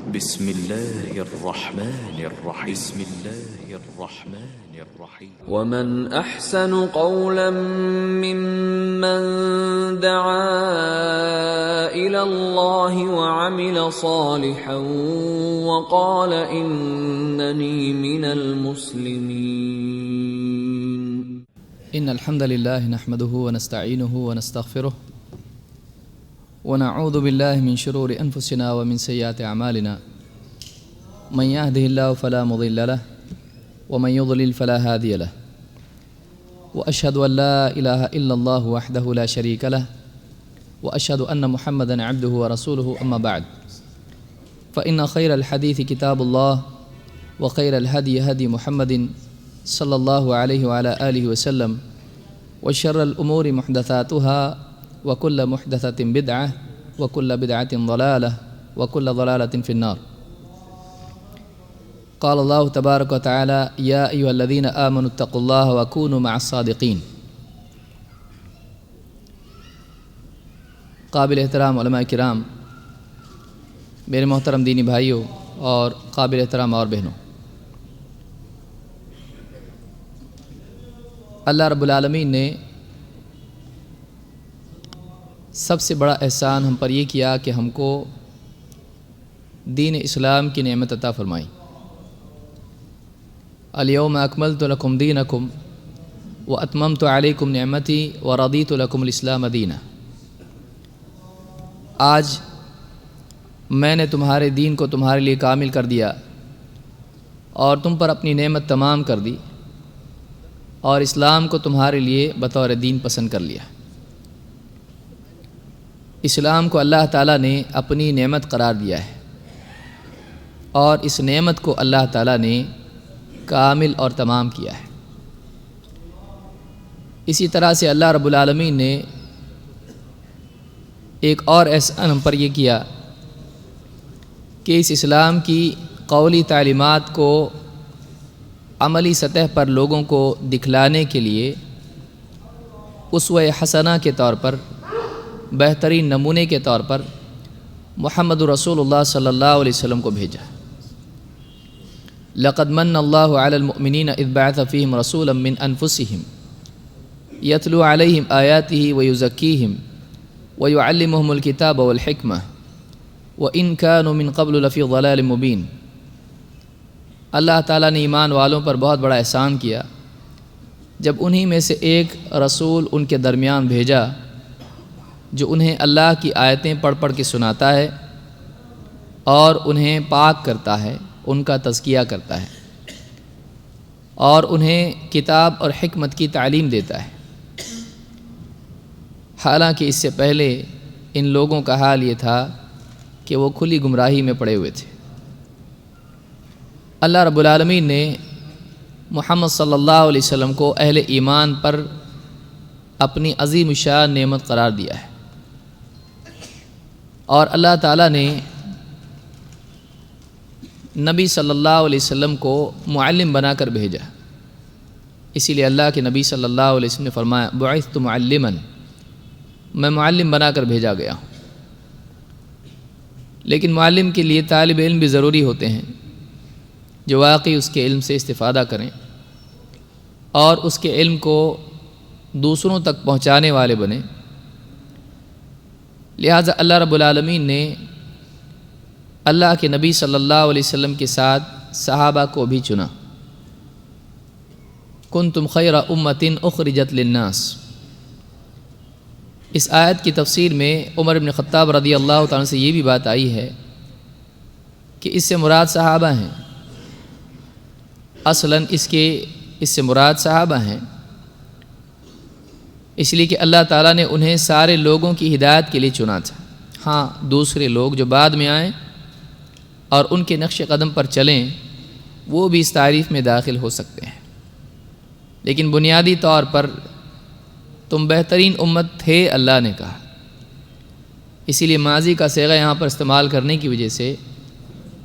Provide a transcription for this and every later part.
بسم الله الرحمن الرحيم بسم الله الرحمن الرحيم ومن أحسن قولا ممن دعا إلى الله وعمل صالحا وقال إنني من المسلمين. إن الحمد لله نحمده ونستعينه ونستغفره ونعوذ بالله من شرور أنفسنا ومن سيئات أعمالنا. من يهده الله فلا مضل له ومن يضلل فلا هادي له، وأشهد أن لا إله إلا الله وحده لا شريك له، وأشهد أن محمدًا عبده ورسوله. أما بعد، فإن خير الحديث كتاب الله، وخير الهدي هدي محمد صلى الله عليه وعلى آله وسلم، وشر الأمور محدثاتها، وكل محدثة بدعة، وكل بدعة ضلالة، وكل ضلالة في النار. قال الله تبارك وتعالى: يا أيها الذين آمنوا اتقوا الله وكونوا مع الصادقين. قابل احترام علماء کرام، میرے محترم دینی بھائیوں اور قابل احترام اور بہنوں، اللہ رب العالمین نے سب سے بڑا احسان ہم پر یہ کیا کہ ہم کو دین اسلام کی نعمت عطا فرمائی. الیوم اکملت لکم دینکم واتممت علیکم نعمتی ورضیت لکم الاسلام دینا. آج میں نے تمہارے دین کو تمہارے لیے کامل کر دیا اور تم پر اپنی نعمت تمام کر دی اور اسلام کو تمہارے لیے بطور دین پسند کر لیا. اسلام کو اللہ تعالیٰ نے اپنی نعمت قرار دیا ہے اور اس نعمت کو اللہ تعالیٰ نے کامل اور تمام کیا ہے. اسی طرح سے اللہ رب العالمین نے ایک اور احسان ہم پر یہ کیا کہ اس اسلام کی قولی تعلیمات کو عملی سطح پر لوگوں کو دکھلانے کے لیے اسوہ حسنہ کے طور پر، بہترین نمونے کے طور پر محمد رسول اللہ صلی اللہ علیہ وسلم کو بھیجا. لقد من اللہ علی المؤمنین اذ بعث فیہم رسولا من انفسہم یتلو علیہم آیاتہ ویزکیہم ویعلمہم الکتاب والحکمہ وإن كانوا من قبل لفی ضلال مبین. اللہ تعالیٰ نے ایمان والوں پر بہت بڑا احسان کیا جب انہی میں سے ایک رسول ان کے درمیان بھیجا جو انہیں اللہ کی آیتیں پڑھ پڑھ کے سناتا ہے اور انہیں پاک کرتا ہے، ان کا تزکیہ کرتا ہے اور انہیں کتاب اور حکمت کی تعلیم دیتا ہے. حالانکہ اس سے پہلے ان لوگوں کا حال یہ تھا کہ وہ کھلی گمراہی میں پڑے ہوئے تھے. اللہ رب العالمین نے محمد صلی اللہ علیہ وسلم کو اہل ایمان پر اپنی عظیم الشان نعمت قرار دیا ہے اور اللہ تعالیٰ نے نبی صلی اللہ علیہ وسلم کو معلم بنا کر بھیجا. اسی لیے اللہ کے نبی صلی اللہ علیہ وسلم نے فرمایا: بعثت معلما، میں معلم بنا کر بھیجا گیا ہوں. لیکن معلم کے لیے طالب علم بھی ضروری ہوتے ہیں جو واقعی اس کے علم سے استفادہ کریں اور اس کے علم کو دوسروں تک پہنچانے والے بنیں. لہٰذا اللہ رب العالمین نے اللہ کے نبی صلی اللہ علیہ وسلم کے ساتھ صحابہ کو بھی چنا. کنتم خیر امۃ اخرجت للناس. اس آیت کی تفسیر میں عمر بن خطاب رضی اللہ تعالیٰ سے یہ بھی بات آئی ہے کہ اس سے مراد صحابہ ہیں. اصلاً اس سے مراد صحابہ ہیں، اس لیے کہ اللہ تعالیٰ نے انہیں سارے لوگوں کی ہدایت کے لیے چنا تھا. ہاں، دوسرے لوگ جو بعد میں آئیں اور ان کے نقش قدم پر چلیں وہ بھی اس تعریف میں داخل ہو سکتے ہیں، لیکن بنیادی طور پر تم بہترین امت تھے، اللہ نے کہا. اسی لیے ماضی کا صیغہ یہاں پر استعمال کرنے کی وجہ سے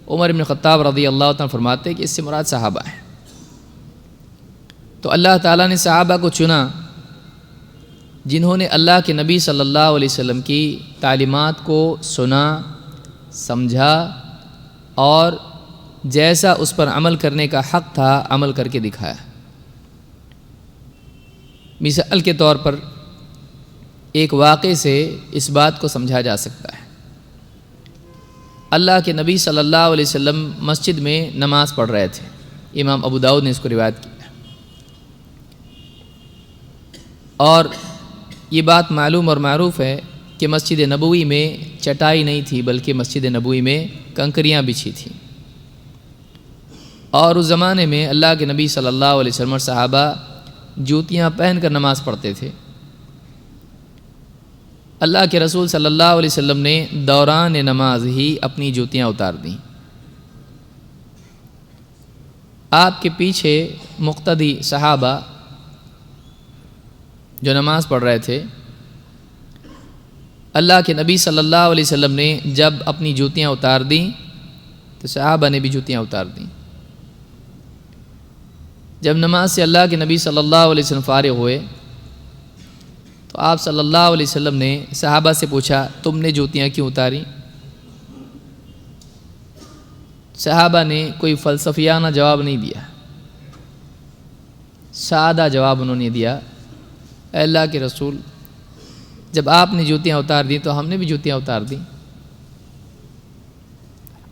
عمر بن خطاب رضی اللہ تعالیٰ فرماتے ہیں کہ اس سے مراد صحابہ ہیں. تو اللہ تعالیٰ نے صحابہ کو چنا جنہوں نے اللہ کے نبی صلی اللہ علیہ وسلم کی تعلیمات کو سنا، سمجھا اور جیسا اس پر عمل کرنے کا حق تھا عمل کر کے دکھایا۔ مثال کے طور پر ایک واقعے سے اس بات کو سمجھا جا سکتا ہے۔ اللہ کے نبی صلی اللہ علیہ وسلم مسجد میں نماز پڑھ رہے تھے، امام ابو داؤد نے اس کو روایت کیا، اور یہ بات معلوم اور معروف ہے کہ مسجد نبوی میں چٹائی نہیں تھی بلکہ مسجد نبوی میں کنکریاں بچھی تھیں، اور اس زمانے میں اللہ کے نبی صلی اللہ علیہ وسلم اور صحابہ جوتیاں پہن کر نماز پڑھتے تھے۔ اللہ کے رسول صلی اللہ علیہ وسلم نے دوران نماز ہی اپنی جوتیاں اتار دیں۔ آپ کے پیچھے مقتدی صحابہ جو نماز پڑھ رہے تھے، اللہ کے نبی صلی اللہ علیہ وسلم نے جب اپنی جوتیاں اتار دیں تو صحابہ نے بھی جوتیاں اتار دیں۔ جب نماز سے اللہ کے نبی صلی اللہ علیہ وسلم فارغ ہوئے تو آپ صلی اللہ علیہ وسلم نے صحابہ سے پوچھا، تم نے جوتیاں کیوں اتاری؟ صحابہ نے کوئی فلسفیانہ جواب نہیں دیا، سادہ جواب انہوں نے دیا، اے اللہ کے رسول، جب آپ نے جوتیاں اتار دیں تو ہم نے بھی جوتیاں اتار دیں۔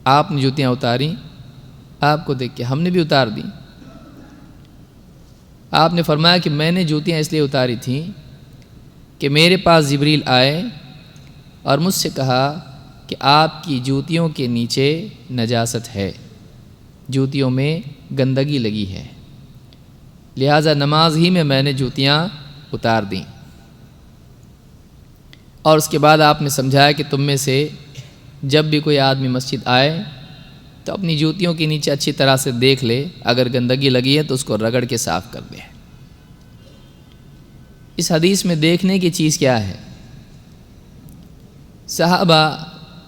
آپ نے جوتیاں اتاریں، آپ کو دیکھ کے ہم نے بھی اتار دیں۔ آپ نے فرمایا کہ میں نے جوتیاں اس لیے اتاری تھیں کہ میرے پاس جبریل آئے اور مجھ سے کہا کہ آپ کی جوتیوں کے نیچے نجاست ہے، جوتیوں میں گندگی لگی ہے، لہٰذا نماز ہی میں نے جوتیاں اتار دیں۔ اور اس کے بعد آپ نے سمجھایا کہ تم میں سے جب بھی کوئی آدمی مسجد آئے تو اپنی جوتیوں کے نیچے اچھی طرح سے دیکھ لے، اگر گندگی لگی ہے تو اس کو رگڑ کے صاف کر دے۔ اس حدیث میں دیکھنے کی چیز کیا ہے؟ صحابہ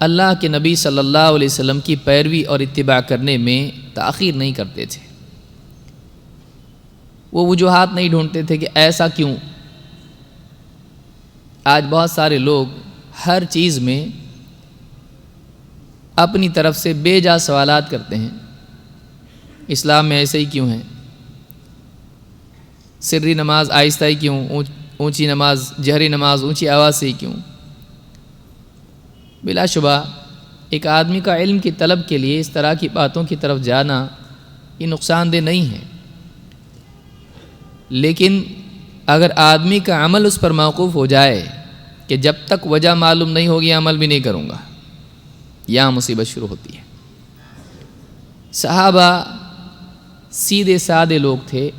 اللہ کے نبی صلی اللہ علیہ وسلم کی پیروی اور اتباع کرنے میں تاخیر نہیں کرتے تھے، وہ وجوہات نہیں ڈھونڈتے تھے کہ ایسا کیوں۔ آج بہت سارے لوگ ہر چیز میں اپنی طرف سے بے جا سوالات کرتے ہیں، اسلام میں ایسے ہی کیوں ہیں، سری نماز آہستہ ہی کیوں، اونچی نماز جہری نماز اونچی آواز سے ہی کیوں۔ بلا شبہ ایک آدمی کا علم کی طلب کے لیے اس طرح کی باتوں کی طرف جانا یہ نقصان دہ نہیں ہے، لیکن اگر آدمی کا عمل اس پر موقوف ہو جائے کہ جب تک وجہ معلوم نہیں ہوگی عمل بھی نہیں کروں گا، یہاں مصیبت شروع ہوتی ہے۔ صحابہ سیدھے سادے لوگ تھے،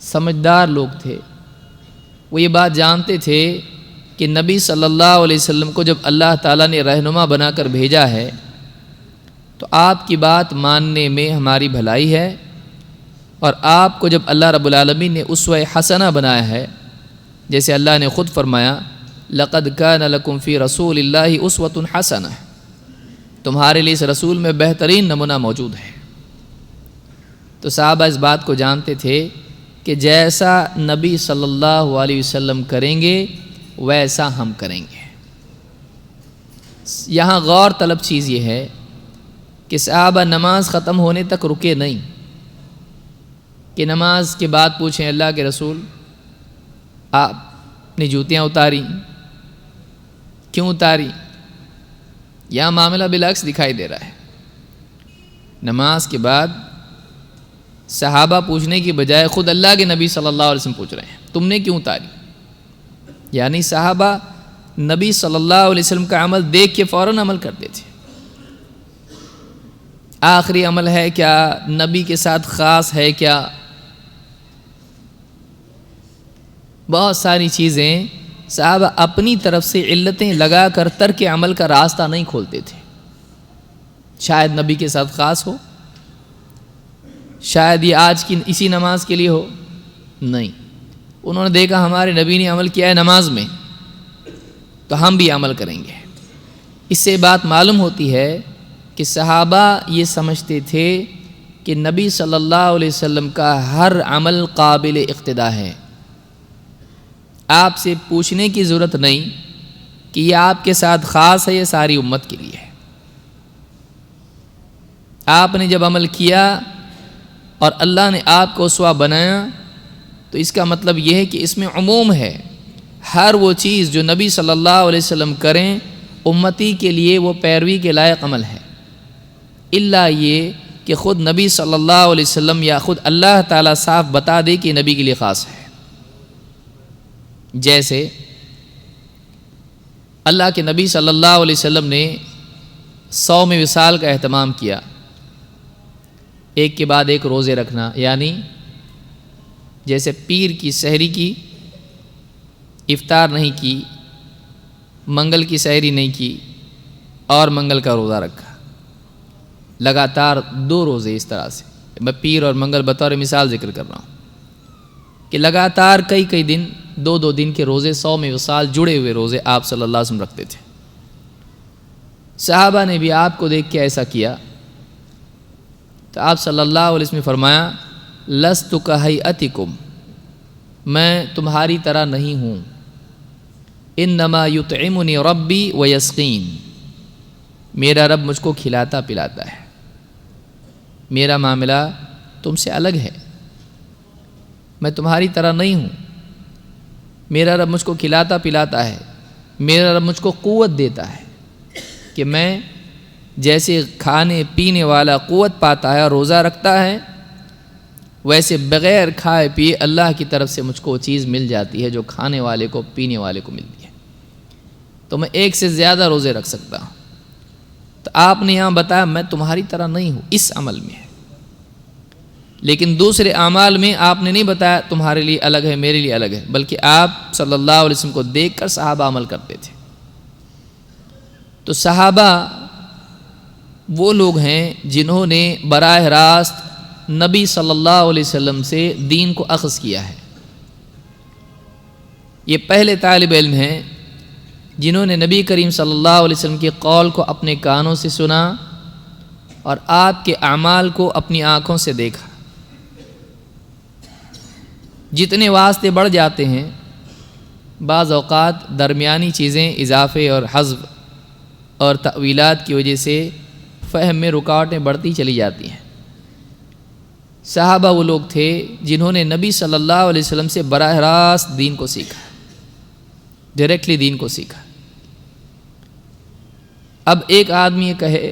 سمجھدار لوگ تھے، وہ یہ بات جانتے تھے کہ نبی صلی اللہ علیہ وسلم کو جب اللہ تعالیٰ نے رہنما بنا کر بھیجا ہے تو آپ کی بات ماننے میں ہماری بھلائی ہے، اور آپ کو جب اللہ رب العالمین نے اسوہ حسنہ بنایا ہے، جیسے اللہ نے خود فرمایا لقد کان لکم فی رسول اللہ اسوۃ حسنہ، تمہارے لیے اس رسول میں بہترین نمونہ موجود ہے۔ تو صحابہ اس بات کو جانتے تھے کہ جیسا نبی صلی اللہ علیہ وسلم کریں گے ویسا ہم کریں گے۔ یہاں غور طلب چیز یہ ہے کہ صحابہ نماز ختم ہونے تک رکے نہیں کہ نماز کے بعد پوچھیں اللہ کے رسول آپ نے جوتیاں اتاری، کیوں اتاری؟ یہاں معاملہ بالعکس دکھائی دے رہا ہے۔ نماز کے بعد صحابہ پوچھنے کی بجائے خود اللہ کے نبی صلی اللہ علیہ وسلم پوچھ رہے ہیں تم نے کیوں اتاری؟ یعنی صحابہ نبی صلی اللہ علیہ وسلم کا عمل دیکھ کے فوراً عمل کرتے تھے۔ آخری عمل ہے کیا؟ نبی کے ساتھ خاص ہے کیا؟ بہت ساری چیزیں صحابہ اپنی طرف سے علتیں لگا کر ترک عمل کا راستہ نہیں کھولتے تھے۔ شاید نبی کے ساتھ خاص ہو، شاید یہ آج کی اسی نماز کے لیے ہو، نہیں، انہوں نے دیکھا ہمارے نبی نے عمل کیا ہے نماز میں تو ہم بھی عمل کریں گے۔ اس سے بات معلوم ہوتی ہے کہ صحابہ یہ سمجھتے تھے کہ نبی صلی اللہ علیہ وسلم کا ہر عمل قابل اقتداء ہے، آپ سے پوچھنے کی ضرورت نہیں کہ یہ آپ کے ساتھ خاص ہے یا ساری امت کے لیے ہے۔ آپ نے جب عمل کیا اور اللہ نے آپ کو اسوہ بنایا تو اس کا مطلب یہ ہے کہ اس میں عموم ہے، ہر وہ چیز جو نبی صلی اللہ علیہ وسلم کریں امتی کے لیے وہ پیروی کے لائق عمل ہے، الا یہ کہ خود نبی صلی اللہ علیہ وسلم یا خود اللہ تعالیٰ صاف بتا دے کہ نبی کے لیے خاص ہے۔ جیسے اللہ کے نبی صلی اللہ علیہ وسلم نے 100 وصال کا اہتمام کیا، ایک کے بعد ایک روزے رکھنا، یعنی جیسے پیر کی سحری کی، افطار نہیں کی، منگل کی سحری نہیں کی اور منگل کا روزہ رکھا، لگاتار 2 روزے۔ اس طرح سے میں پیر اور منگل بطور مثال ذکر کر رہا ہوں کہ لگاتار کئی دن 2 دن کے روزے، 100 وصال جڑے ہوئے روزے آپ صلی اللہ علیہ وسلم رکھتے تھے۔ صحابہ نے بھی آپ کو دیکھ کے ایسا کیا تو آپ صلی اللہ علیہ وسلم نے فرمایا لست کہیئتکم، میں تمہاری طرح نہیں ہوں، انما یطعمنی ربی ویسقین، میرا رب مجھ کو کھلاتا پلاتا ہے، میرا معاملہ تم سے الگ ہے، میں تمہاری طرح نہیں ہوں، میرا رب مجھ کو کھلاتا پلاتا ہے، میرا رب مجھ کو قوت دیتا ہے کہ میں جیسے کھانے پینے والا قوت پاتا ہے اور روزہ رکھتا ہے، ویسے بغیر کھائے پیے اللہ کی طرف سے مجھ کو وہ چیز مل جاتی ہے جو کھانے والے کو پینے والے کو ملتی ہے، تو میں 1 سے زیادہ روزے رکھ سکتا ہوں۔ تو آپ نے یہاں بتایا میں تمہاری طرح نہیں ہوں اس عمل میں، لیکن دوسرے اعمال میں آپ نے نہیں بتایا تمہارے لیے الگ ہے میرے لیے الگ ہے، بلکہ آپ صلی اللہ علیہ وسلم کو دیکھ کر صحابہ عمل کرتے تھے۔ تو صحابہ وہ لوگ ہیں جنہوں نے براہ راست نبی صلی اللہ علیہ وسلم سے دین کو اخذ کیا ہے، یہ پہلے طالب علم ہیں جنہوں نے نبی کریم صلی اللہ علیہ وسلم کے قول کو اپنے کانوں سے سنا اور آپ کے اعمال کو اپنی آنکھوں سے دیکھا۔ جتنے واسطے بڑھ جاتے ہیں بعض اوقات درمیانی چیزیں اضافے اور حذف اور تأویلات کی وجہ سے فہم میں رکاوٹیں بڑھتی چلی جاتی ہیں۔ صحابہ وہ لوگ تھے جنہوں نے نبی صلی اللہ علیہ وسلم سے براہ راست دین کو سیکھا، ڈائریکٹلی دین کو سیکھا۔ اب ایک آدمی یہ کہے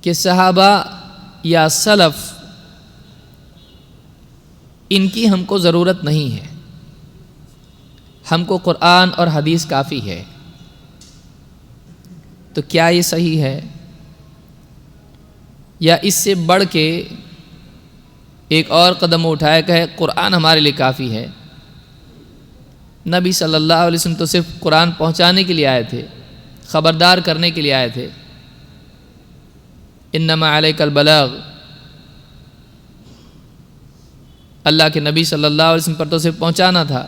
کہ صحابہ یا سلف ان کی ہم کو ضرورت نہیں ہے، ہم کو قرآن اور حدیث کافی ہے، تو کیا یہ صحیح ہے؟ یا اس سے بڑھ کے ایک اور قدم اٹھائے کہ قرآن ہمارے لیے کافی ہے، نبی صلی اللہ علیہ وسلم تو صرف قرآن پہنچانے کے لیے آئے تھے، خبردار کرنے کے لیے آئے تھے، انما علیک البلاغ، اللہ کے نبی صلی اللہ علیہ وسلم پر تو صرف پہنچانا تھا،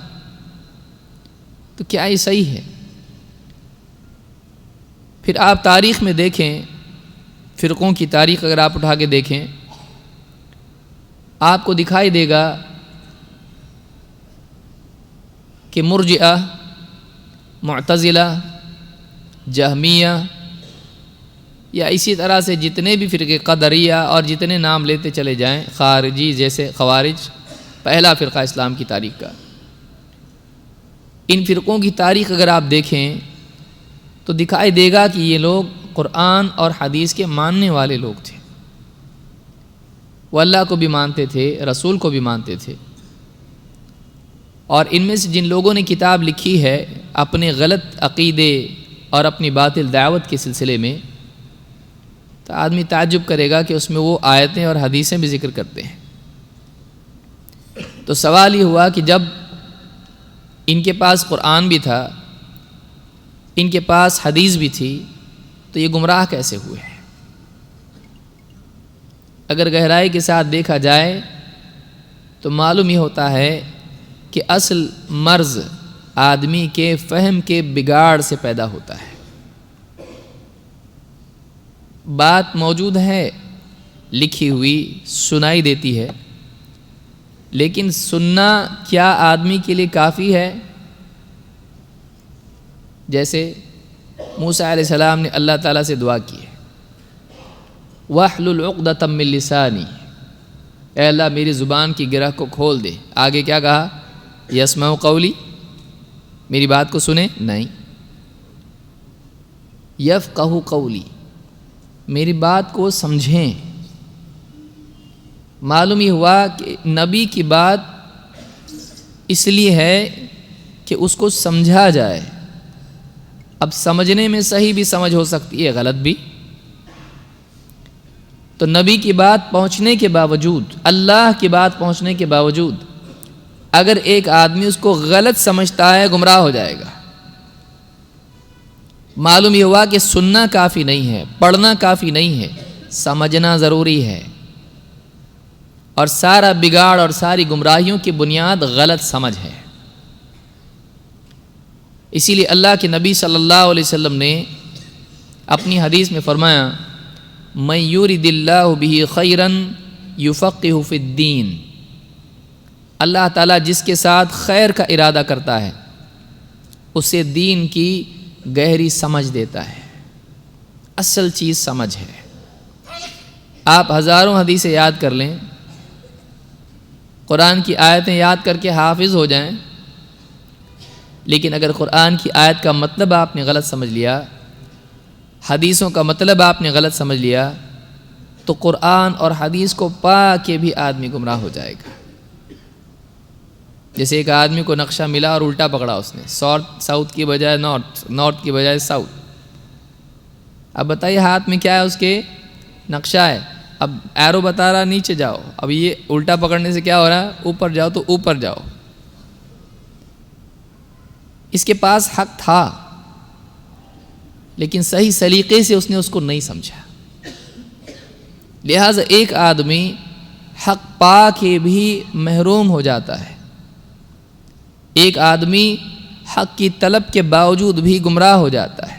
تو کیا یہ صحیح ہے؟ پھر آپ تاریخ میں دیکھیں، فرقوں کی تاریخ اگر آپ اٹھا کے دیکھیں، آپ کو دکھائی دے گا کہ مرجئہ، معتزلہ، جہمیہ یا اسی طرح سے جتنے بھی فرقے، قدریہ اور جتنے نام لیتے چلے جائیں، خارجی جیسے خوارج، پہلا فرقہ اسلام کی تاریخ کا، ان فرقوں کی تاریخ اگر آپ دیکھیں تو دکھائی دے گا کہ یہ لوگ قرآن اور حدیث کے ماننے والے لوگ تھے، وہ اللہ کو بھی مانتے تھے، رسول کو بھی مانتے تھے، اور ان میں سے جن لوگوں نے کتاب لکھی ہے اپنے غلط عقیدے اور اپنی باطل دعوت کے سلسلے میں، تو آدمی تعجب کرے گا کہ اس میں وہ آیتیں اور حدیثیں بھی ذکر کرتے ہیں۔ تو سوال یہ ہوا کہ جب ان کے پاس قرآن بھی تھا، ان کے پاس حدیث بھی تھی، تو یہ گمراہ کیسے ہوئے ہیں؟ اگر گہرائی کے ساتھ دیکھا جائے تو معلوم یہ ہوتا ہے کہ اصل مرض آدمی کے فہم کے بگاڑ سے پیدا ہوتا ہے۔ بات موجود ہے، لکھی ہوئی سنائی دیتی ہے، لیکن سننا کیا آدمی کے لیے کافی ہے؟ جیسے موسیٰ علیہ السلام نے اللہ تعالیٰ سے دعا کی ہے وَاحْلُلْ عُقْدَةً مِّن لِّسَانِي، اے اللہ میری زبان کی گرہ کو کھول دے۔ آگے کیا کہا؟ یسمع قولی، میری بات کو سنیں؟ نہیں، یفقہ قولی، میری بات کو سمجھیں۔ معلوم یہ ہوا کہ نبی کی بات اس لیے ہے کہ اس کو سمجھا جائے۔ اب سمجھنے میں صحیح بھی سمجھ ہو سکتی ہے، غلط بھی۔ تو نبی کی بات پہنچنے کے باوجود، اللہ کی بات پہنچنے کے باوجود اگر ایک آدمی اس کو غلط سمجھتا ہے، گمراہ ہو جائے گا۔ معلوم یہ ہوا کہ سننا کافی نہیں ہے، پڑھنا کافی نہیں ہے، سمجھنا ضروری ہے۔ اور سارا بگاڑ اور ساری گمراہیوں کی بنیاد غلط سمجھ ہے۔ اسی لیے اللہ کے نبی صلی اللہ علیہ وسلم نے اپنی حدیث میں فرمایا، مَن یُرِدِ اللّٰهُ بِهِ خَیْرًا یُفَقِّهُ فِی الدِّین، اللہ تعالیٰ جس کے ساتھ خیر کا ارادہ کرتا ہے اسے دین کی گہری سمجھ دیتا ہے۔ اصل چیز سمجھ ہے۔ آپ ہزاروں حدیثیں یاد کر لیں، قرآن کی آیتیں یاد کر کے حافظ ہو جائیں، لیکن اگر قرآن کی آیت کا مطلب آپ نے غلط سمجھ لیا، حدیثوں کا مطلب آپ نے غلط سمجھ لیا، تو قرآن اور حدیث کو پا کے بھی آدمی گمراہ ہو جائے گا۔ جیسے ایک آدمی کو نقشہ ملا اور الٹا پکڑا اس نے، ساؤتھ کی بجائے نارتھ کی بجائے ساؤتھ۔ اب بتائیے ہاتھ میں کیا ہے؟ اس کے نقشہ ہے۔ اب ایرو بتا رہا نیچے جاؤ، اب یہ الٹا پکڑنے سے کیا ہو رہا ہے؟ اوپر جاؤ تو اوپر جاؤ۔ اس کے پاس حق تھا، لیکن صحیح سلیقے سے اس نے اس کو نہیں سمجھا۔ لہٰذا ایک آدمی حق پا کے بھی محروم ہو جاتا ہے، ایک آدمی حق کی طلب کے باوجود بھی گمراہ ہو جاتا ہے۔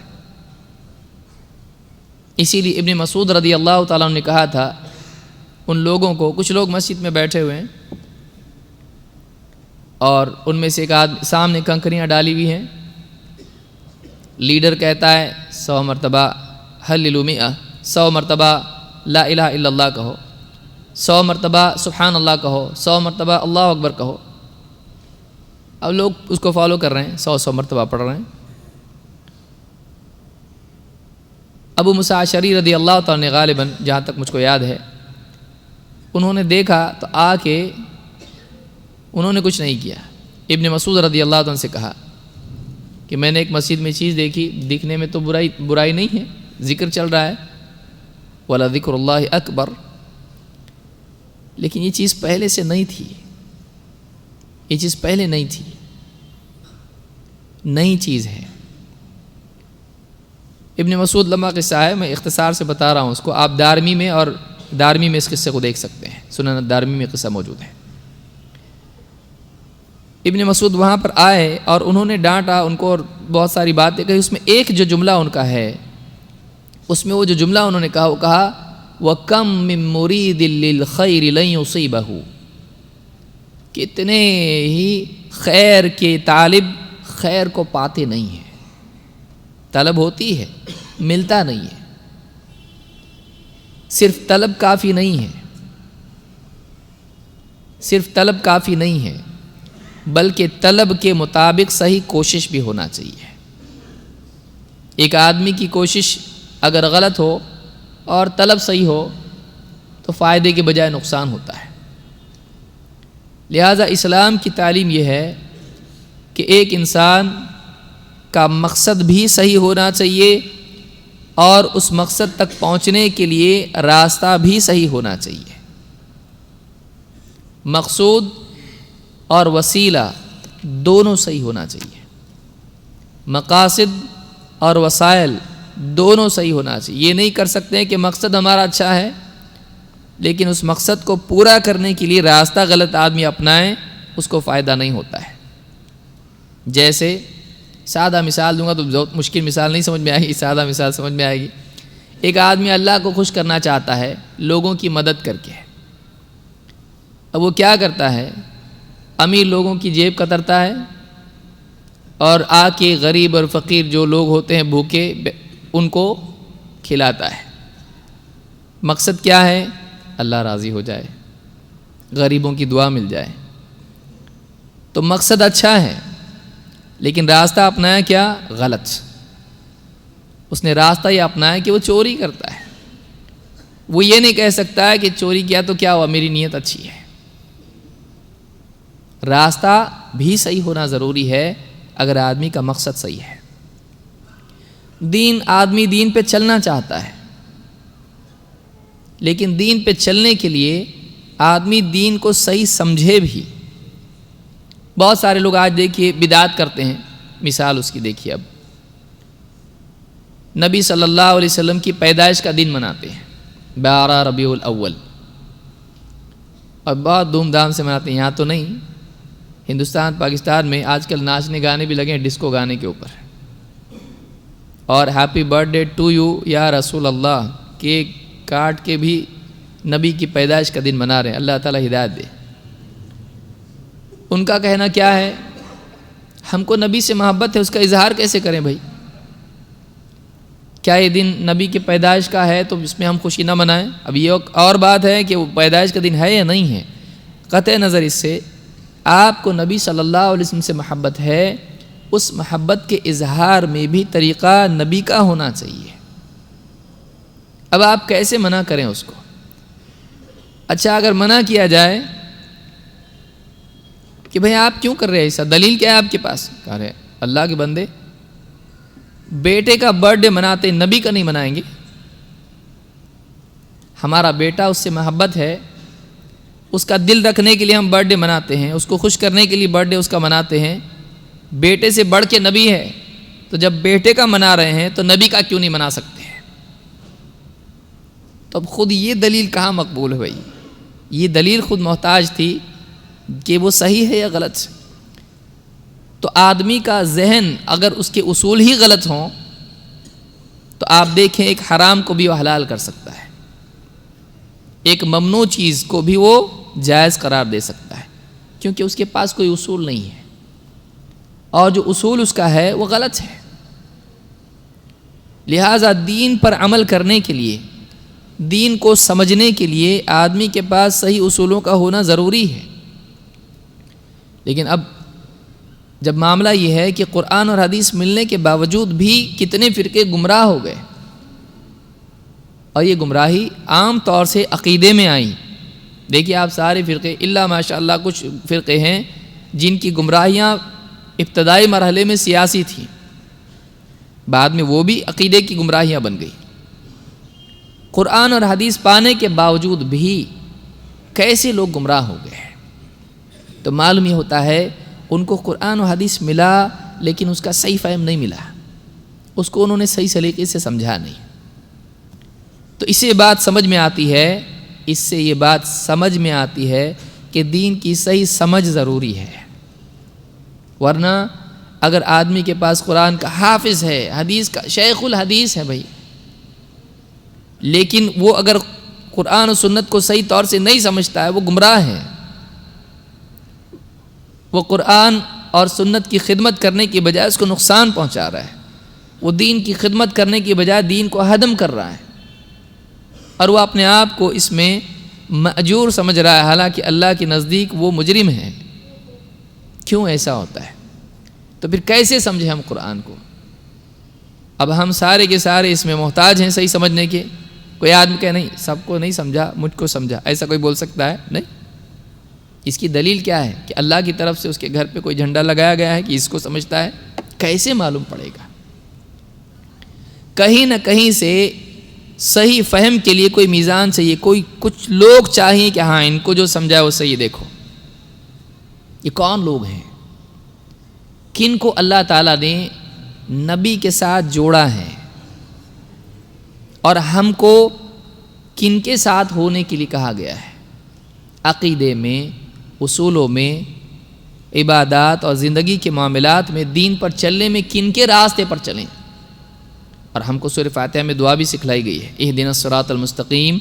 اسی لیے ابن مسعود رضی اللہ تعالیٰ عنہ نے کہا تھا ان لوگوں کو، کچھ لوگ مسجد میں بیٹھے ہوئے ہیں اور ان میں سے ایک آدمی سامنے کنکریاں ڈالی ہوئی ہیں، لیڈر کہتا ہے 100 مرتبہ حللوا 100 مرتبہ لا الہ الا اللہ کہو، 100 مرتبہ سبحان اللہ کہو، 100 مرتبہ اللہ اکبر کہو۔ اب لوگ اس کو فالو کر رہے ہیں، 100 مرتبہ پڑھ رہے ہیں۔ ابو موسیٰ اشعری رضی اللہ تعالیٰ نے غالباً جہاں تک مجھ کو یاد ہے، انہوں نے دیکھا تو آ کے انہوں نے کچھ نہیں کیا۔ ابن مسعود رضی اللہ عنہ سے کہا کہ میں نے ایک مسجد میں چیز دیکھی، دکھنے میں تو برائی نہیں ہے، ذکر چل رہا ہے، وَلَا ذِكْرُ اللَّهِ أَكْبَرُ، لیکن یہ چیز پہلے سے نہیں تھی، یہ چیز پہلے نہیں تھی، نئی چیز ہے۔ ابن مسعود لمبا قصہ ہے، میں اختصار سے بتا رہا ہوں اس کو، آپ دارمی میں اس قصے کو دیکھ سکتے ہیں، سنن دارمی میں قصہ موجود ہے۔ ابن مسعود وہاں پر آئے اور انہوں نے ڈانٹا ان کو اور بہت ساری باتیں کہی، اس میں ایک جو جملہ ان کا ہے، اس میں وہ جو جملہ انہوں نے کہا، وہ کہا وَكَمْ مِن مُرِيدٍ لِّلْخَيْرِ لَن يُصِيبَهُ، کتنے ہی خیر کے طالب خیر کو پاتے نہیں ہیں، طلب ہوتی ہے ملتا نہیں ہے، صرف طلب کافی نہیں ہے، صرف طلب کافی نہیں ہے، بلکہ طلب کے مطابق صحیح کوشش بھی ہونا چاہیے۔ ایک آدمی کی کوشش اگر غلط ہو اور طلب صحیح ہو تو فائدے کے بجائے نقصان ہوتا ہے۔ لہذا اسلام کی تعلیم یہ ہے کہ ایک انسان کا مقصد بھی صحیح ہونا چاہیے اور اس مقصد تک پہنچنے کے لیے راستہ بھی صحیح ہونا چاہیے۔ مقصود اور وسیلہ دونوں صحیح ہونا چاہیے، مقاصد اور وسائل دونوں صحیح ہونا چاہیے۔ یہ نہیں کر سکتے کہ مقصد ہمارا اچھا ہے لیکن اس مقصد کو پورا کرنے کے لیے راستہ غلط آدمی اپنائیں، اس کو فائدہ نہیں ہوتا ہے۔ جیسے سادہ مثال دوں گا تو بہت مشکل مثال نہیں سمجھ میں آئے گی، سادہ مثال سمجھ میں آئے گی۔ ایک آدمی اللہ کو خوش کرنا چاہتا ہے لوگوں کی مدد کر کے، اب وہ کیا کرتا ہے؟ امیر لوگوں کی جیب کترتا ہے اور آ کے غریب اور فقیر جو لوگ ہوتے ہیں بھوکے ان کو کھلاتا ہے۔ مقصد کیا ہے؟ اللہ راضی ہو جائے، غریبوں کی دعا مل جائے. تو مقصد اچھا ہے، لیکن راستہ اپنایا کیا؟ غلط. اس نے راستہ یہ اپنایا کہ وہ چوری کرتا ہے. وہ یہ نہیں کہہ سکتا ہے کہ چوری کیا تو کیا ہوا، میری نیت اچھی ہے. راستہ بھی صحیح ہونا ضروری ہے اگر آدمی کا مقصد صحیح ہے. آدمی دین پہ چلنا چاہتا ہے، لیکن دین پہ چلنے کے لیے آدمی دین کو صحیح سمجھے بھی. بہت سارے لوگ آج دیکھیے بدعت کرتے ہیں. مثال اس کی دیکھیے، اب نبی صلی اللہ علیہ وسلم کی پیدائش کا دن مناتے ہیں 12 ربیع الاول، اور بہت دھوم دھام سے مناتے ہیں. یہاں تو نہیں، ہندوستان پاکستان میں آج کل ناچنے گانے بھی لگے ہیں ڈسکو گانے کے اوپر، اور ہیپی برتھ ڈے ٹو یو یا رسول اللہ کیک کاٹ کے بھی نبی کی پیدائش کا دن منا رہے ہیں. اللہ تعالیٰ ہدایت دے. ان کا کہنا کیا ہے؟ ہم کو نبی سے محبت ہے، اس کا اظہار کیسے کریں بھائی؟ کیا یہ دن نبی کی پیدائش کا ہے تو اس میں ہم خوشی نہ منائیں؟ اب یہ اور بات ہے کہ وہ پیدائش کا دن ہے یا نہیں ہے. قطع نظر اس سے آپ کو نبی صلی اللہ علیہ وسلم سے محبت ہے، اس محبت کے اظہار میں بھی طریقہ نبی کا ہونا چاہیے. اب آپ کیسے منع کریں اس کو؟ اچھا، اگر منع کیا جائے کہ بھئی آپ کیوں کر رہے ہیں ایسا، دلیل کیا ہے آپ کے پاس؟ کہہ رہے اللہ کے بندے، بیٹے کا برتھ ڈے مناتے نبی کا نہیں منائیں گے؟ ہمارا بیٹا، اس سے محبت ہے، اس کا دل رکھنے کے لیے ہم برتھ ڈے مناتے ہیں، اس کو خوش کرنے کے لیے برتھ ڈے اس کا مناتے ہیں. بیٹے سے بڑھ کے نبی ہے، تو جب بیٹے کا منا رہے ہیں تو نبی کا کیوں نہیں منا سکتے ہیں؟ تو اب خود یہ دلیل کہاں مقبول ہوئی؟ یہ دلیل خود محتاج تھی کہ وہ صحیح ہے یا غلط. تو آدمی کا ذہن اگر اس کے اصول ہی غلط ہوں تو آپ دیکھیں ایک حرام کو بھی وہ حلال کر سکتا ہے، ایک ممنوع چیز کو بھی وہ جائز قرار دے سکتا ہے، کیونکہ اس کے پاس کوئی اصول نہیں ہے، اور جو اصول اس کا ہے وہ غلط ہے. لہٰذا دین پر عمل کرنے کے لیے، دین کو سمجھنے کے لیے آدمی کے پاس صحیح اصولوں کا ہونا ضروری ہے. لیکن اب جب معاملہ یہ ہے کہ قرآن اور حدیث ملنے کے باوجود بھی کتنے فرقے گمراہ ہو گئے، اور یہ گمراہی عام طور سے عقیدے میں آئی. دیکھیے آپ سارے فرقے الا ماشاء اللہ کچھ فرقے ہیں جن کی گمراہیاں ابتدائی مرحلے میں سیاسی تھیں، بعد میں وہ بھی عقیدے کی گمراہیاں بن گئی. قرآن اور حدیث پانے کے باوجود بھی کیسے لوگ گمراہ ہو گئے؟ تو معلوم یہ ہوتا ہے ان کو قرآن و حدیث ملا، لیکن اس کا صحیح فہم نہیں ملا، اس کو انہوں نے صحیح سلیقے سے سمجھا نہیں. تو اس سے یہ بات سمجھ میں آتی ہے کہ دین کی صحیح سمجھ ضروری ہے. ورنہ اگر آدمی کے پاس قرآن کا حافظ ہے، حدیث کا شیخ الحدیث ہے بھائی، لیکن وہ اگر قرآن و سنت کو صحیح طور سے نہیں سمجھتا ہے، وہ گمراہ ہے. وہ قرآن اور سنت کی خدمت کرنے کی بجائے اس کو نقصان پہنچا رہا ہے. وہ دین کی خدمت کرنے کی بجائے دین کو ہدم کر رہا ہے، اور وہ اپنے آپ کو اس میں مأجور سمجھ رہا ہے، حالانکہ اللہ کے نزدیک وہ مجرم ہے. کیوں ایسا ہوتا ہے؟ تو پھر کیسے سمجھیں ہم قرآن کو؟ اب ہم سارے کے سارے اس میں محتاج ہیں صحیح سمجھنے کے. کوئی آدمی کہے نہیں سب کو نہیں سمجھا، مجھ کو سمجھا، ایسا کوئی بول سکتا ہے؟ نہیں. اس کی دلیل کیا ہے؟ کہ اللہ کی طرف سے اس کے گھر پہ کوئی جھنڈا لگایا گیا ہے کہ اس کو سمجھتا ہے؟ کیسے معلوم پڑے گا؟ کہیں نہ کہیں سے صحیح فہم کے لیے کوئی میزان چاہیے، کچھ لوگ چاہیے کہ ہاں ان کو جو سمجھا وہ صحیح. دیکھو یہ کون لوگ ہیں؟ کن کو اللہ تعالیٰ نے نبی کے ساتھ جوڑا ہے، اور ہم کو کن کے ساتھ ہونے کے لیے کہا گیا ہے؟ عقیدے میں، اصولوں میں، عبادات اور زندگی کے معاملات میں، دین پر چلنے میں کن کے راستے پر چلیں. اور ہم کو سورہ فاتحہ میں دعا بھی سکھلائی گئی ہے، اہدنا الصراط المستقیم،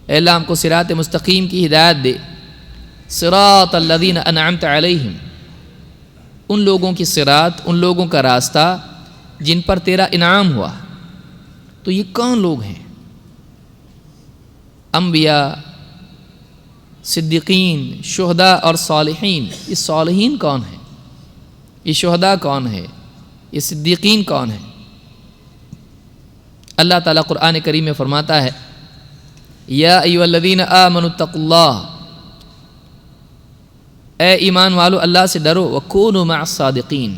اے اللہ ہم کو صراط مستقیم کی ہدایت دے. صراط الذین انعمت علیہم، ان لوگوں کی صراط، ان لوگوں کا راستہ جن پر تیرا انعام ہوا. تو یہ کون لوگ ہیں؟ انبیاء، صدیقین، شہداء اور صالحین، یہ صالحین کون ہیں؟ یہ شہداء کون ہے؟ یہ صدیقین کون ہیں؟ اللہ تعالیٰ قرآن کریم میں فرماتا ہے یا ایھا الذین آمنوا اتقوا اللہ، اے ایمان والو اللہ سے ڈرو، وکونوا مع الصادقین،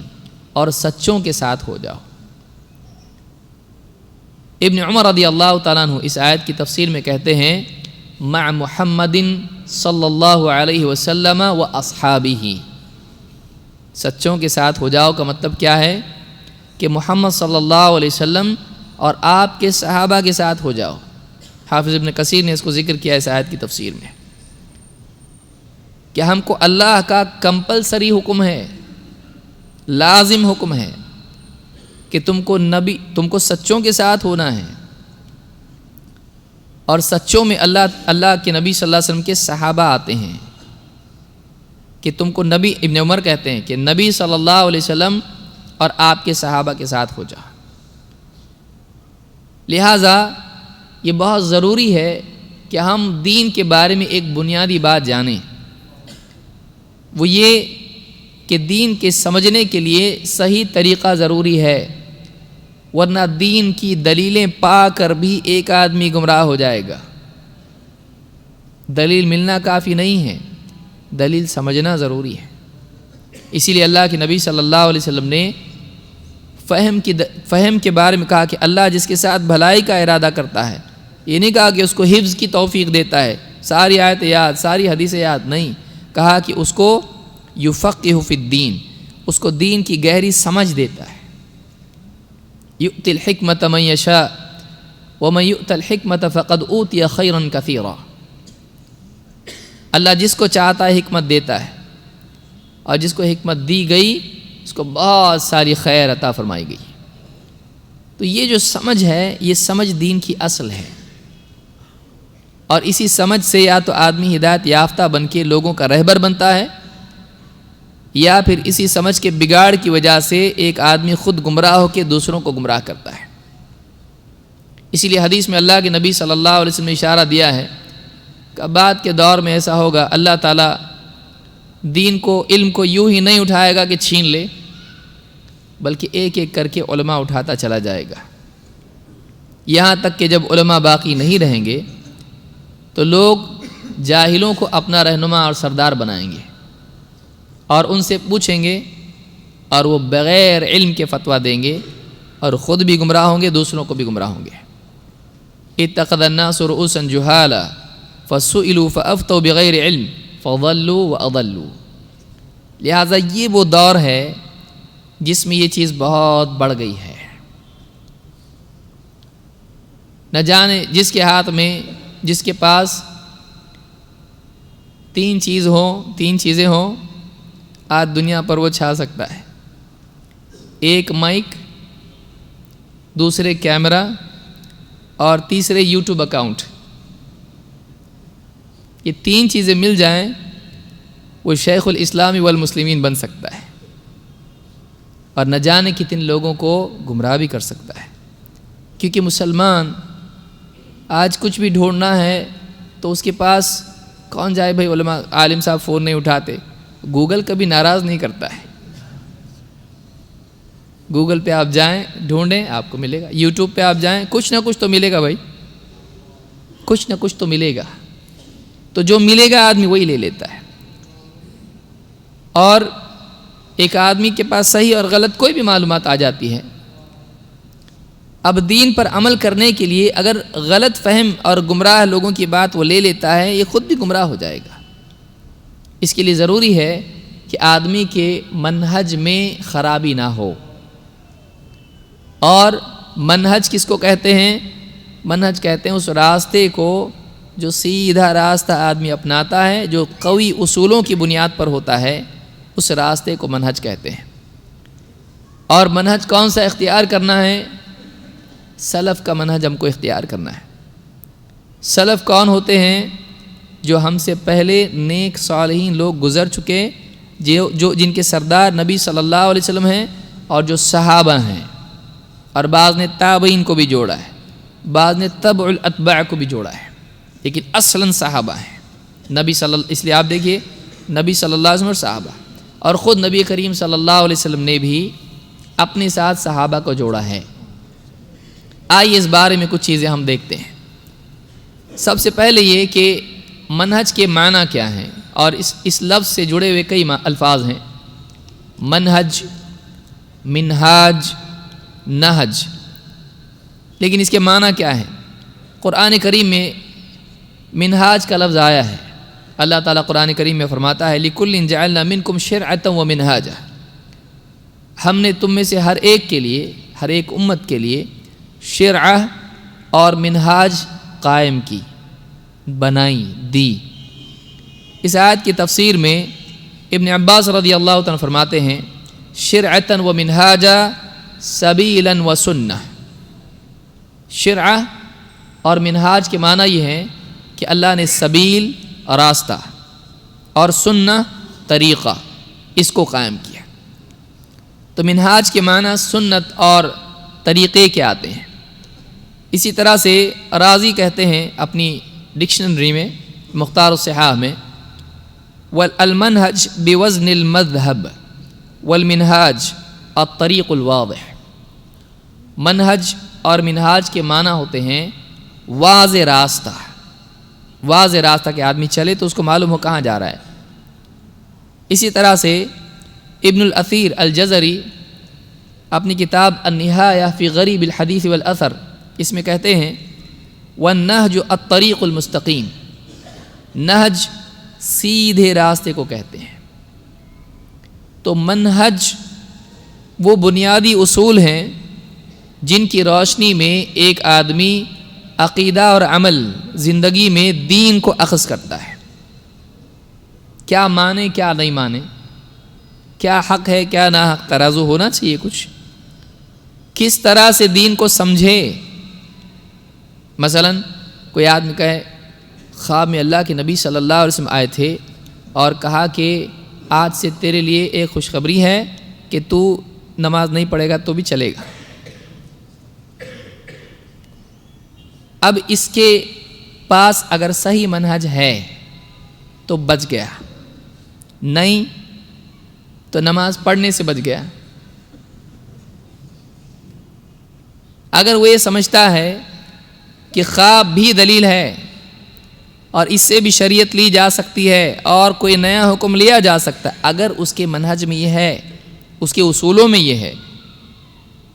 اور سچوں کے ساتھ ہو جاؤ۔ ابن عمر رضی اللہ تعالیٰ عنہ اس آیت کی تفسیر میں کہتے ہیں مع محمد صلی اللہ علیہ وسلم و اصحابہ، سچوں کے ساتھ ہو جاؤ کا مطلب کیا ہے کہ محمد صلی اللہ علیہ وسلم اور آپ کے صحابہ کے ساتھ ہو جاؤ۔ حافظ ابن کثیر نے اس کو ذکر کیا اس آیت کی تفسیر میں کہ ہم کو اللہ کا کمپلسری حکم ہے، لازم حکم ہے کہ تم کو سچوں کے ساتھ ہونا ہے، اور سچوں میں اللہ کے نبی صلی اللہ علیہ وسلم کے صحابہ آتے ہیں کہ تم کو نبی، ابن عمر کہتے ہیں کہ نبی صلی اللہ علیہ وسلم اور آپ کے صحابہ کے ساتھ ہو جا۔ لہٰذا یہ بہت ضروری ہے کہ ہم دین کے بارے میں ایک بنیادی بات جانیں، وہ یہ کہ دین کے سمجھنے کے لیے صحیح طریقہ ضروری ہے، ورنہ دین کی دلیلیں پا کر بھی ایک آدمی گمراہ ہو جائے گا۔ دلیل ملنا کافی نہیں ہے، دلیل سمجھنا ضروری ہے۔ اسی لیے اللہ کے نبی صلی اللہ علیہ وسلم نے فہم کے بارے میں کہا کہ اللہ جس کے ساتھ بھلائی کا ارادہ کرتا ہے، یہ نہیں کہا کہ اس کو حفظ کی توفیق دیتا ہے، ساری آیت یاد، ساری حدیث یاد، نہیں، کہا کہ اس کو یفقہ فی الدین، اس کو دین کی گہری سمجھ دیتا ہے۔ یؤتی الحکمۃ من یشاء ومن یؤت الحکمۃ فقد اوتی خیرا کثیرا، اللہ جس کو چاہتا ہے حکمت دیتا ہے، اور جس کو حکمت دی گئی اس کو بہت ساری خیر عطا فرمائی گئی۔ تو یہ جو سمجھ ہے، یہ سمجھ دین کی اصل ہے، اور اسی سمجھ سے یا تو آدمی ہدایت یافتہ بن کے لوگوں کا رہبر بنتا ہے، یا پھر اسی سمجھ کے بگاڑ کی وجہ سے ایک آدمی خود گمراہ ہو کے دوسروں کو گمراہ کرتا ہے۔ اسی لیے حدیث میں اللہ کے نبی صلی اللہ علیہ وسلم نے اشارہ دیا ہے کہ بعد کے دور میں ایسا ہوگا، اللہ تعالیٰ دین کو، علم کو یوں ہی نہیں اٹھائے گا کہ چھین لے، بلکہ ایک ایک کر کے علماء اٹھاتا چلا جائے گا، یہاں تک کہ جب علماء باقی نہیں رہیں گے تو لوگ جاہلوں کو اپنا رہنما اور سردار بنائیں گے، اور ان سے پوچھیں گے، اور وہ بغیر علم کے فتویٰ دیں گے، اور خود بھی گمراہ ہوں گے، دوسروں کو بھی گمراہ ہوں گے۔ اتخذ الناس رؤوسا جہالا فسئلوا فافتوا بغیر علم فضلوا واضلوا، لہٰذا یہ وہ دور ہے جس میں یہ چیز بہت بڑھ گئی ہے۔ نہ جانے جس کے ہاتھ میں، جس کے پاس تین چیزیں ہوں، آج دنیا پر وہ چھا سکتا ہے۔ ایک مائک، دوسرے کیمرہ، اور تیسرے یوٹیوب اکاؤنٹ۔ یہ تین چیزیں مل جائیں وہ شیخ الاسلام والمسلمین بن سکتا ہے، اور نہ جانے کتنے لوگوں کو گمراہ بھی کر سکتا ہے۔ کیونکہ مسلمان آج کچھ بھی ڈھونڈنا ہے تو اس کے پاس کون جائے بھائی؟ علماء، عالم صاحب فون نہیں اٹھاتے، گوگل کبھی ناراض نہیں کرتا ہے، گوگل پہ آپ جائیں، ڈھونڈیں، آپ کو ملے گا۔ یوٹیوب پہ آپ جائیں، کچھ نہ کچھ تو ملے گا بھائی، کچھ نہ کچھ تو ملے گا، تو جو ملے گا آدمی وہی لے لیتا ہے۔ اور ایک آدمی کے پاس صحیح اور غلط کوئی بھی معلومات آ جاتی ہے، اب دین پر عمل کرنے کے لیے اگر غلط فہم اور گمراہ لوگوں کی بات وہ لے لیتا ہے، یہ خود بھی گمراہ ہو جائے گا۔ اس کے لیے ضروری ہے کہ آدمی کے منہج میں خرابی نہ ہو۔ اور منہج کس کو کہتے ہیں؟ منہج کہتے ہیں اس راستے کو جو سیدھا راستہ آدمی اپناتا ہے، جو قوی اصولوں کی بنیاد پر ہوتا ہے، اس راستے کو منہج کہتے ہیں۔ اور منہج کون سا اختیار کرنا ہے؟ سلف کا منہج ہم کو اختیار کرنا ہے۔ سلف کون ہوتے ہیں؟ جو ہم سے پہلے نیک صالحین لوگ گزر چکے، جو جن کے سردار نبی صلی اللہ علیہ وسلم ہیں، اور جو صحابہ ہیں، اور بعض نے تابعین کو بھی جوڑا ہے، بعض نے تبع الاتباع کو بھی جوڑا ہے۔ لیکن اصلاً صحابہ ہیں نبی اس لیے آپ دیکھیے نبی صلی اللہ علیہ وسلم اور صحابہ، اور خود نبی کریم صلی اللہ علیہ وسلم نے بھی اپنے ساتھ صحابہ کو جوڑا ہے۔ آئیے اس بارے میں کچھ چیزیں ہم دیکھتے ہیں۔ سب سے پہلے یہ کہ منہج کے معنی کیا ہیں، اور اس لفظ سے جڑے ہوئے کئی الفاظ ہیں، منہج، منہاج، نہج، لیکن اس کے معنی کیا ہے؟ قرآن کریم میں منہاج کا لفظ آیا ہے۔ اللہ تعالیٰ قرآن کریم میں فرماتا ہے لِكُلٍّ جَعَلْنَا مِنْكُمْ شِرْعَةً وَمِنْهَاجًا، ہم نے تم میں سے ہر ایک کے لیے، ہر ایک امت کے لیے شرعہ اور منہاج قائم کی، بنائی، دی۔ اس آیت کی تفسیر میں ابن عباس رضی اللہ عنہ فرماتے ہیں شرعةً ومنہاجا سبیلاً وسنہ، شرعہ اور منہاج کے معنی یہ ہیں کہ اللہ نے سبیل، راستہ، اور سنہ، طریقہ، اس کو قائم کیا۔ تو منہاج کے معنی سنت اور طریقے کے آتے ہیں۔ اسی طرح سے رازی کہتے ہیں اپنی ڈکشنری میں مختار الصحاح میں والمنہج بوزن المذہب والمنہاج الطریق الواضح، منہج اور منہاج کے معنی ہوتے ہیں واضح راستہ، واضح راستہ کہ آدمی چلے تو اس کو معلوم ہو کہاں جا رہا ہے۔ اسی طرح سے ابن الاثیر الجزری اپنی کتاب النہایہ فی غریب الحدیث والاثر اس میں کہتے ہیں والنہج الطریق المستقیم، نہج سیدھے راستے کو کہتے ہیں۔ تو منہج وہ بنیادی اصول ہیں جن کی روشنی میں ایک آدمی عقیدہ اور عمل زندگی میں دین کو اخذ کرتا ہے، کیا مانے کیا نہیں مانے، کیا حق ہے کیا نہ حق، ترازو ہونا چاہیے کچھ، کس طرح سے دین کو سمجھے۔ مثلا کوئی آدمی کہے خواب میں اللہ کے نبی صلی اللہ علیہ وسلم آئے تھے اور کہا کہ آج سے تیرے لیے ایک خوشخبری ہے کہ تو نماز نہیں پڑھے گا تو بھی چلے گا۔ اب اس کے پاس اگر صحیح منہج ہے تو بچ گیا، نہیں تو نماز پڑھنے سے بچ گیا۔ اگر وہ یہ سمجھتا ہے کہ خواب بھی دلیل ہے اور اس سے بھی شریعت لی جا سکتی ہے اور کوئی نیا حکم لیا جا سکتا ہے، اگر اس کے منہج میں یہ ہے، اس کے اصولوں میں یہ ہے،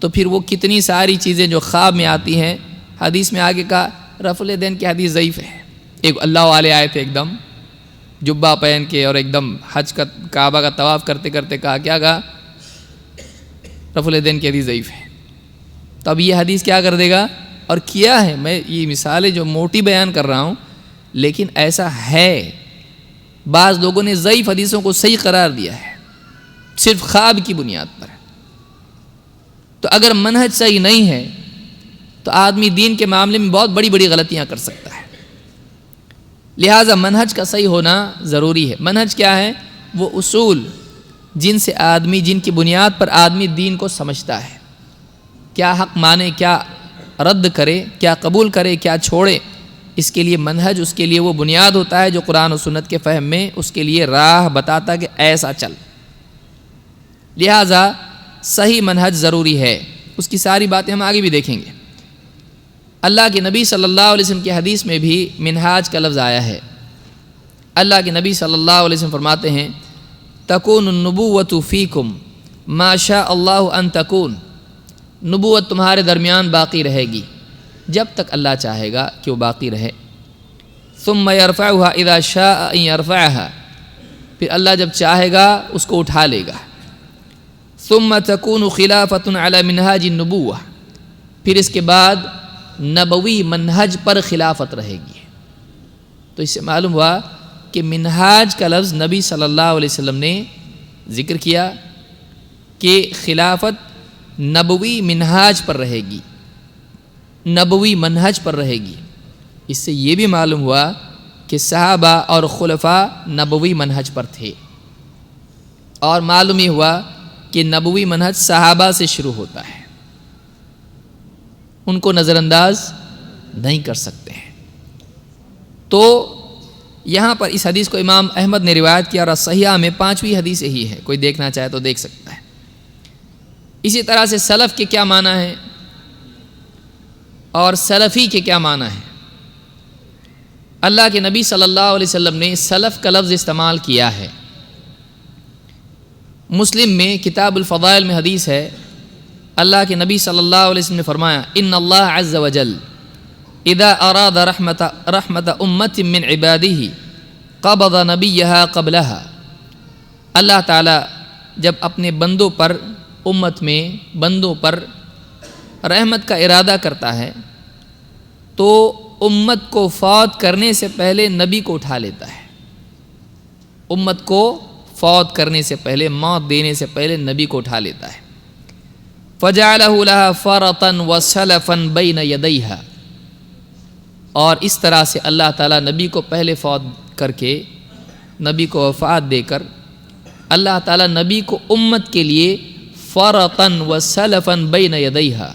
تو پھر وہ کتنی ساری چیزیں جو خواب میں آتی ہیں، حدیث میں آگے کا رفع الیدین کی حدیث ضعیف ہے۔ ایک اللہ والے آئے تھے ایک دم جبہ پہن کے اور ایک دم حج کا کعبہ کا طواف کرتے کرتے کہا، کیا کہا؟ رفع الیدین کی حدیث ضعیف ہے۔ تو اب یہ حدیث کیا کر دے گا؟ اور کیا ہے، میں یہ مثالیں جو موٹی بیان کر رہا ہوں لیکن ایسا ہے، بعض لوگوں نے ضعیف حدیثوں کو صحیح قرار دیا ہے صرف خواب کی بنیاد پر۔ تو اگر منہج صحیح نہیں ہے تو آدمی دین کے معاملے میں بہت بڑی بڑی غلطیاں کر سکتا ہے۔ لہٰذا منہج کا صحیح ہونا ضروری ہے۔ منہج کیا ہے؟ وہ اصول جن سے آدمی، جن کی بنیاد پر آدمی دین کو سمجھتا ہے، کیا حق مانے، کیا رد کرے، کیا قبول کرے، کیا چھوڑے، اس کے لیے منہج، اس کے لیے وہ بنیاد ہوتا ہے جو قرآن و سنت کے فہم میں اس کے لیے راہ بتاتا کہ ایسا چل۔ لہٰذا صحیح منہج ضروری ہے۔ اس کی ساری باتیں ہم آگے بھی دیکھیں گے۔ اللہ کے نبی صلی اللہ علیہ وسلم کی حدیث میں بھی منہاج کا لفظ آیا ہے۔ اللہ کے نبی صلی اللہ علیہ وسلم فرماتے ہیں تکون النبوۃ فیکم ما شاء اللہ ان تکون، نبوت تمہارے درمیان باقی رہے گی جب تک اللہ چاہے گا کہ وہ باقی رہے۔ ثم يرفعها اذا شاء ان يرفعها، پھر اللہ جب چاہے گا اس کو اٹھا لے گا۔ ثم تكون خلافة على منهاج النبوة، پھر اس کے بعد نبوی منہج پر خلافت رہے گی۔ تو اس سے معلوم ہوا کہ منہاج کا لفظ نبی صلی اللہ علیہ وسلم نے ذکر کیا کہ خلافت نبوی منہاج پر رہے گی، نبوی منہج پر رہے گی۔ اس سے یہ بھی معلوم ہوا کہ صحابہ اور خلفاء نبوی منہج پر تھے، اور معلوم ہی ہوا کہ نبوی منہج صحابہ سے شروع ہوتا ہے، ان کو نظر انداز نہیں کر سکتے ہیں۔ تو یہاں پر اس حدیث کو امام احمد نے روایت کیا اور صحیحہ میں 5ویں حدیث ہی ہے، کوئی دیکھنا چاہے تو دیکھ سکتا ہے۔ اسی طرح سے سلف کے کیا معنی ہے اور سلفی کے کیا معنی ہے؟ اللہ کے نبی صلی اللہ علیہ وسلم نے سلف کا لفظ استعمال کیا ہے۔ مسلم میں کتاب الفضائل میں حدیث ہے، اللہ کے نبی صلی اللہ علیہ وسلم نے فرمایا ان اللہ عز وجل اذا اراد رحمت امت من عباده قبض نبیها قبلها، اللہ تعالی جب اپنے بندوں پر، امت میں بندوں پر رحمت کا ارادہ کرتا ہے تو امت کو فوت کرنے سے پہلے نبی کو اٹھا لیتا ہے۔ امت کو فوت کرنے سے پہلے، موت دینے سے پہلے نبی کو اٹھا لیتا ہے۔ فَجَعَلَهُ لَهَا فَرَطًا وَسَلَفًا بَيْنَ يَدَيْهَا، اور اس طرح سے اللہ تعالیٰ نبی کو پہلے فوت کر کے، نبی کو وفات دے کر، اللہ تعالیٰ نبی کو امت کے لیے فرطًا وسلفًا بین یدیہا،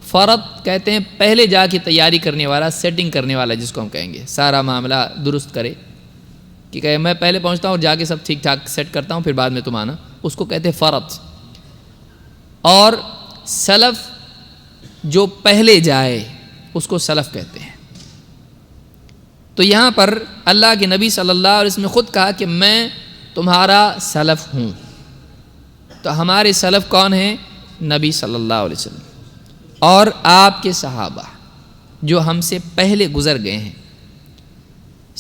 فرط کہتے ہیں پہلے جا کے تیاری کرنے والا، سیٹنگ کرنے والا جس کو ہم کہیں گے، سارا معاملہ درست کرے کہ کہے میں پہلے پہنچتا ہوں اور جا کے سب ٹھیک ٹھاک سیٹ کرتا ہوں، پھر بعد میں تم آنا، اس کو کہتے ہیں فرط۔ اور سلف جو پہلے جائے اس کو سلف کہتے ہیں۔ تو یہاں پر اللہ کے نبی صلی اللہ علیہ وسلم نے خود کہا کہ میں تمہارا سلف ہوں۔ تو ہمارے سلف کون ہیں؟ نبی صلی اللہ علیہ وسلم اور آپ کے صحابہ جو ہم سے پہلے گزر گئے ہیں۔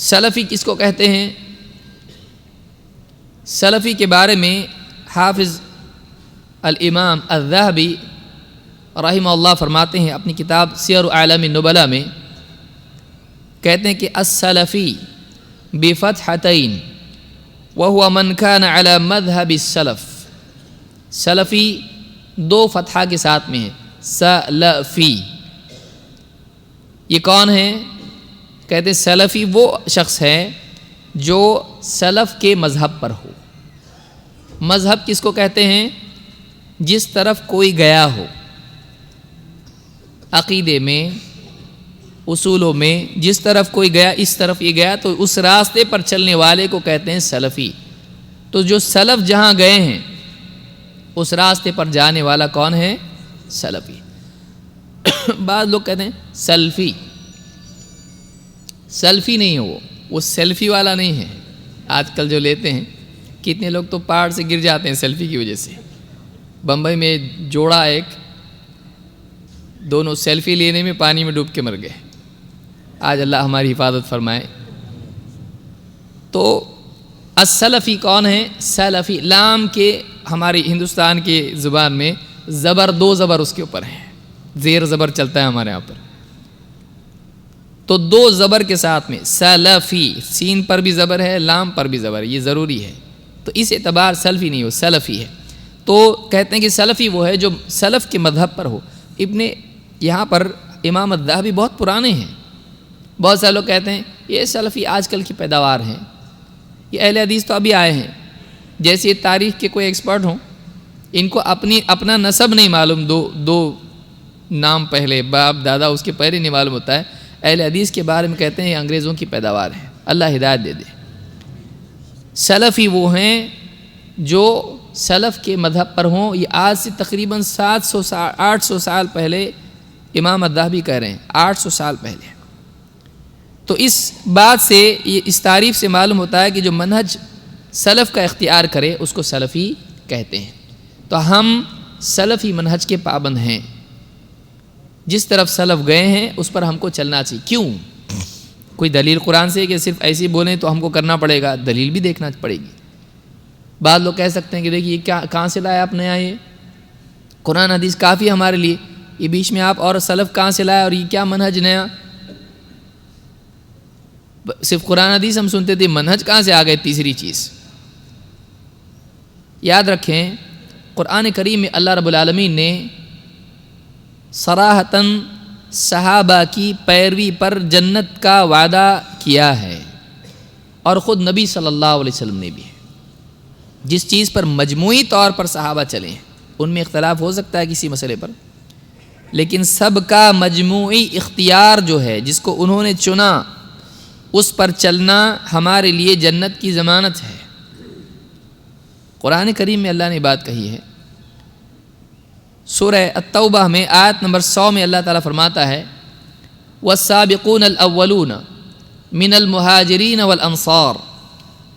سلفی کس کو کہتے ہیں؟ سلفی کے بارے میں حافظ الامام الذہبی رحمہ اللہ فرماتے ہیں اپنی کتاب سیر اعلام النبلاء میں، کہتے ہیں کہ السلفی بفتحتین وهو من كان على مذهب السلف، سلفی دو فتحہ کے ساتھ میں ہے، سلفی۔ یہ کون ہے؟ کہتے ہیں سلفی وہ شخص ہے جو سلف کے مذہب پر ہو۔ مذہب کس کو کہتے ہیں؟ جس طرف کوئی گیا ہو، عقیدے میں، اصولوں میں جس طرف کوئی گیا، اس طرف یہ گیا تو اس راستے پر چلنے والے کو کہتے ہیں سلفی۔ تو جو سلف جہاں گئے ہیں اس راستے پر جانے والا کون ہے؟ سلفی۔ بعض لوگ کہتے ہیں سلفی، سلفی نہیں ہے وہ سیلفی والا نہیں ہے۔ آج کل جو لیتے ہیں، کتنے لوگ تو پہاڑ سے گر جاتے ہیں سیلفی کی وجہ سے۔ بمبئی میں جوڑا ایک، دونوں سیلفی لینے میں پانی میں ڈوب کے مر گئے۔ آج اللہ ہماری حفاظت فرمائے۔ تو السلفی کون ہے؟ سلفی، لام کے ہماری ہندوستان کے زبان میں زبر، دو زبر اس کے اوپر ہیں، زیر زبر چلتا ہے ہمارے یہاں پر، تو دو زبر کے ساتھ میں سلفی، سین پر بھی زبر ہے، لام پر بھی زبر ہے، یہ ضروری ہے۔ تو اس اعتبار سلفی نہیں ہو، سلفی ہے۔ تو کہتے ہیں کہ سلفی وہ ہے جو سلف کے مذہب پر ہو۔ یہاں پر امام الذہبی بہت پرانے ہیں۔ بہت سارے لوگ کہتے ہیں یہ سلفی آج کل کی پیداوار ہیں، یہ اہل حدیث تو ابھی آئے ہیں، جیسے یہ تاریخ کے کوئی ایکسپرٹ ہوں، ان کو اپنا نسب نہیں معلوم، دو نام پہلے، باپ دادا اس کے پہلے نہیں معلوم ہوتا ہے۔ اہل حدیث کے بارے میں کہتے ہیں یہ انگریزوں کی پیداوار ہے، اللہ ہدایت دے دے۔ سلفی وہ ہیں جو سلف کے مذہب پر ہوں۔ یہ آج سے تقریباً 800 سال پہلے امام الذہبی کہہ رہے ہیں، 800 سال پہلے۔ تو اس بات سے، اس تعریف سے معلوم ہوتا ہے کہ جو منہج سلف کا اختیار کرے اس کو سلفی کہتے ہیں۔ تو ہم سلفی منہج کے پابند ہیں، جس طرف سلف گئے ہیں اس پر ہم کو چلنا چاہیے۔ کیوں؟ کوئی دلیل قرآن سے کہ صرف ایسے بولیں تو ہم کو کرنا پڑے گا، دلیل بھی دیکھنا پڑے گی۔ بعض لوگ کہہ سکتے ہیں کہ دیکھیے کہاں سے لایا آپ نیا، یہ قرآن حدیث کافی ہمارے لیے، یہ بیچ میں آپ اور سلف کہاں سے لایا اور یہ کیا منہج نیا؟ صرف قرآن حدیث ہم سنتے تھے، منہج کہاں سے آ گئے؟ تیسری چیز یاد رکھیں، قرآن کریم میں اللہ رب العالمین نے صراحتاً صحابہ کی پیروی پر جنت کا وعدہ کیا ہے، اور خود نبی صلی اللہ علیہ وسلم نے بھی۔ جس چیز پر مجموعی طور پر صحابہ چلے ہیں، ان میں اختلاف ہو سکتا ہے کسی مسئلے پر، لیکن سب کا مجموعی اختیار جو ہے، جس کو انہوں نے چنا، اس پر چلنا ہمارے لیے جنت کی ضمانت ہے۔ قرآن کریم میں اللہ نے بات کہی ہے۔ سورہ التوبہ میں آیت نمبر 100 میں اللہ تعالیٰ فرماتا ہے والسابقون الاولون من المہاجرین والانصار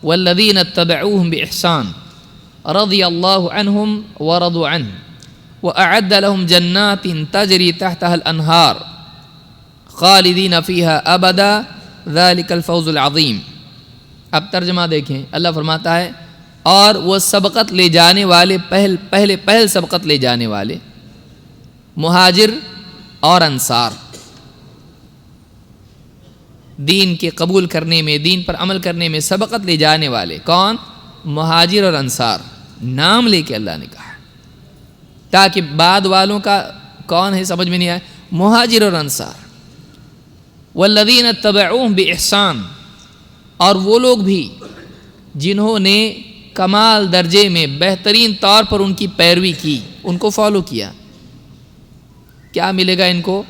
والذین اتبعوهم بإحسان رضی اللہ عنہم ورضوا عنہ وأعد لهم جنات تجری تحتها الانہار خالدین فیہا ابدا ذلک الفوز العظیم۔ اب ترجمہ دیکھیں، اللہ فرماتا ہے اور وہ سبقت لے جانے والے پہل سبقت لے جانے والے مہاجر اور انصار، دین کے قبول کرنے میں، دین پر عمل کرنے میں سبقت لے جانے والے کون؟ مہاجر اور انصار، نام لے کے اللہ نے کہا تاکہ بعد والوں کا کون ہے سمجھ میں نہیں آئے، مہاجر اور انصار۔ والذین اتبعوہم بإحسان، اور وہ لوگ بھی جنہوں نے کمال درجے میں بہترین طور پر ان کی پیروی کی، ان کو فالو کیا، کیا ملے گا ان کو؟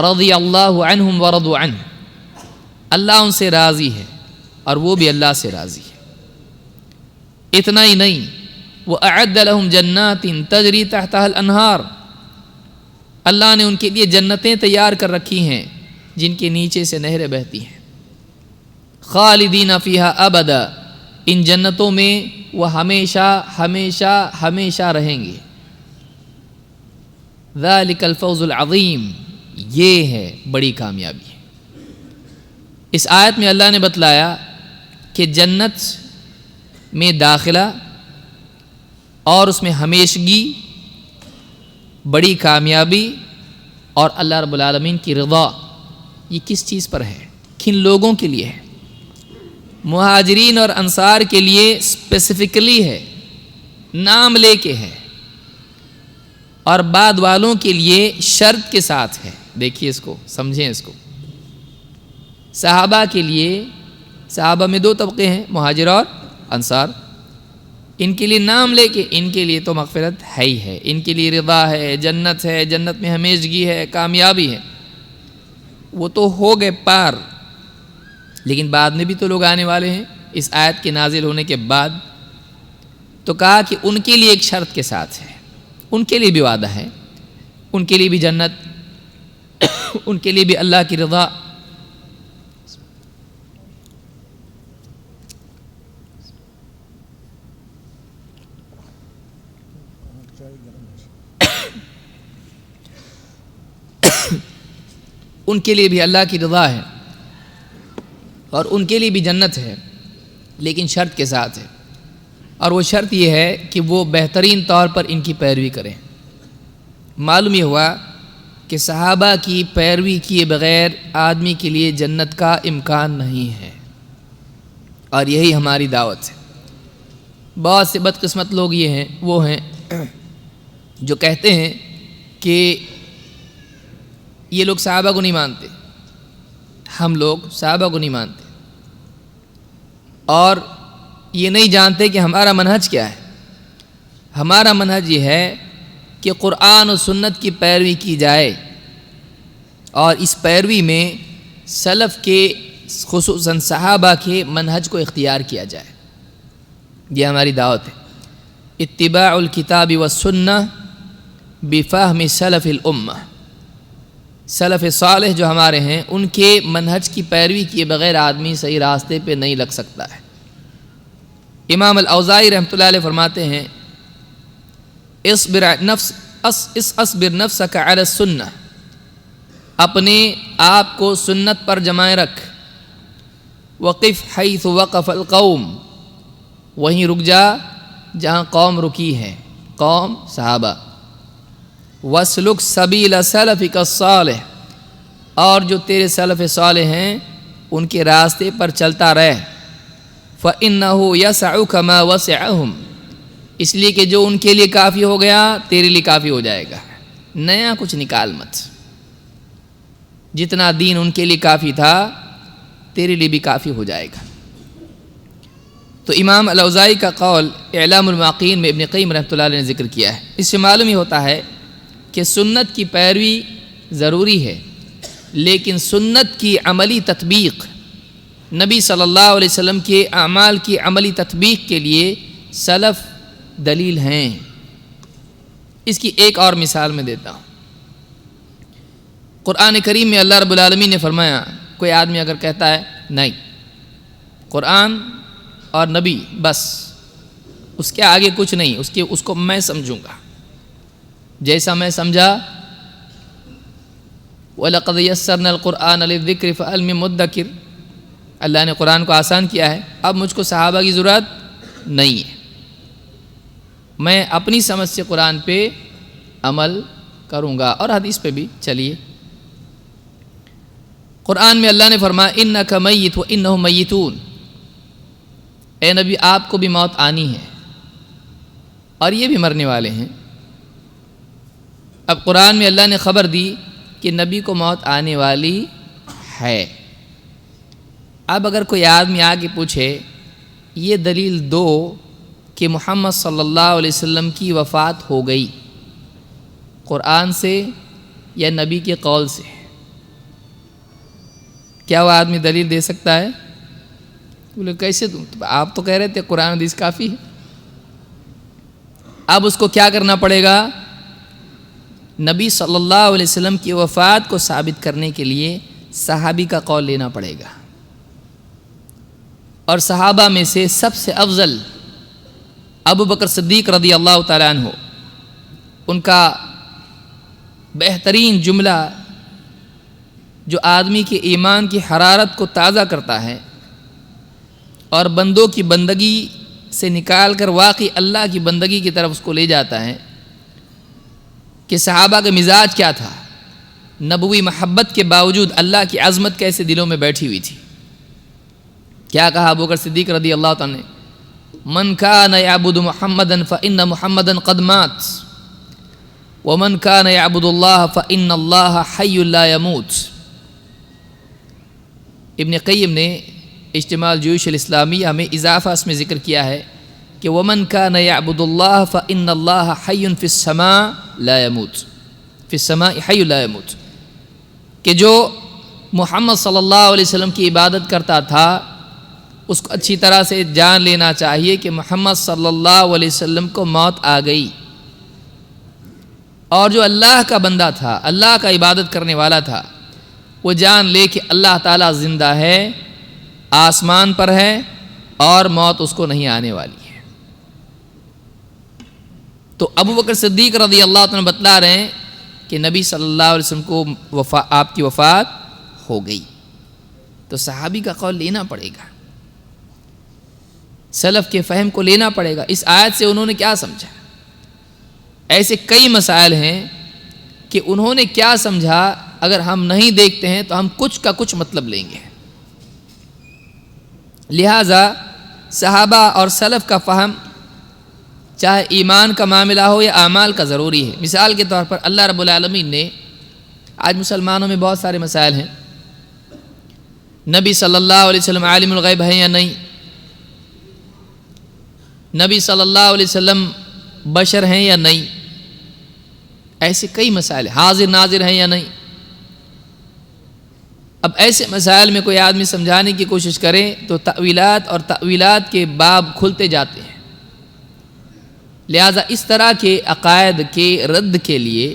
رضی اللہ عنہم ورضوا عنہ، اللہ ان سے راضی ہے اور وہ بھی اللہ سے راضی ہے۔ اتنا ہی نہیں، وَأَعَدَّ لَهُمْ جَنَّاتٍ تَجْرِي تَحْتَهَا الْأَنْهَارُ، اللہ نے ان کے لیے جنتیں تیار کر رکھی ہیں جن کے نیچے سے نہریں بہتی ہیں۔ خالدین فیہا ابدا، ان جنتوں میں وہ ہمیشہ ہمیشہ ہمیشہ رہیں گے۔ ذالک الفوز العظیم، یہ ہے بڑی کامیابی۔ اس آیت میں اللہ نے بتلایا کہ جنت میں داخلہ اور اس میں ہمیشگی، بڑی کامیابی اور اللہ رب العالمین کی رضا، یہ کس چیز پر ہے؟ کن لوگوں کے لیے ہے؟ مہاجرین اور انصار کے لیے اسپیسیفکلی ہے، نام لے کے ہے، اور بعد والوں کے لیے شرط کے ساتھ ہے۔ دیکھیے اس کو، سمجھیں اس کو۔ صحابہ کے لیے، صحابہ میں دو طبقے ہیں، مہاجر اور انصار، ان کے لیے نام لے کے ان کے لیے تو مغفرت ہے ہی ہے، ان کے لیے رضا ہے، جنت ہے، جنت میں ہمیشگی ہے، کامیابی ہے، وہ تو ہو گئے پار۔ لیکن بعد میں بھی تو لوگ آنے والے ہیں اس آیت کے نازل ہونے کے بعد، تو کہا کہ ان کے لیے ایک شرط کے ساتھ ہے، ان کے لیے بھی وعدہ ہے، ان کے لیے بھی جنت، ان کے لیے بھی اللہ کی رضا۔ ان کے لیے بھی اللہ کی رضا ہے اور ان کے لیے بھی جنت ہے، لیکن شرط کے ساتھ ہے، اور وہ شرط یہ ہے کہ وہ بہترین طور پر ان کی پیروی کریں۔ معلوم یہ ہوا کہ صحابہ کی پیروی کیے بغیر آدمی کے لیے جنت کا امکان نہیں ہے، اور یہی ہماری دعوت ہے۔ بہت سے بدقسمت لوگ یہ ہیں، وہ ہیں جو کہتے ہیں کہ یہ لوگ صحابہ کو نہیں مانتے، ہم لوگ صحابہ کو نہیں مانتے، اور یہ نہیں جانتے کہ ہمارا منہج کیا ہے۔ ہمارا منہج یہ ہے کہ قرآن و سنت کی پیروی کی جائے، اور اس پیروی میں سلف کے خصوصاً صحابہ کے منہج کو اختیار کیا جائے، یہ ہماری دعوت ہے۔ اتباع الکتاب والسنہ بفہم سلف الامہ، سلف صالح جو ہمارے ہیں ان کے منہج کی پیروی کیے بغیر آدمی صحیح راستے پہ نہیں لگ سکتا ہے۔ امام الاوزاعی رحمۃ اللہ علیہ فرماتے ہیں اصبر نفسک علی السنہ، اپنے آپ کو سنت پر جمائے رکھ، وقف حیث وقف القوم، وہیں رک جا جہاں قوم رکی ہے، قوم صحابہ، واسلک سبیل سلفک الصالح، اور جو تیرے سلف صالح ہیں ان کے راستے پر چلتا رہ، فإنہ یسعک ما وسعہم، اس لیے کہ جو ان کے لیے کافی ہو گیا تیرے لیے کافی ہو جائے گا، نیا کچھ نکال مت، جتنا دین ان کے لیے کافی تھا تیرے لیے بھی کافی ہو جائے گا۔ تو امام الاوزاعی کا قول اعلام الموقعین میں ابن قیم رحمۃ اللہ علیہ نے ذکر کیا ہے۔ اس سے معلوم ہی ہوتا ہے کہ سنت کی پیروی ضروری ہے، لیکن سنت کی عملی تطبیق نبی صلی اللہ علیہ وسلم کے اعمال کی عملی تطبیق کے لیے سلف دلیل ہیں۔ اس کی ایک اور مثال میں دیتا ہوں۔ قرآن کریم میں اللہ رب العالمین نے فرمایا، کوئی آدمی اگر کہتا ہے نہیں قرآن اور نبی بس، اس کے آگے کچھ نہیں، اس کو میں سمجھوں گا جیسا میں سمجھا، وَلَقَدْ يَسَّرْنَا الْقُرْآنَ لِلذِّكْرِ فَهَلْ مِن مُدَّكِرٍ، اللہ نے قرآن کو آسان کیا ہے، اب مجھ کو صحابہ کی ضرورت نہیں ہے، میں اپنی سمجھ سے قرآن پہ عمل کروں گا۔ اور حدیث پہ بھی چلیے، قرآن میں اللہ نے فرمایا اِنَّكَ مَيِّتٌ وَإِنَّهُم مَيِّتُونَ، اے نبی آپ کو بھی موت آنی ہے اور یہ بھی مرنے والے ہیں۔ اب قرآن میں اللہ نے خبر دی کہ نبی کو موت آنے والی ہے۔ اب اگر کوئی آدمی آ کے پوچھے یہ دلیل دو کہ محمد صلی اللہ علیہ وسلم کی وفات ہو گئی، قرآن سے یا نبی کے قول سے، کیا وہ آدمی دلیل دے سکتا ہے؟ بولے کیسے دوں؟ آپ تو کہہ رہے تھے قرآن حدیث کافی ہے۔ اب اس کو کیا کرنا پڑے گا؟ نبی صلی اللہ علیہ وسلم کی وفات کو ثابت کرنے کے لیے صحابی کا قول لینا پڑے گا، اور صحابہ میں سے سب سے افضل ابو بکر صدیق رضی اللہ تعالیٰ عنہ، ان کا بہترین جملہ جو آدمی کے ایمان کی حرارت کو تازہ کرتا ہے اور بندوں کی بندگی سے نکال کر واقعی اللہ کی بندگی کی طرف اس کو لے جاتا ہے، کہ صحابہ کا مزاج کیا تھا، نبوی محبت کے باوجود اللہ کی عظمت کیسے دلوں میں بیٹھی ہوئی تھی۔ کیا کہا ابو بکر صدیق رضی اللہ تعالیٰ نے؟ من کان یعبد محمدا فإن محمدا قد مات ومن کان یعبد اللہ فإن اللہ حی لا يموت۔ ابن قیم نے اجتماع الجیوش الاسلامیہ میں اضافہ اس میں ذکر کیا ہے کہ ومن کان یعبد اللہ فإن اللہ حی فی السماء لا يموت، فی السماء حی لا يموت، کہ جو محمد صلی اللہ علیہ وسلم کی عبادت کرتا تھا اس کو اچھی طرح سے جان لینا چاہیے کہ محمد صلی اللہ علیہ وسلم کو موت آ گئی، اور جو اللہ کا بندہ تھا، اللہ کا عبادت کرنے والا تھا، وہ جان لے کہ اللہ تعالیٰ زندہ ہے، آسمان پر ہے، اور موت اس کو نہیں آنے والی ہے۔ تو ابو بکر صدیق رضی اللہ عنہ بتلا رہے ہیں کہ نبی صلی اللہ علیہ وسلم کو آپ کی وفات ہو گئی، تو صحابی کا قول لینا پڑے گا، سلف کے فہم کو لینا پڑے گا۔ اس آیت سے انہوں نے کیا سمجھا؟ ایسے کئی مسائل ہیں کہ انہوں نے کیا سمجھا، اگر ہم نہیں دیکھتے ہیں تو ہم کچھ کا کچھ مطلب لیں گے۔ لہٰذا صحابہ اور سلف کا فہم چاہے ایمان کا معاملہ ہو یا اعمال کا ضروری ہے۔ مثال کے طور پر اللہ رب العالمین نے، آج مسلمانوں میں بہت سارے مسائل ہیں، نبی صلی اللہ علیہ وسلم عالم الغیب ہیں یا نہیں، نبی صلی اللہ علیہ وسلم بشر ہیں یا نہیں، ایسے کئی مسائل ہیں، حاضر ناظر ہیں یا نہیں۔ اب ایسے مسائل میں کوئی آدمی سمجھانے کی کوشش کرے تو تأویلات اور تأویلات کے باب کھلتے جاتے ہیں۔ لہذا اس طرح کے عقائد کے رد کے لیے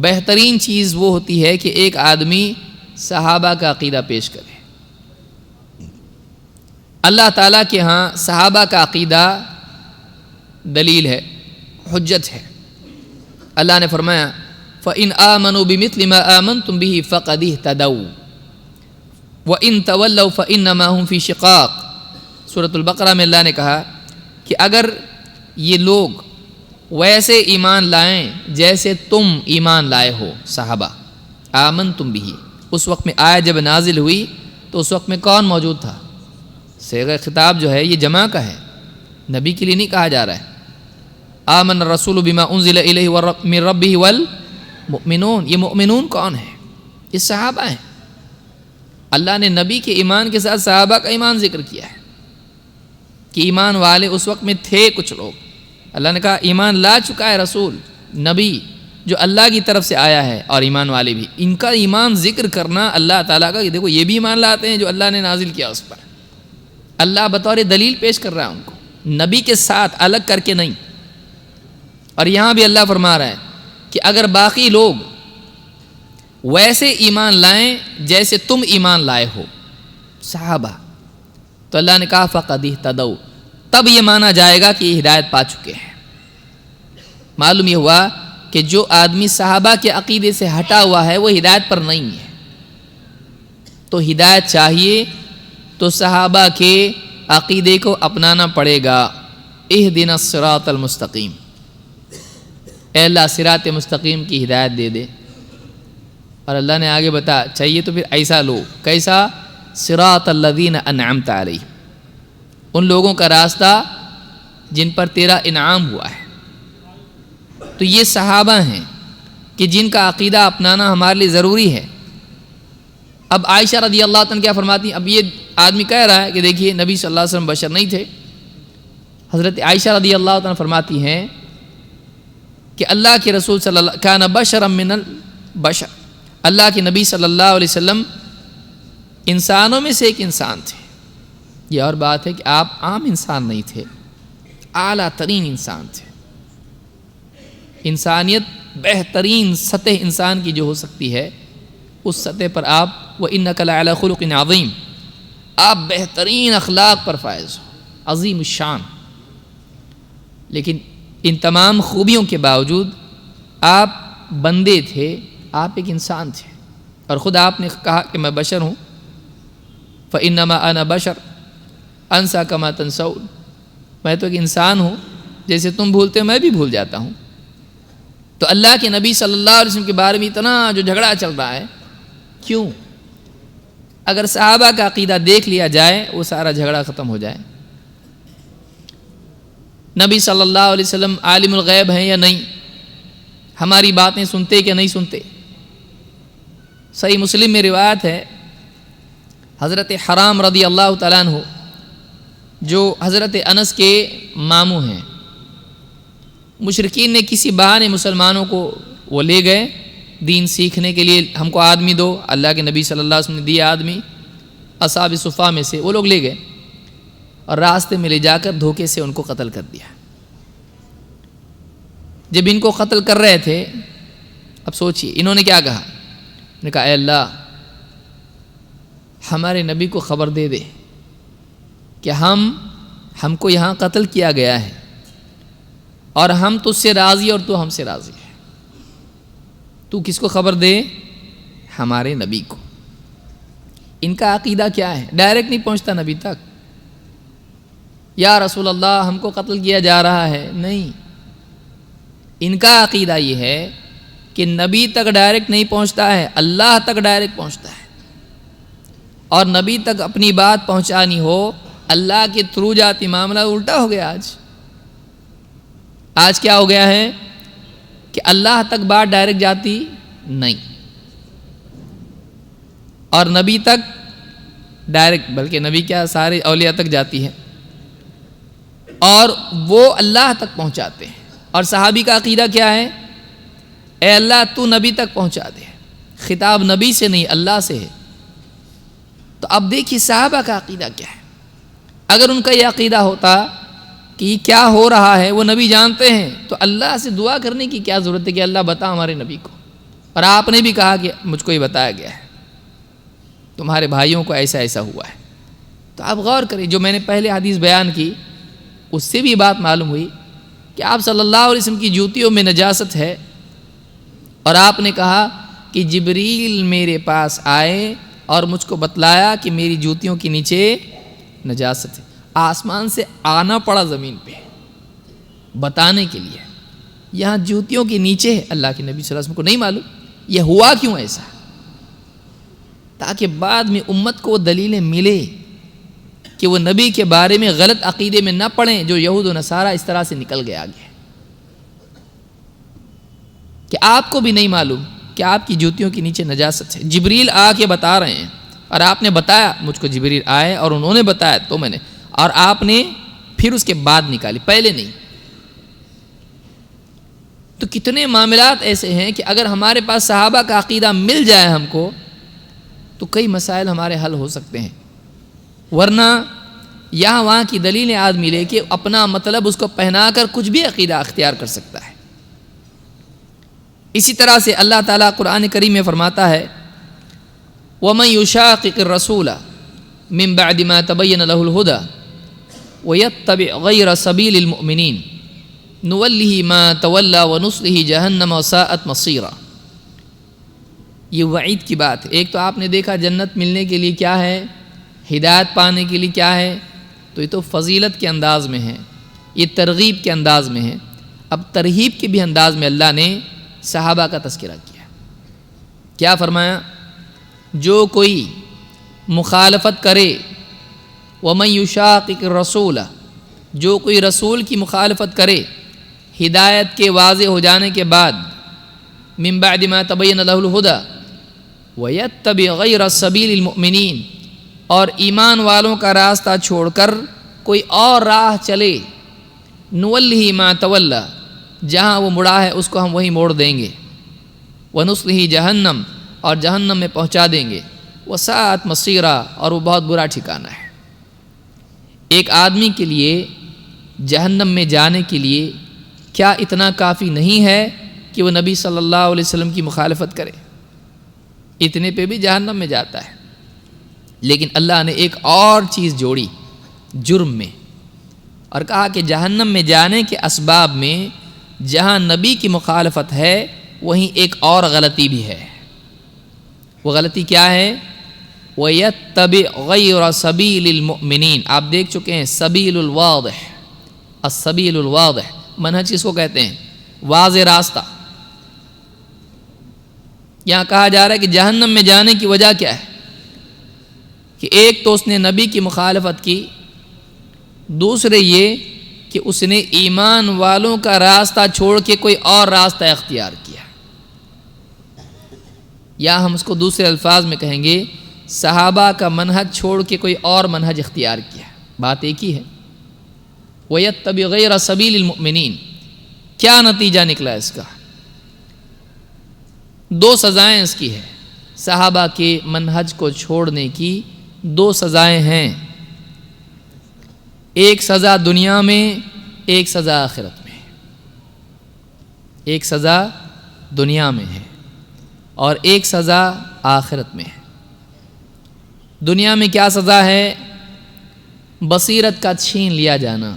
بہترین چیز وہ ہوتی ہے کہ ایک آدمی صحابہ کا عقیدہ پیش کرے۔ اللہ تعالیٰ کے ہاں صحابہ کا عقیدہ دلیل ہے، حجت ہے۔ اللہ نے فرمایا فَإِنْ آمَنُوا بِمِثْلِ مَا آمَنْتُمْ بِهِ فَقَدِ اهْتَدَوْا وَإِنْ تَوَلَّوْا فَإِنَّمَا هُمْ فِي شِقَاقٍ۔ سورۃ البقرہ میں اللہ نے کہا کہ اگر یہ لوگ ویسے ایمان لائیں جیسے تم ایمان لائے ہو، صحابہ آمنتم بھی، اس وقت میں آیت جب نازل ہوئی تو اس وقت میں کون موجود تھا؟ صیغہ خطاب جو ہے یہ جمع کا ہے، نبی کے لیے نہیں کہا جا رہا ہے۔ آمن الرسول بما انزل الیہ من ربہ والمؤمنون، یہ مؤمنون کون ہیں؟ یہ صحابہ ہیں۔ اللہ نے نبی کے ایمان کے ساتھ صحابہ کا ایمان ذکر کیا ہے کہ ایمان والے اس وقت میں تھے کچھ لوگ، اللہ نے کہا ایمان لا چکا ہے رسول، نبی، جو اللہ کی طرف سے آیا ہے، اور ایمان والے بھی، ان کا ایمان ذکر کرنا اللہ تعالیٰ کا کہ دیکھو یہ بھی ایمان لاتے ہیں جو اللہ نے نازل کیا اس پر، اللہ بطور دلیل پیش کر رہا ہے ان کو، نبی کے ساتھ الگ کر کے نہیں۔ اور یہاں بھی اللہ فرما رہا ہے کہ اگر باقی لوگ ویسے ایمان لائیں جیسے تم ایمان لائے ہو صحابہ، تو اللہ نے کہا فقد اہتدوا، تب یہ مانا جائے گا کہ یہ ہدایت پا چکے ہیں۔ معلوم یہ ہوا کہ جو آدمی صحابہ کے عقیدے سے ہٹا ہوا ہے وہ ہدایت پر نہیں ہے، تو ہدایت چاہیے تو صحابہ کے عقیدے کو اپنانا پڑے گا۔ اہدنا الصراط المستقیم، اے اللہ صراط مستقیم کی ہدایت دے دے۔ اور اللہ نے آگے بتا چاہیے تو پھر ایسا لو، کیسا؟ صراط الذین انعمت علیہم، ان لوگوں کا راستہ جن پر تیرا انعام ہوا ہے۔ تو یہ صحابہ ہیں کہ جن کا عقیدہ اپنانا ہمارے لیے ضروری ہے۔ اب عائشہ رضی اللہ عنہ کیا فرماتی ہیں؟ اب یہ آدمی کہہ رہا ہے کہ دیکھیے نبی صلی اللہ علیہ وسلم بشر نہیں تھے۔ حضرت عائشہ رضی اللہ عنہ فرماتی ہیں کہ اللہ کے رسول صلی اللہ کان بشرا من البشر، اللہ کے نبی صلی اللہ علیہ وسلم انسانوں میں سے ایک انسان تھے۔ یہ اور بات ہے کہ آپ عام انسان نہیں تھے، اعلیٰ ترین انسان تھے۔ انسانیت بہترین سطح انسان کی جو ہو سکتی ہے اس سطح پر آپ وَإِنَّكَ لَعَلَىٰ خُلُقٍ عَظِيمٍ، آپ بہترین اخلاق پر فائز ہو، عظیم الشان۔ لیکن ان تمام خوبیوں کے باوجود آپ بندے تھے، آپ ایک انسان تھے، اور خود آپ نے کہا کہ میں بشر ہوں، فَإِنَّمَا أَنَا بَشَرٌ أَنْسَىٰ كَمَا تَنْسَوْنَ، میں تو ایک انسان ہوں، جیسے تم بھولتے ہو میں بھی بھول جاتا ہوں۔ تو اللہ کے نبی صلی اللہ علیہ وسلم کے بارے میں اتنا جو جھگڑا چل رہا ہے کیوں؟ اگر صحابہ کا عقیدہ دیکھ لیا جائے وہ سارا جھگڑا ختم ہو جائے۔ نبی صلی اللہ علیہ وسلم عالم الغیب ہیں یا نہیں، ہماری باتیں سنتے کہ نہیں سنتے؟ صحیح مسلم میں روایت ہے، حضرت حرام رضی اللہ تعالیٰ عنہ جو حضرت انس کے ماموں ہیں، مشرکین نے کسی بہانے مسلمانوں کو وہ لے گئے دین سیکھنے کے لیے، ہم کو آدمی دو، اللہ کے نبی صلی اللہ علیہ وسلم نے دیا آدمی، اصحاب صفا میں سے وہ لوگ لے گئے اور راستے میں لے جا کر دھوکے سے ان کو قتل کر دیا۔ جب ان کو قتل کر رہے تھے، اب سوچئے انہوں نے کیا کہا؟ انہوں نے کہا اے اللہ ہمارے نبی کو خبر دے دے کہ ہم کو یہاں قتل کیا گیا ہے اور ہم تجھ سے راضی اور تو ہم سے راضی ہے، تو کس کو خبر دے؟ ہمارے نبی کو۔ ان کا عقیدہ کیا ہے؟ ڈائریکٹ نہیں پہنچتا نبی تک، یا رسول اللہ ہم کو قتل کیا جا رہا ہے، نہیں، ان کا عقیدہ یہ ہے کہ نبی تک ڈائریکٹ نہیں پہنچتا ہے، اللہ تک ڈائریکٹ پہنچتا ہے، اور نبی تک اپنی بات پہنچانی ہو اللہ کے تھرو جاتی، معاملہ الٹا ہو گیا۔ آج کیا ہو گیا ہے کہ اللہ تک بات ڈائریکٹ جاتی نہیں، اور نبی تک ڈائریکٹ، بلکہ نبی کیا سارے اولیاء تک جاتی ہے اور وہ اللہ تک پہنچاتے ہیں۔ اور صحابی کا عقیدہ کیا ہے؟ اے اللہ تو نبی تک پہنچا دے، خطاب نبی سے نہیں اللہ سے ہے۔ تو اب دیکھیے صحابہ کا عقیدہ کیا ہے۔ اگر ان کا یہ عقیدہ ہوتا کہ یہ کیا ہو رہا ہے وہ نبی جانتے ہیں، تو اللہ سے دعا کرنے کی کیا ضرورت ہے کہ اللہ بتا ہمارے نبی کو؟ اور آپ نے بھی کہا کہ مجھ کو یہ بتایا گیا ہے، تمہارے بھائیوں کو ایسا ایسا ہوا ہے۔ تو آپ غور کریں، جو میں نے پہلے حدیث بیان کی اس سے بھی بات معلوم ہوئی کہ آپ صلی اللہ علیہ وسلم کی جوتیوں میں نجاست ہے، اور آپ نے کہا کہ جبریل میرے پاس آئے اور مجھ کو بتلایا کہ میری جوتیوں کے نیچے نجاست ہے۔ آسمان سے آنا پڑا زمین پہ بتانے کے لیے، یہاں جوتیوں کے نیچے ہے، اللہ کے نبی صلی اللہ علیہ وسلم کو نہیں معلوم یہ ہوا کیوں ایسا، تاکہ بعد میں امت کو دلیلیں ملے کہ وہ نبی کے بارے میں غلط عقیدے میں نہ پڑیں جو یہود و نصارہ اس طرح سے نکل گئے آگے، کہ آپ کو بھی نہیں معلوم کہ آپ کی جوتیوں کے نیچے نجاست ہے، جبریل آ کے بتا رہے ہیں، اور آپ نے بتایا، مجھ کو جبریل آئے اور انہوں نے بتایا تو میں نے، اور آپ نے پھر اس کے بعد نکالی، پہلے نہیں۔ تو کتنے معاملات ایسے ہیں کہ اگر ہمارے پاس صحابہ کا عقیدہ مل جائے ہم کو تو کئی مسائل ہمارے حل ہو سکتے ہیں، ورنہ یہاں وہاں کی دلیلیں آدمی لے کے اپنا مطلب اس کو پہنا کر کچھ بھی عقیدہ اختیار کر سکتا ہے۔ اسی طرح سے اللہ تعالیٰ قرآن کریم میں فرماتا ہے وَمَن يُشَاقِقِ الرَّسُولَ مِن بَعْدِ مَا تَبَيَّنَ لَهُ الْهُدَى وَيَتَّبِعْ غَيْرَ سَبِيلِ الْمُؤْمِنِينَ نُوَلِّهِ مَا تَوَلَّى وَنُصْلِهِ جَهَنَّمَ وَسَاءَتْ مَصِيرًا۔ یہ وعید کی بات ہے۔ ایک تو آپ نے دیکھا جنت ملنے کے لیے کیا ہے، ہدایت پانے کے لیے کیا ہے، تو یہ تو فضیلت کے انداز میں ہے، یہ ترغیب کے انداز میں ہے۔ اب ترہیب کے بھی انداز میں اللہ نے صحابہ کا تذکرہ کیا۔ کیا فرمایا؟ جو کوئی مخالفت کرے، وَمَن يُشَاقِقِ الرَّسُولَ، جو کوئی رسول کی مخالفت کرے ہدایت کے واضح ہو جانے کے بعد، مِن بَعْدِ مَا تَبَيَّنَ لَهُ الْهُدَى وَيَتَّبِعْ غَيْرَ سَبِيلِ الْمُؤْمِنِينَ، اور ایمان والوں کا راستہ چھوڑ کر کوئی اور راہ چلے، نُوَلِّهِ مَا تَوَلَّى، جہاں وہ مڑا ہے اس کو ہم وہیں موڑ دیں گے، وَنُصْلِهِ جہنم، اور جہنم میں پہنچا دیں گے، وَسَاءَتْ مَصِيرًا، اور وہ بہت برا ٹھکانہ ہے۔ ایک آدمی کے لیے جہنم میں جانے کے لیے کیا اتنا کافی نہیں ہے کہ وہ نبی صلی اللہ علیہ وسلم کی مخالفت کرے؟ اتنے پہ بھی جہنم میں جاتا ہے، لیکن اللہ نے ایک اور چیز جوڑی جرم میں، اور کہا کہ جہنم میں جانے کے اسباب میں جہاں نبی کی مخالفت ہے وہیں ایک اور غلطی بھی ہے۔ وہ غلطی کیا ہے؟ وَيَتَّبِعْ غَيْرَ سَبِيلِ الْمُؤْمِنِينَ۔ آپ دیکھ چکے ہیں سبیل الواضح، السبیل الواضح، منہج کس کو کہتے ہیں؟ واضح راستہ۔ یہاں کہا جا رہا ہے کہ جہنم میں جانے کی وجہ کیا ہے؟ کہ ایک تو اس نے نبی کی مخالفت کی، دوسرے یہ کہ اس نے ایمان والوں کا راستہ چھوڑ کے کوئی اور راستہ اختیار کیا، یا ہم اس کو دوسرے الفاظ میں کہیں گے صحابہ کا منہج چھوڑ کے کوئی اور منہج اختیار کیا۔ بات ایک ہی ہے۔ وَيَتَّبِعْ غَيْرَ سَبِيلِ الْمُؤْمِنِينَ، کیا نتیجہ نکلا اس کا؟ دو سزائیں اس کی ہے، صحابہ کے منہج کو چھوڑنے کی دو سزائیں ہیں، ایک سزا دنیا میں، ایک سزا آخرت میں۔ ایک سزا دنیا میں ہے اور ایک سزا آخرت میں ہے۔ دنیا میں کیا سزا ہے؟ بصیرت کا چھین لیا جانا،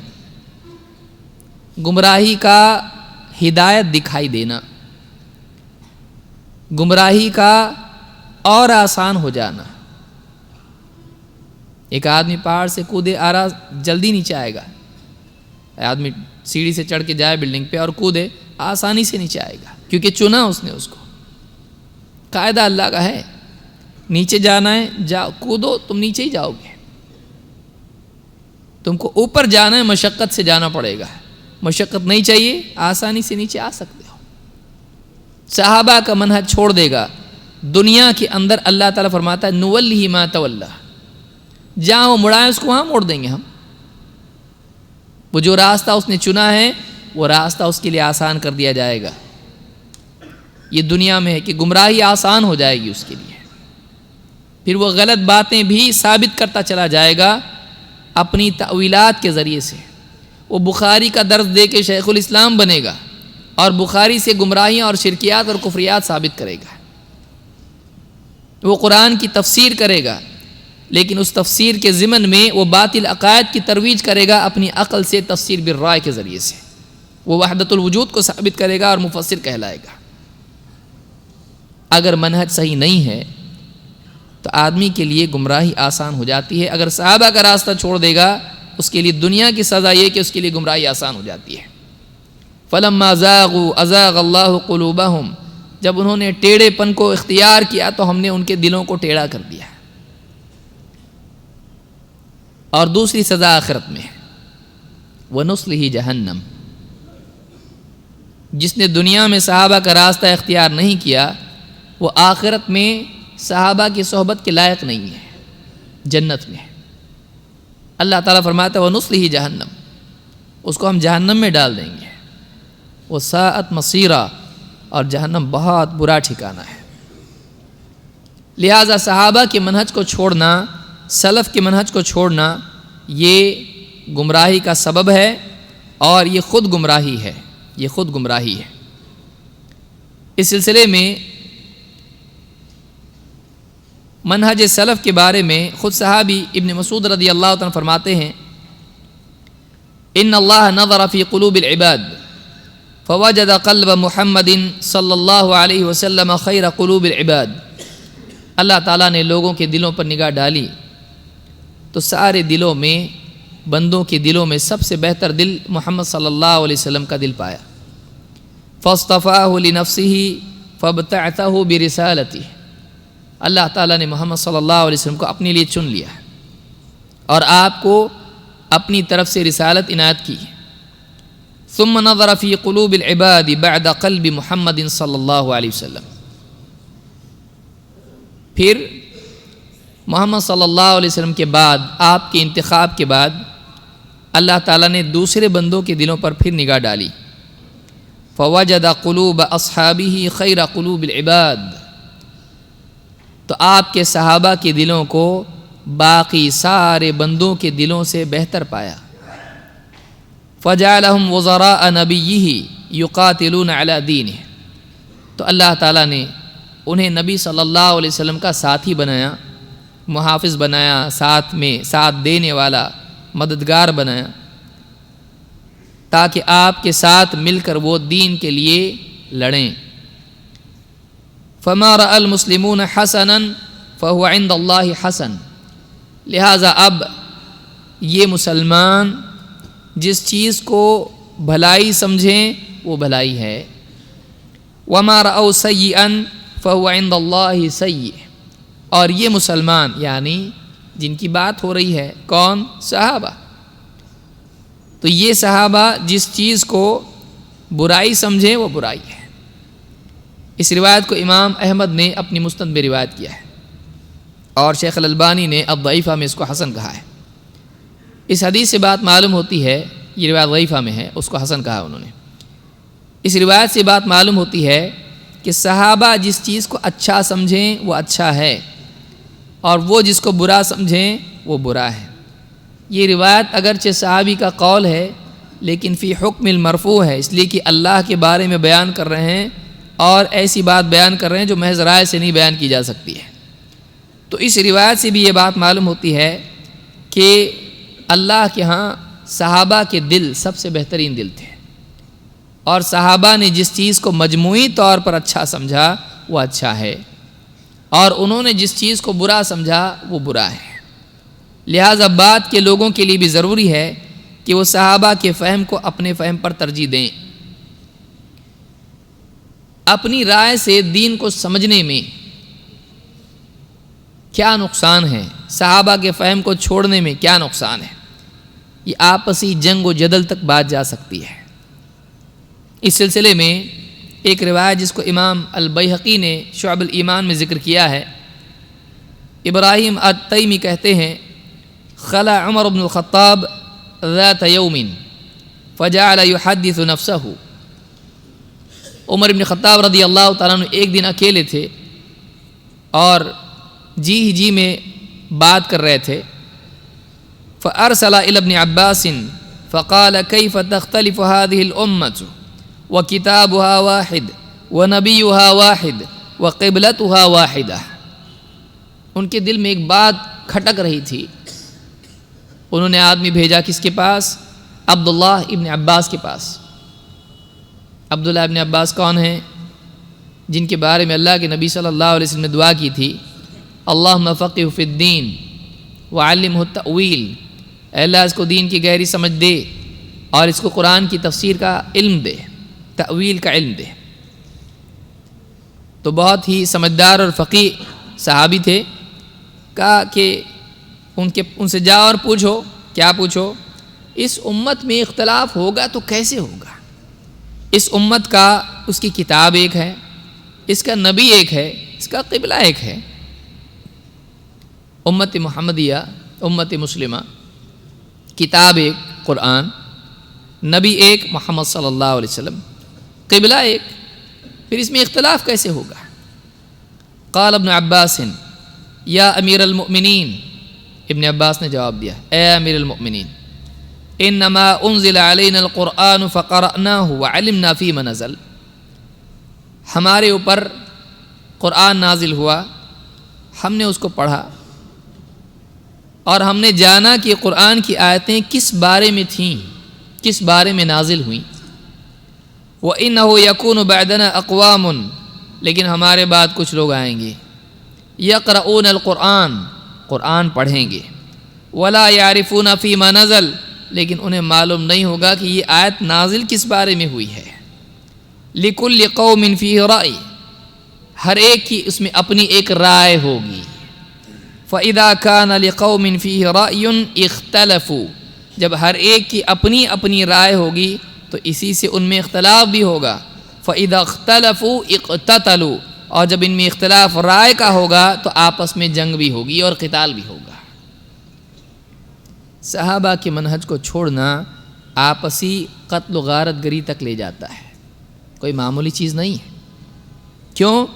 گمراہی کا ہدایت دکھائی دینا، گمراہی کا اور آسان ہو جانا۔ ایک آدمی پہاڑ سے کودے آ رہا، جلدی نیچے آئے گا۔ آدمی سیڑھی سے چڑھ کے جائے بلڈنگ پہ اور کودے، آسانی سے نیچے آئے گا، کیونکہ چنا اس نے اس کو۔ قاعدہ اللہ کا ہے، نیچے جانا ہے جاؤ، کودو، تم نیچے ہی جاؤ گے۔ تم کو اوپر جانا ہے، مشقت سے جانا پڑے گا۔ مشقت نہیں چاہیے، آسانی سے نیچے آ سکتے ہو۔ صحابہ کا منہج چھوڑ دے گا، دنیا کے اندر اللہ تعالیٰ فرماتا ہے نُوَلِّهِ مَا تَوَلَّى، جہاں وہ مڑائے اس کو وہاں موڑ دیں گے ہم۔ وہ جو راستہ اس نے چنا ہے وہ راستہ اس کے لیے آسان کر دیا جائے گا۔ یہ دنیا میں ہے کہ گمراہی آسان ہو جائے گی اس کے لیے، پھر وہ غلط باتیں بھی ثابت کرتا چلا جائے گا اپنی تأویلات کے ذریعے سے۔ وہ بخاری کا درس دے کے شیخ الاسلام بنے گا اور بخاری سے گمراہیاں اور شرکیات اور کفریات ثابت کرے گا۔ وہ قرآن کی تفسیر کرے گا، لیکن اس تفسیر کے ضمن میں وہ باطل عقائد کی ترویج کرے گا اپنی عقل سے، تفسیر بالرائے کے ذریعے سے۔ وہ وحدت الوجود کو ثابت کرے گا اور مفسر کہلائے گا۔ اگر منہج صحیح نہیں ہے تو آدمی کے لیے گمراہی آسان ہو جاتی ہے۔ اگر صحابہ کا راستہ چھوڑ دے گا اس کے لیے دنیا کی سزا یہ کہ اس کے لیے گمراہی آسان ہو جاتی ہے۔ فَلَمَّا زَاغُوا أَزَاغَ اللَّهُ قُلُوبَهُمْ، جب انہوں نے ٹیڑھے پن کو اختیار کیا تو ہم نے ان کے دلوں کو ٹیڑھا کر دیا۔ اور دوسری سزا آخرت میں ہے، وَنُصْلِهِ جَهَنَّمَ، جس نے دنیا میں صحابہ کا راستہ اختیار نہیں کیا وہ آخرت میں صحابہ کی صحبت کے لائق نہیں ہے، جنت میں۔ اللہ تعالیٰ فرماتا ہے وَنُصْلِهِ جَهَنَّمَ، اس کو ہم جہنم میں ڈال دیں گے۔ وساءت مصیرا، اور جہنم بہت برا ٹھکانہ ہے۔ لہٰذا صحابہ کے منہج کو چھوڑنا، سلف کے منہج کو چھوڑنا، یہ گمراہی کا سبب ہے، اور یہ خود گمراہی ہے، یہ خود گمراہی ہے۔ اس سلسلے میں منہج سلف کے بارے میں خود صحابی ابن مسعود رضی اللہ عنہ فرماتے ہیں، ان اللہ نظر فی قلوب العباد فوجد قلب محمد صلی اللہ علیہ وسلم خیر قلوب العباد۔ اللہ تعالیٰ نے لوگوں کے دلوں پر نگاہ ڈالی تو سارے دلوں میں، بندوں کے دلوں میں سب سے بہتر دل محمد صلی اللہ علیہ وسلم کا دل پایا۔ فاصطفاہ لنفسہ فابتعثہ برسالتہ، اللہ تعالیٰ نے محمد صلی اللہ علیہ وسلم کو اپنے لیے چن لیا اور آپ کو اپنی طرف سے رسالت عنایت کی۔ ثم نظر فی قلوب العباد بعد قلب محمد صلی اللہ علیہ وسلم، پھر محمد صلی اللہ علیہ وسلم کے بعد، آپ کے انتخاب کے بعد، اللہ تعالیٰ نے دوسرے بندوں کے دلوں پر پھر نگاہ ڈالی۔ فوجد قلوب اصحابہ خیر قلوب العباد، تو آپ کے صحابہ کے دلوں کو باقی سارے بندوں کے دلوں سے بہتر پایا۔ فجعلہم وزراء نبیہ یقاتلون علی دینہ، تو اللہ تعالیٰ نے انہیں نبی صلی اللہ علیہ وسلم کا ساتھی بنایا، محافظ بنایا، ساتھ میں ساتھ دینے والا، مددگار بنایا، تاکہ آپ کے ساتھ مل کر وہ دین کے لیے لڑیں۔ فما رأى المسلمون حسنا فهو عند اللہ حسن، لہٰذا اب یہ مسلمان جس چیز کو بھلائی سمجھیں وہ بھلائی ہے۔ وما رأوا سیئا فهو عند اللہ سیئ، اور یہ مسلمان یعنی جن کی بات ہو رہی ہے کون؟ صحابہ، تو یہ صحابہ جس چیز کو برائی سمجھیں وہ برائی ہے۔ اس روایت کو امام احمد نے اپنی مسند میں روایت کیا ہے، اور شیخ الالبانی نے الضعیفہ میں اس کو حسن کہا ہے۔ اس حدیث سے بات معلوم ہوتی ہے، یہ روایت ضعیفہ میں ہے، اس کو حسن کہا انہوں نے۔ اس روایت سے بات معلوم ہوتی ہے کہ صحابہ جس چیز کو اچھا سمجھیں وہ اچھا ہے، اور وہ جس کو برا سمجھیں وہ برا ہے۔ یہ روایت اگرچہ صحابی کا قول ہے لیکن فی حکم المرفوع ہے، اس لیے کہ اللہ کے بارے میں بیان کر رہے ہیں اور ایسی بات بیان کر رہے ہیں جو محض رائے سے نہیں بیان کی جا سکتی ہے۔ تو اس روایت سے بھی یہ بات معلوم ہوتی ہے کہ اللہ کے ہاں صحابہ کے دل سب سے بہترین دل تھے، اور صحابہ نے جس چیز کو مجموعی طور پر اچھا سمجھا وہ اچھا ہے، اور انہوں نے جس چیز کو برا سمجھا وہ برا ہے۔ لہٰذا بعد کے لوگوں کے لیے بھی ضروری ہے کہ وہ صحابہ کے فہم کو اپنے فہم پر ترجیح دیں۔ اپنی رائے سے دین کو سمجھنے میں کیا نقصان ہے، صحابہ کے فہم کو چھوڑنے میں کیا نقصان ہے، یہ آپسی جنگ و جدل تک بات جا سکتی ہے۔ اس سلسلے میں ایک روایت جس کو امام البیہقی نے شعب الایمان میں ذکر کیا ہے، ابراہیم التیمی کہتے ہیں، خلا عمر بن الخطاب ذات یوم فجعل یحدث نفسہ، عمر بن خطاب رضی اللہ تعالیٰ عنہ ایک دن اکیلے تھے اور جی میں بات کر رہے تھے۔ فارسل الی ابن عباس فقال کیف تختلف هذه الامة وکتابها واحد ونبیها واحد وقبلتها واحدہ، ان کے دل میں ایک بات کھٹک رہی تھی۔ انہوں نے آدمی بھیجا کس کے پاس؟ عبداللہ ابن عباس کے پاس۔ عبداللہ ابن عباس کون ہیں؟ جن کے بارے میں اللہ کے نبی صلی اللہ علیہ وسلم نے دعا کی تھی، اللہم فقہ فی الدین وعلمہ التأویل، اے اللہ اس کو دین کی گہری سمجھ دے اور اس کو قرآن کی تفسیر کا علم دے، تأویل کا علم دے۔ تو بہت ہی سمجھدار اور فقیہ صحابی تھے۔ کہا کہ ان سے جاؤ اور پوچھو، کیا پوچھو؟ اس امت میں اختلاف ہوگا تو کیسے ہوگا؟ اس امت کا اس کی کتاب ایک ہے، اس کا نبی ایک ہے، اس کا قبلہ ایک ہے۔ امت محمدیہ، امت مسلمہ، کتاب ایک قرآن، نبی ایک محمد صلی اللہ علیہ وسلم، قبلہ ایک، پھر اس میں اختلاف کیسے ہوگا؟ قال ابن عباس یا امیر المؤمنین، ابن عباس نے جواب دیا، اے امیر المؤمنین، انما انزل علینا القرآن فقرأناہ وعلمنا فیما نزل، ہمارے اوپر قرآن نازل ہوا، ہم نے اس کو پڑھا اور ہم نے جانا کہ قرآن کی آیتیں کس بارے میں تھیں، کس بارے میں نازل ہوئیں۔ وَإِنَّهُ يَكُونُ بَعْدَنَا أَقْوَامٌ، لیکن ہمارے بعد کچھ لوگ آئیں گے، يَقْرَؤُونَ الْقُرْآنَ، قرآن پڑھیں گے، وَلَا يَعْرِفُونَ فِي مَا نَزَلَ، لیکن انہیں معلوم نہیں ہوگا کہ یہ آیت نازل کس بارے میں ہوئی ہے۔ لِكُلِّ قَوْمٍ فِيهِ رَأْيٌ، ہر ایک کی اس میں اپنی ایک رائے ہوگی۔ فَإِذَا كَانَ لِقَوْمٍ فِيهِ رَأْيٌ اخْتَلَفُوا، جب ہر ایک کی اپنی اپنی رائے ہوگی تو اسی سے ان میں اختلاف بھی ہوگا۔ فَإِذَا اخْتَلَفُوا اقْتَتَلُوا، اور جب ان میں اختلاف رائے کا ہوگا تو آپس میں جنگ بھی ہوگی اور قتال بھی ہوگا۔ صحابہ کے منہج کو چھوڑنا آپسی قتل و غارت گری تک لے جاتا ہے، کوئی معمولی چیز نہیں ہے۔ کیوں؟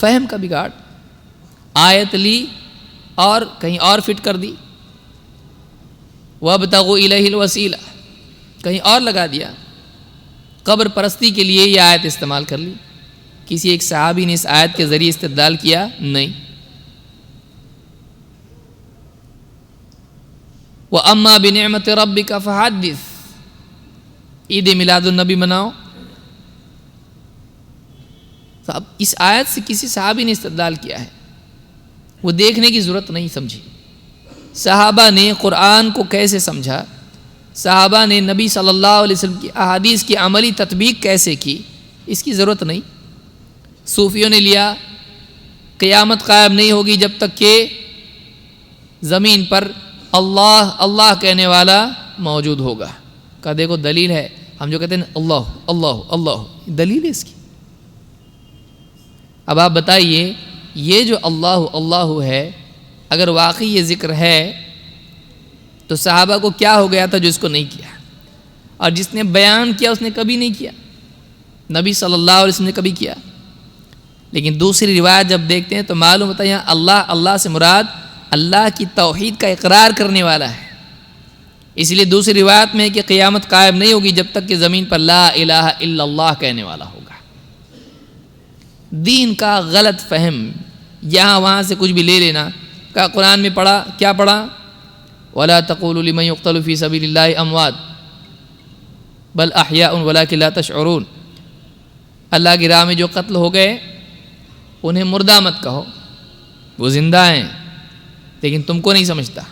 فہم کا بگاڑ، آیت لی اور کہیں اور فٹ کر دی، وَابْتَغُوا إِلَيْهِ الْوَسِيلَةَ کہیں اور لگا دیا، قبر پرستی کے لیے یہ آیت استعمال کر لی۔ کسی ایک صحابی نے اس آیت کے ذریعے استدلال کیا؟ نہیں۔ وَأَمَّا بِنِعْمَةِ رَبِّكَ فَحَدِّثْ، عید میلاد النبی مناؤ۔ تو اب اس آیت سے کسی صحابی نے استدلال کیا ہے، وہ دیکھنے کی ضرورت نہیں سمجھی۔ صحابہ نے قرآن کو کیسے سمجھا، صحابہ نے نبی صلی اللہ علیہ وسلم کی احادیث کی عملی تطبیق کیسے کی، اس کی ضرورت نہیں۔ صوفیوں نے لیا قیامت قائم نہیں ہوگی جب تک کہ زمین پر اللہ اللہ کہنے والا موجود ہوگا۔ کہا دیکھو دلیل ہے، ہم جو کہتے ہیں اللہ اللہ اللہ، دلیل ہے اس کی۔ اب آپ بتائیے یہ جو اللہ اللہ ہے اگر واقعی یہ ذکر ہے تو صحابہ کو کیا ہو گیا تھا جو اس کو نہیں کیا، اور جس نے بیان کیا اس نے کبھی نہیں کیا، نبی صلی اللہ علیہ وسلم نے کبھی کیا۔ لیکن دوسری روایت جب دیکھتے ہیں تو معلوم ہوتا ہے یہاں اللہ اللہ سے مراد اللہ کی توحید کا اقرار کرنے والا ہے۔ اس لیے دوسری روایت میں ہے کہ قیامت قائم نہیں ہوگی جب تک کہ زمین پر لا الہ الا اللہ کہنے والا ہوگا۔ دین کا غلط فہم، یہاں وہاں سے کچھ بھی لے لینا۔ کہا قرآن میں پڑھا، کیا پڑھا؟ وَلَا تَقُولُوا لِمَنْ يُقْتَلُ فِي سَبِيلِ اللَّهِ أَمْوَاتٌ بَلْ أَحْيَاءٌ وَلَكِنْ لَا تَشْعُرُونَ، اللہ کی راہ میں جو قتل ہو گئے انہیں مردہ مت کہو، وہ زندہ ہیں، لیکن تم کو نہیں سمجھتا،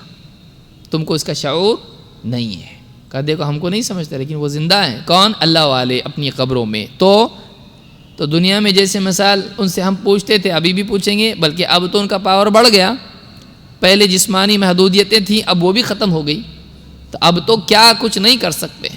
تم کو اس کا شعور نہیں ہے۔ کہا دیکھو ہم کو نہیں سمجھتا لیکن وہ زندہ ہیں۔ کون؟ اللہ والے اپنی قبروں میں۔ تو دنیا میں جیسے مثال ان سے ہم پوچھتے تھے، ابھی بھی پوچھیں گے، بلکہ اب تو ان کا پاور بڑھ گیا۔ پہلے جسمانی محدودیتیں تھیں، اب وہ بھی ختم ہو گئی، تو اب تو کیا کچھ نہیں کر سکتے۔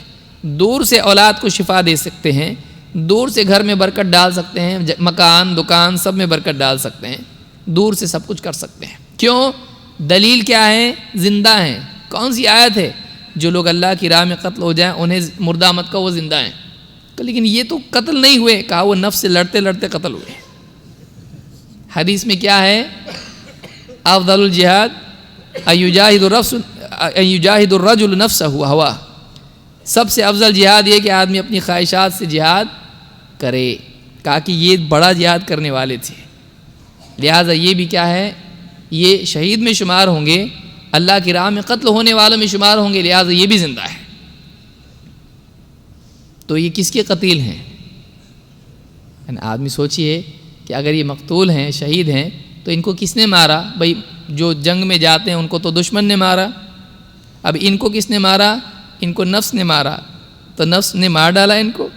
دور سے اولاد کو شفا دے سکتے ہیں، دور سے گھر میں برکت ڈال سکتے ہیں، مکان دکان سب میں برکت ڈال سکتے ہیں، دور سے سب کچھ کر سکتے ہیں۔ کیوں؟ دلیل کیا ہے؟ زندہ ہیں۔ کون سی آیت ہے؟ جو لوگ اللہ کی راہ میں قتل ہو جائیں انہیں مردہ مت کہو، وہ زندہ ہیں۔ لیکن یہ تو قتل نہیں ہوئے، کہا وہ نفس سے لڑتے لڑتے قتل ہوئے۔ حدیث میں کیا ہے؟ افضل الجہاد ان یجاہد الرجل نفسہ وہوا، سب سے افضل جہاد یہ کہ آدمی اپنی خواہشات سے جہاد کرے۔ کہا کہ یہ بڑا جہاد کرنے والے تھے، لہٰذا یہ بھی کیا ہے؟ یہ شہید میں شمار ہوں گے، اللہ کی راہ میں قتل ہونے والوں میں شمار ہوں گے، لہٰذا یہ بھی زندہ ہے۔ تو یہ کس کے قتیل ہیں؟ یعنی آدمی سوچئے کہ اگر یہ مقتول ہیں، شہید ہیں، تو ان کو کس نے مارا؟ بھئی جو جنگ میں جاتے ہیں ان کو تو دشمن نے مارا، اب ان کو کس نے مارا؟ ان کو نفس نے مارا، تو نفس نے مار ڈالا ان کو،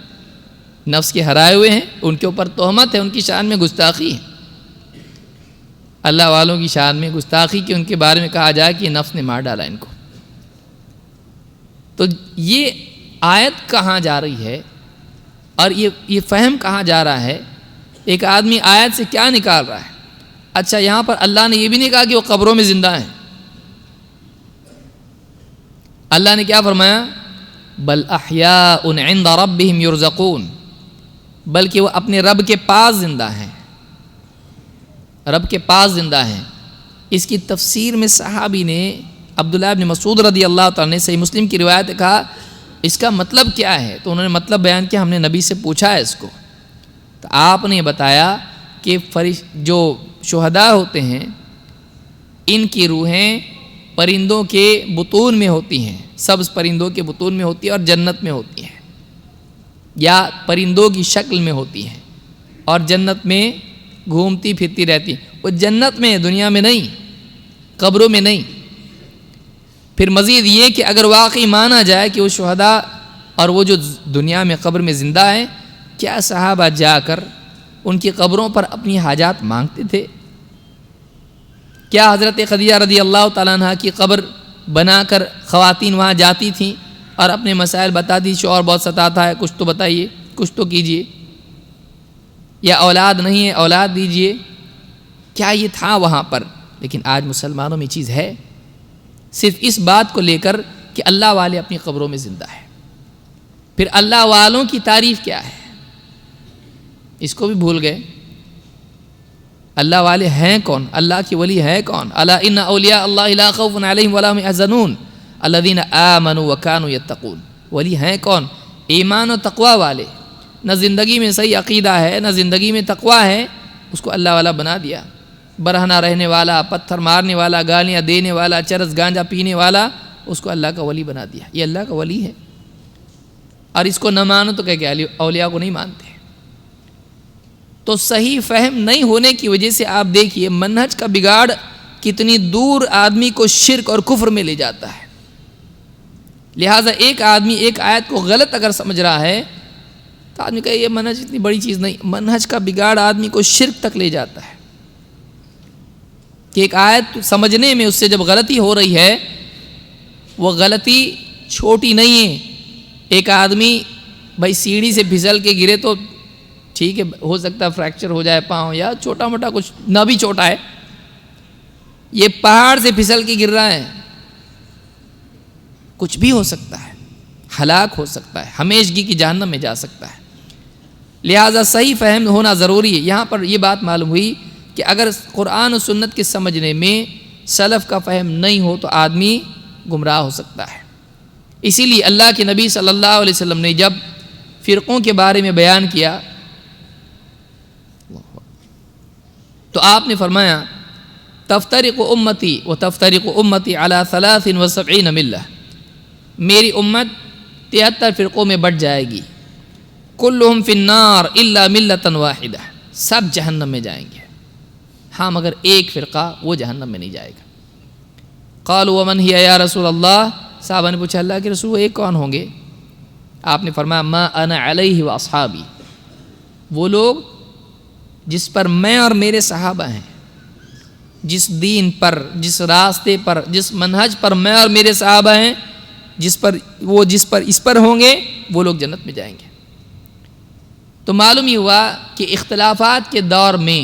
نفس کے ہرائے ہوئے ہیں، ان کے اوپر تہمت ہے، ان کی شان میں گستاخی ہے، اللہ والوں کی شان میں گستاخی کہ ان کے بارے میں کہا جائے کہ یہ نفس نے مار ڈالا ان کو۔ تو یہ آیت کہاں جا رہی ہے اور یہ فہم کہاں جا رہا ہے؟ ایک آدمی آیت سے کیا نکال رہا ہے؟ اچھا یہاں پر اللہ نے یہ بھی نہیں کہا کہ وہ قبروں میں زندہ ہیں، اللہ نے کیا فرمایا؟ بل احیاء عند ربهم یرزقون، بلکہ وہ اپنے رب کے پاس زندہ ہیں، رب کے پاس زندہ ہیں۔ اس کی تفسیر میں صحابی نے عبداللہ ابن مسعود رضی اللہ تعالیٰ نے صحیح مسلم کی روایت کہا اس کا مطلب کیا ہے؟ تو انہوں نے مطلب بیان کیا، ہم نے نبی سے پوچھا ہے اس کو، تو آپ نے بتایا کہ جو شہداء ہوتے ہیں ان کی روحیں پرندوں کے بطون میں ہوتی ہیں، سبز پرندوں کے بطون میں ہوتی ہیں اور جنت میں ہوتی ہیں، یا پرندوں کی شکل میں ہوتی ہیں اور جنت میں گھومتی پھرتی رہتی ہیں۔ وہ جنت میں، دنیا میں نہیں، قبروں میں نہیں۔ پھر مزید یہ کہ اگر واقعی مانا جائے کہ وہ شہداء اور وہ جو دنیا میں قبر میں زندہ ہیں، کیا صحابہ جا کر ان کی قبروں پر اپنی حاجات مانگتے تھے؟ کیا حضرت خدیجہ رضی اللہ تعالیٰ عنہ کی قبر بنا کر خواتین وہاں جاتی تھیں اور اپنے مسائل بتاتی، شوہر بہت ستاتا ہے، کچھ تو بتائیے، کچھ تو کیجئے، یا اولاد نہیں ہے اولاد دیجئے؟ کیا یہ تھا وہاں پر؟ لیکن آج مسلمانوں میں چیز ہے صرف اس بات کو لے کر کہ اللہ والے اپنی قبروں میں زندہ ہیں۔ پھر اللہ والوں کی تعریف کیا ہے اس کو بھی بھول گئے۔ اللہ والے ہیں کون؟ اللہ کی ولی ہے کون؟ الا ان اولیاء اللہ لا خوف علیہم ولا هم يحزنون الذین آمنوا وکانوا یتقون۔ ولی ہیں کون؟ ایمان و تقوی والے۔ نہ زندگی میں صحیح عقیدہ ہے، نہ زندگی میں تقوی ہے، اس کو اللہ والا بنا دیا۔ برہنہ رہنے والا، پتھر مارنے والا، گالیاں دینے والا، چرس گانجا پینے والا، اس کو اللہ کا ولی بنا دیا۔ یہ اللہ کا ولی ہے، اور اس کو نہ مانو تو کہ اولیاء کو نہیں مانتے۔ تو صحیح فہم نہیں ہونے کی وجہ سے آپ دیکھیے منہج کا بگاڑ کتنی دور آدمی کو شرک اور کفر میں لے جاتا ہے۔ لہٰذا ایک آدمی ایک آیت کو غلط اگر سمجھ رہا ہے تو آدمی کہے یہ منہج اتنی بڑی چیز نہیں۔ منہج کا بگاڑ آدمی کو شرک تک لے جاتا ہے کہ ایک آیت سمجھنے میں اس سے جب غلطی ہو رہی ہے، وہ غلطی چھوٹی نہیں ہے۔ ایک آدمی بھائی سیڑھی سے پھسل کے گرے تو ٹھیک ہے، ہو سکتا ہے فریکچر ہو جائے پاؤں، یا چھوٹا موٹا کچھ نہ بھی چھوٹا ہے۔ یہ پہاڑ سے پھسل کے گر رہا ہے، کچھ بھی ہو سکتا ہے، ہلاک ہو سکتا ہے، ہمیشگی کی جہنم میں جا سکتا ہے۔ لہٰذا صحیح فہم ہونا ضروری ہے۔ یہاں پر یہ بات معلوم ہوئی کہ اگر قرآن و سنت کے سمجھنے میں سلف کا فہم نہیں ہو تو آدمی گمراہ ہو سکتا ہے۔ اسی لیے اللہ کے نبی صلی اللہ علیہ وسلم نے جب فرقوں کے بارے میں بیان کیا تو آپ نے فرمایا تفترق امتی و تفترق امتی علی 73 ملہ، میری امت 73 فرقوں میں بٹ جائے گی، کلہم فی النار الا ملۃ واحدہ، سب جہنم میں جائیں گے، ہاں مگر ایک فرقہ وہ جہنم میں نہیں جائے گا۔ قالوا ومن ہی یا رسول اللہ، صحابہ نے پوچھا اللہ کے رسول وہ ایک کون ہوں گے؟ آپ نے فرمایا ما انا علیہ واصحابی، وہ لوگ جس پر میں اور میرے صحابہ ہیں، جس دین پر، جس راستے پر، جس منہج پر میں اور میرے صحابہ ہیں، جس پر اس پر ہوں گے وہ لوگ جنت میں جائیں گے۔ تو معلوم ہی ہوا کہ اختلافات کے دور میں،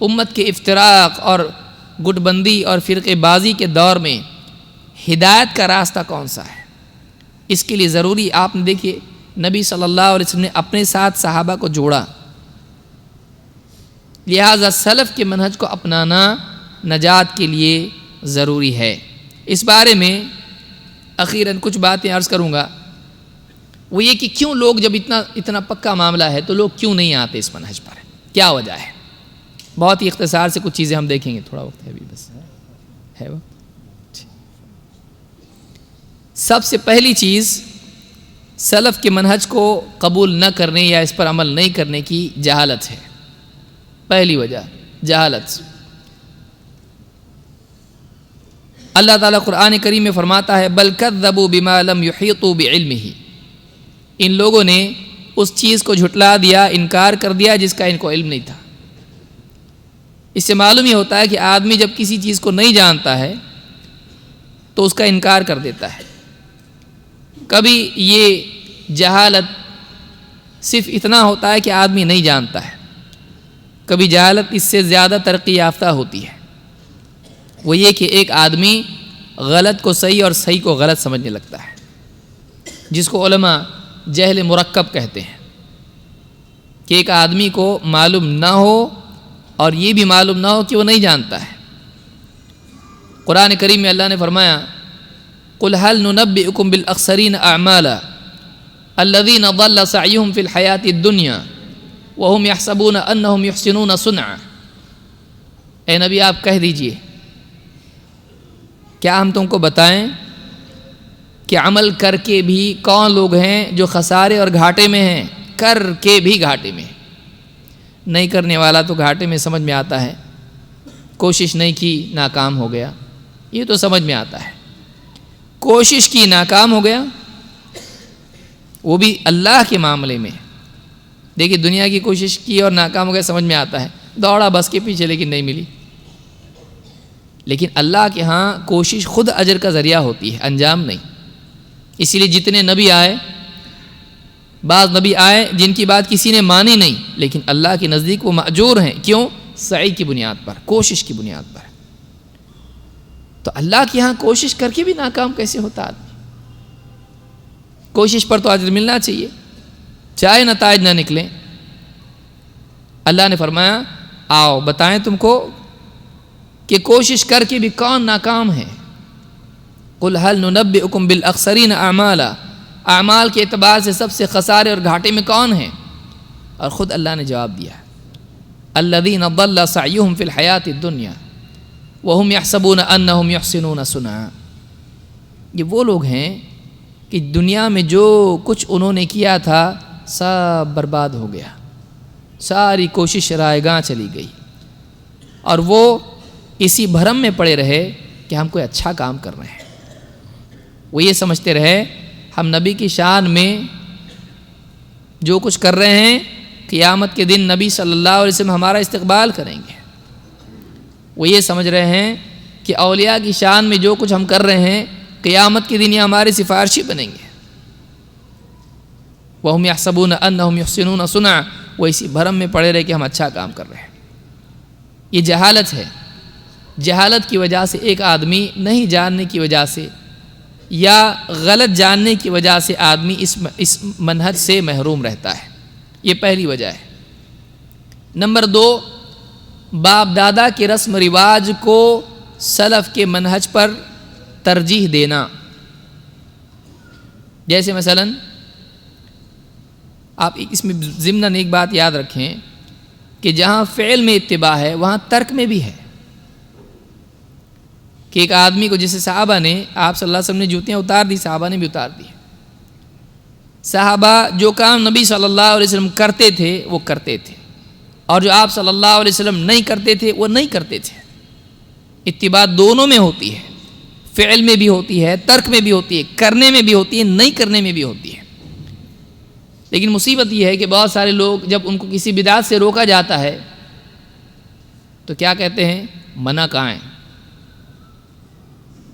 امت کے افتراق اور گٹ بندی اور فرقے بازی کے دور میں ہدایت کا راستہ کون سا ہے؟ اس کے لیے ضروری آپ نے دیکھیے نبی صلی اللہ علیہ وسلم نے اپنے ساتھ صحابہ کو جوڑا، لہذا سلف کے منہج کو اپنانا نجات کے لیے ضروری ہے۔ اس بارے میں اخیراً کچھ باتیں عرض کروں گا، وہ یہ کہ کیوں لوگ جب اتنا پکا معاملہ ہے تو لوگ کیوں نہیں آتے اس منہج پر، کیا وجہ ہے؟ بہت ہی اختصار سے کچھ چیزیں ہم دیکھیں گے، تھوڑا وقت ہے ابھی، بس ہے وقت۔ سب سے پہلی چیز سلف کے منہج کو قبول نہ کرنے یا اس پر عمل نہیں کرنے کی جہالت ہے۔ پہلی وجہ جہالت۔ اللہ تعالیٰ قرآن کریم میں فرماتا ہے بل کذبوا بما لم یحیطوا بعلمہ، ان لوگوں نے اس چیز کو جھٹلا دیا، انکار کر دیا جس کا ان کو علم نہیں تھا۔ اس سے معلوم یہ ہوتا ہے کہ آدمی جب کسی چیز کو نہیں جانتا ہے تو اس کا انکار کر دیتا ہے۔ کبھی یہ جہالت صرف اتنا ہوتا ہے کہ آدمی نہیں جانتا ہے، کبھی جہالت اس سے زیادہ ترقی یافتہ ہوتی ہے، وہ یہ کہ ایک آدمی غلط کو صحیح اور صحیح کو غلط سمجھنے لگتا ہے، جس کو علماء جہل مرکب کہتے ہیں۔ کہ ایک آدمی کو معلوم نہ ہو اور یہ بھی معلوم نہ ہو کہ وہ نہیں جانتا ہے۔ قرآن کریم میں اللہ نے فرمایا قُلْ هَلْ نُنَبِّئُكُمْ بِالْأَخْسَرِينَ أَعْمَالًا الَّذِينَ ضَلَّ سَعْيُهُمْ فِي الْحَيَاةِ الدُّنْيَا وَهُمْ يَحْسَبُونَ أَنَّهُمْ يُحْسِنُونَ صُنْعًا۔ اے نبی آپ کہہ دیجئے کیا ہم تم کو بتائیں کہ عمل کر کے بھی کون لوگ ہیں جو خسارے اور گھاٹے میں ہیں؟ کر کے بھی گھاٹے میں، نہیں کرنے والا تو گھاٹے میں سمجھ میں آتا ہے، کوشش نہیں کی ناکام ہو گیا، یہ تو سمجھ میں آتا ہے۔ کوشش کی ناکام ہو گیا، وہ بھی اللہ کے معاملے میں۔ دیکھیے دنیا کی کوشش کی اور ناکام ہو گیا، سمجھ میں آتا ہے، دوڑا بس کے پیچھے لیکن نہیں ملی۔ لیکن اللہ کے ہاں کوشش خود اجر کا ذریعہ ہوتی ہے، انجام نہیں۔ اسی لیے جتنے نبی آئے، بعض نبی آئے جن کی بات کسی نے مانی نہیں، لیکن اللہ کے نزدیک وہ مأجور ہیں۔ کیوں؟ سعی کی بنیاد پر، کوشش کی بنیاد پر۔ تو اللہ کے ہاں کوشش کر کے بھی ناکام کیسے ہوتا آدمی؟ کوشش پر تو اجر ملنا چاہیے، چاہے نتائج نہ نکلیں۔ اللہ نے فرمایا آؤ بتائیں تم کو کہ کوشش کر کے بھی کون ناکام ہے۔ قُلْ هَلْ نُنَبِّئُكُمْ بِالْأَخْسَرِينَ أَعْمَالًا، اعمال کے اعتبار سے سب سے خسارے اور گھاٹے میں کون ہیں؟ اور خود اللہ نے جواب دیا الَّذِينَ ضَلَّ سَعْيُهُمْ فِي الْحَيَاةِ الدُّنْيَا وَهُمْ يَحْسَبُونَ أَنَّهُمْ يُحْسِنُونَ صُنْعًا۔ یہ وہ لوگ ہیں کہ دنیا میں جو کچھ انہوں نے کیا تھا سب برباد ہو گیا، ساری کوشش رائے گاں چلی گئی، اور وہ اسی بھرم میں پڑے رہے کہ ہم کوئی اچھا کام کر رہے ہیں۔ وہ یہ سمجھتے رہے ہم نبی کی شان میں جو کچھ کر رہے ہیں قیامت کے دن نبی صلی اللہ علیہ وسلم ہمارا استقبال کریں گے۔ وہ یہ سمجھ رہے ہیں کہ اولیاء کی شان میں جو کچھ ہم کر رہے ہیں قیامت کے دن یہ ہمارے سفارشی بنیں گے۔ وَهُمْ يَحْسَبُونَ أَنَّهُمْ يُحْسِنُونَ صُنْعًا، وہ اسی بھرم میں پڑے رہے کہ ہم اچھا کام کر رہے ہیں۔ یہ جہالت ہے۔ جہالت کی وجہ سے ایک آدمی نہیں جاننے کی وجہ سے یا غلط جاننے کی وجہ سے آدمی اس منہج سے محروم رہتا ہے، یہ پہلی وجہ ہے۔ نمبر 2، باپ دادا کے رسم رواج کو سلف کے منہج پر ترجیح دینا۔ جیسے مثلا آپ اس میں ضمناً ایک بات یاد رکھیں کہ جہاں فعل میں اتباع ہے وہاں ترک میں بھی ہے، کہ ایک آدمی کو جیسے صحابہ نے آپ صلی اللہ علیہ وسلم نے جوتیاں اتار دی، صحابہ نے بھی اتار دی۔ صحابہ جو کام نبی صلی اللہ علیہ وسلم کرتے تھے وہ کرتے تھے، اور جو آپ صلی اللہ علیہ وسلم نہیں کرتے تھے وہ نہیں کرتے تھے۔ اتباع دونوں میں ہوتی ہے، فعل میں بھی ہوتی ہے، ترک میں بھی ہوتی ہے، کرنے میں بھی ہوتی ہے، نہیں کرنے میں بھی ہوتی ہے۔ لیکن مصیبت یہ ہے کہ بہت سارے لوگ جب ان کو کسی بدعت سے روکا جاتا ہے تو کیا کہتے ہیں؟ منع کہاں ہے؟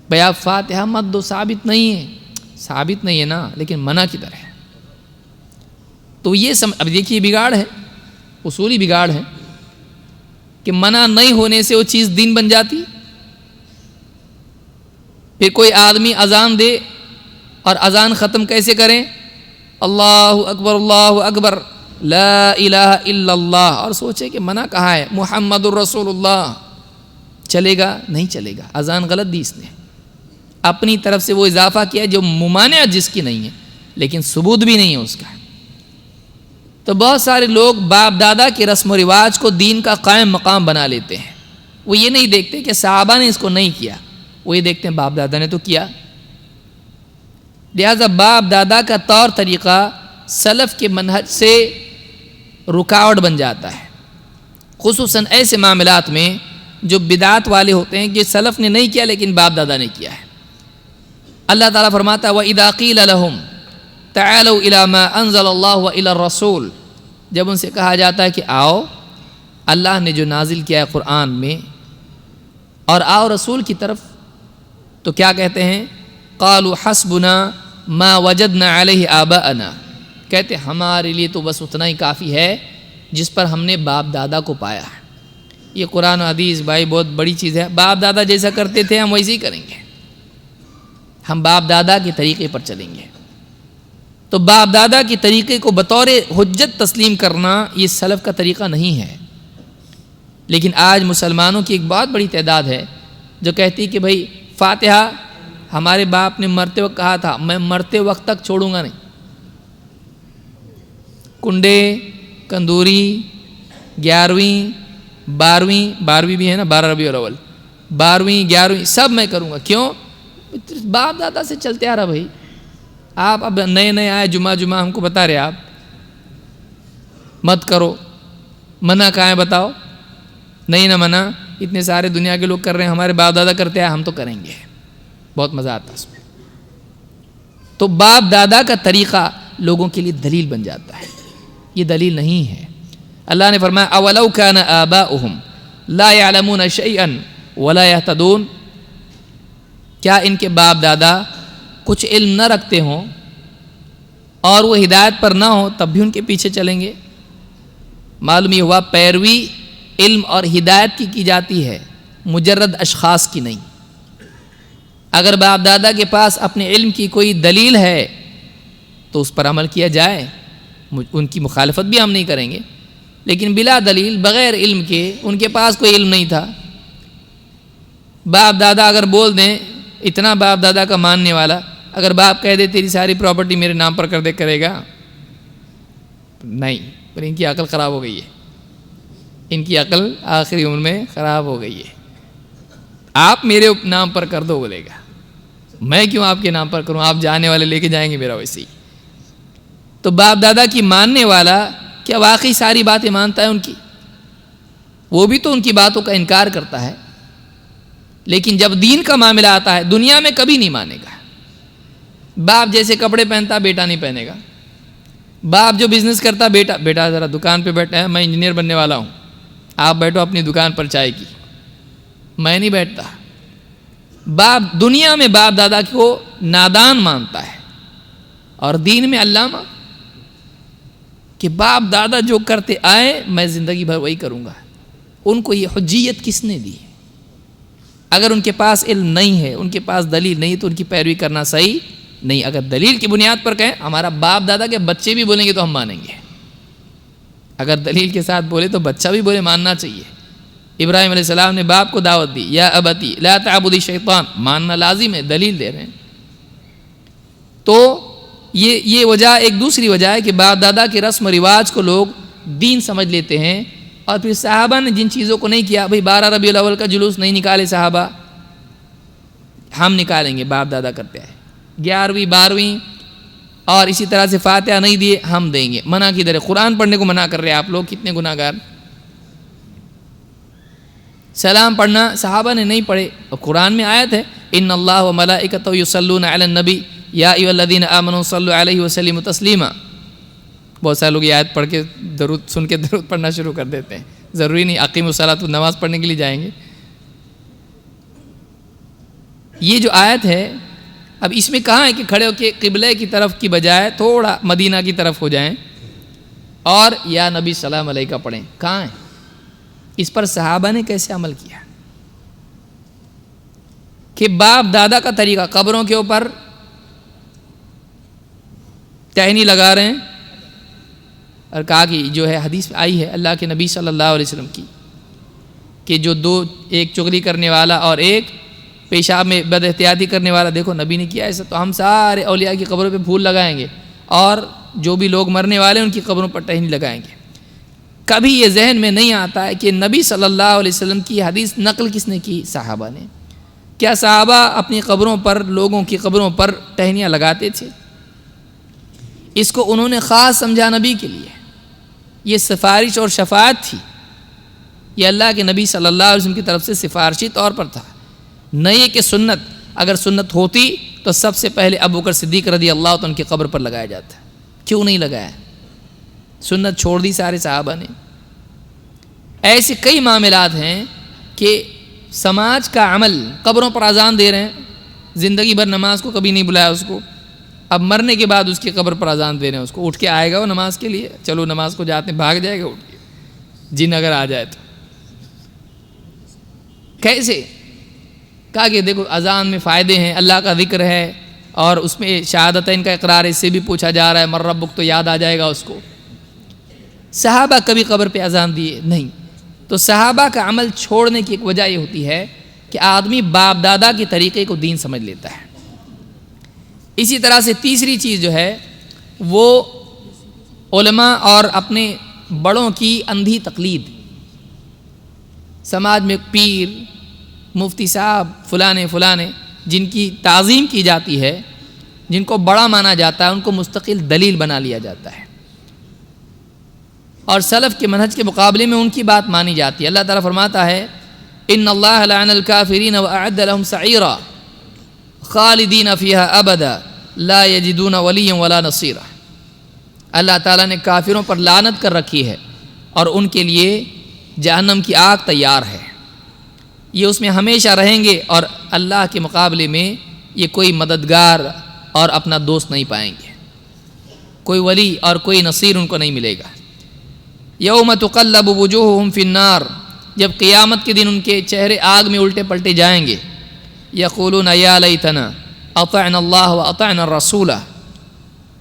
بھئی آپ فاتحہ مت دو، ثابت نہیں ہے، ثابت نہیں ہے نا، لیکن منع کدھر ہے؟ تو یہ اب دیکھیے بگاڑ ہے، اصولی بگاڑ ہے کہ منع نہیں ہونے سے وہ چیز دین بن جاتی۔ پھر کوئی آدمی اذان دے اور اذان ختم کیسے کریں؟ اللہ اکبر لا الہ الا اللہ، اور سوچے کہ منع کہاں ہے؟ محمد الرسول اللہ۔ چلے گا؟ نہیں چلے گا، اذان غلط دی اس نے، اپنی طرف سے وہ اضافہ کیا جو ممانعت جس کی نہیں ہے، لیکن ثبوت بھی نہیں ہے اس کا۔ تو بہت سارے لوگ باپ دادا کے رسم و رواج کو دین کا قائم مقام بنا لیتے ہیں۔ وہ یہ نہیں دیکھتے کہ صحابہ نے اس کو نہیں کیا، وہ یہ دیکھتے ہیں باپ دادا نے تو کیا۔ لہذا باپ دادا کا طور طریقہ سلف کے منہج سے رکاوٹ بن جاتا ہے، خصوصاً ایسے معاملات میں جو بدعات والے ہوتے ہیں کہ سلف نے نہیں کیا لیکن باپ دادا نے کیا ہے۔ اللہ تعالیٰ فرماتا ہے وَإِذَا قِيلَ لَهُمْ تَعَالَوْا إِلَى مَا أَنزَلَ اللَّهُ وَإِلَى الرَّسُولِ، جب ان سے کہا جاتا ہے کہ آؤ اللہ نے جو نازل کیا ہے قرآن میں، اور آؤ رسول کی طرف، تو کیا کہتے ہیں؟ قالوا حسبنا ما وجدنا علیہ آباءنا، کہتے ہمارے لیے تو بس اتنا ہی کافی ہے جس پر ہم نے باپ دادا کو پایا ہے۔ یہ قرآن و حدیث بھائی بہت بڑی چیز ہے۔ باپ دادا جیسا کرتے تھے ہم ویسے ہی کریں گے، ہم باپ دادا کے طریقے پر چلیں گے۔ تو باپ دادا کے طریقے کو بطور حجت تسلیم کرنا یہ سلف کا طریقہ نہیں ہے. لیکن آج مسلمانوں کی ایک بہت بڑی تعداد ہے جو کہتی کہ بھائی فاتحہ ہمارے باپ نے مرتے وقت کہا تھا، میں مرتے وقت تک چھوڑوں گا نہیں. کنڈے، کندوری، 11ویں 12ویں بھی ہے نا، 12 ربیع الاول، 12ویں 11ویں سب میں کروں گا. کیوں؟ باپ دادا سے چلتے آ رہا بھائی. آپ اب نئے آئے، جمعہ ہم کو بتا رہے آپ مت کرو. منع کہاں ہے بتاؤ؟ نہیں نہ منع، اتنے سارے دنیا کے لوگ کر رہے ہیں، ہمارے باپ دادا کرتے ہیں ہم تو کریں گے. بہت مزہ آتا ہے اس میں. تو باپ دادا کا طریقہ لوگوں کے لیے دلیل بن جاتا ہے. یہ دلیل نہیں ہے. اللہ نے فرمایا اولو کان آباؤہم لا یعلمون شیئا ولا یہتدون، کیا ان کے باپ دادا کچھ علم نہ رکھتے ہوں اور وہ ہدایت پر نہ ہوں تب بھی ان کے پیچھے چلیں گے؟ معلوم یہ ہوا پیروی علم اور ہدایت کی جاتی ہے، مجرد اشخاص کی نہیں. اگر باپ دادا کے پاس اپنے علم کی کوئی دلیل ہے تو اس پر عمل کیا جائے، ان کی مخالفت بھی ہم نہیں کریں گے. لیکن بلا دلیل بغیر علم کے، ان کے پاس کوئی علم نہیں تھا، باپ دادا اگر بول دیں، اتنا باپ دادا کا ماننے والا اگر باپ کہہ دے تیری ساری پراپرٹی میرے نام پر کر دے، کرے گا؟ نہیں. پر ان کی عقل خراب ہو گئی ہے، ان کی عقل آخری عمر میں خراب ہو گئی ہے. آپ میرے نام پر کر دو بولے گا، میں کیوں آپ کے نام پر کروں؟ آپ جانے والے لے کے جائیں گے میرا ویسے ہی. تو باپ دادا کی ماننے والا کیا واقعی ساری باتیں مانتا ہے ان کی؟ وہ بھی تو ان کی باتوں کا انکار کرتا ہے. لیکن جب دین کا معاملہ آتا ہے دنیا میں کبھی نہیں مانے گا. باپ جیسے کپڑے پہنتا بیٹا نہیں پہنے گا. باپ جو بزنس کرتا بیٹا ذرا دکان پہ بیٹھا ہے، میں انجینئر بننے والا ہوں، آپ بیٹھو اپنی دکان پر چائے کی، میں نہیں بیٹھتا. باپ دنیا میں باپ دادا کو نادان مانتا ہے اور دین میں علامہ، کہ باپ دادا جو کرتے آئے میں زندگی بھر وہی کروں گا. ان کو یہ حجیت کس نے دی؟ اگر ان کے پاس علم نہیں ہے، ان کے پاس دلیل نہیں تو ان کی پیروی کرنا صحیح نہیں. اگر دلیل کی بنیاد پر کہیں ہمارا باپ دادا کے بچے بھی بولیں گے تو ہم مانیں گے. اگر دلیل کے ساتھ بولے تو بچہ بھی بولے، ماننا چاہیے. ابراہیم علیہ السلام نے باپ کو دعوت دی، یا ابتی لا تعبد الشیطان، ماننا لازم ہے، دلیل دے رہے ہیں. تو یہ وجہ ایک دوسری وجہ ہے کہ باپ دادا کے رسم و رواج کو لوگ دین سمجھ لیتے ہیں. اور پھر صحابہ نے جن چیزوں کو نہیں کیا، بھئی 12 ربیع الاول کا جلوس نہیں نکالے صحابہ، ہم نکالیں گے، باپ دادا کرتے ہیں. 11ویں 12ویں اور اسی طرح سے فاتحہ نہیں دیے، ہم دیں گے. منع کی در قرآن پڑھنے کو منع کر رہے ہیں آپ لوگ، کتنے گناہ گار. سلام پڑھنا صحابہ نے نہیں پڑھے، اور قرآن میں آیت ہے ان اللہ و ملائکتہ یصلون علی النبی یا ایھا الذین آمنوا صلوا علیہ وسلموا تسلیما. بہت سارے لوگ یہ آیت پڑھ کے درود سن کے درود پڑھنا شروع کر دیتے ہیں. ضروری نہیں اقیموا الصلاۃ، نماز پڑھنے کے لیے جائیں گے. یہ جو آیت ہے، اب اس میں کہاں ہے کہ کھڑے ہو کے قبلے کی طرف کی بجائے تھوڑا مدینہ کی طرف ہو جائیں اور یا نبی سلام علیکہ پڑھیں؟ کہاں ہے؟ اس پر صحابہ نے کیسے عمل کیا کہ باپ دادا کا طریقہ قبروں کے اوپر ٹہنی لگا رہے ہیں، اور کہا کہ جو ہے حدیث میں آئی ہے اللہ کے نبی صلی اللہ علیہ وسلم کی کہ جو دو، ایک چغلی کرنے والا اور ایک پیشاب میں بد احتیاطی کرنے والا، دیکھو نبی نے کیا ایسا، تو ہم سارے اولیاء کی قبروں پہ پھول لگائیں گے اور جو بھی لوگ مرنے والے ان کی قبروں پر ٹہنی لگائیں گے. کبھی یہ ذہن میں نہیں آتا ہے کہ نبی صلی اللہ علیہ وسلم کی حدیث نقل کس نے کی؟ صحابہ نے. کیا صحابہ اپنی قبروں پر، لوگوں کی قبروں پر ٹہنیاں لگاتے تھے؟ اس کو انہوں نے خاص سمجھا نبی کے لیے. یہ سفارش اور شفاعت تھی، یہ اللہ کے نبی صلی اللہ علیہ وسلم کی طرف سے سفارشی طور پر تھا. نہیں کہ سنت، اگر سنت ہوتی تو سب سے پہلے ابوبکر صدیق رضی اللہ عنہ کی قبر پر لگایا جاتا. کیوں نہیں لگایا؟ سنت چھوڑ دی سارے صحابہ نے. ایسے کئی معاملات ہیں کہ سماج کا عمل، قبروں پر اذان دے رہے ہیں، زندگی بھر نماز کو کبھی نہیں بلایا اس کو، اب مرنے کے بعد اس کی قبر پر اذان دے رہے ہیں اس کو. اٹھ کے آئے گا وہ نماز کے لیے؟ چلو نماز کو جاتے ہیں، بھاگ جائے گا اٹھ کے، جن اگر آ جائے تو. کیسے؟ کہا کہ دیکھو اذان میں فائدے ہیں، اللہ کا ذکر ہے اور اس میں شہادتین کا اقرار اس سے بھی پوچھا جا رہا ہے، من ربک تو یاد آ جائے گا اس کو۔ صحابہ کبھی قبر پہ اذان دیے نہیں۔ تو صحابہ کا عمل چھوڑنے کی ایک وجہ یہ ہوتی ہے کہ آدمی باپ دادا کے طریقے کو دین سمجھ لیتا ہے۔ اسی طرح سے تیسری چیز جو ہے وہ علماء اور اپنے بڑوں کی اندھی تقلید۔ سماج میں پیر، مفتی صاحب، فلانے جن کی تعظیم کی جاتی ہے، جن کو بڑا مانا جاتا ہے، ان کو مستقل دلیل بنا لیا جاتا ہے، اور سلف کے منہج کے مقابلے میں ان کی بات مانی جاتی ہے۔ اللہ تعالیٰ فرماتا ہے ان اللہ لعن الکافرین واعد لهم سعیرا خالدین فیہا ابدا لا یجدون ولیا ولا نصیرا۔ اللہ تعالیٰ نے کافروں پر لعنت کر رکھی ہے اور ان کے لیے جہنم کی آگ تیار ہے، یہ اس میں ہمیشہ رہیں گے، اور اللہ کے مقابلے میں یہ کوئی مددگار اور اپنا دوست نہیں پائیں گے، کوئی ولی اور کوئی نصیر ان کو نہیں ملے گا۔ یوم تقلب وجوہہم فی النار، جب قیامت کے دن ان کے چہرے آگ میں الٹے پلٹے جائیں گے، یقولون یا لیتنا اطعنا اللہ واطعنا الرسول،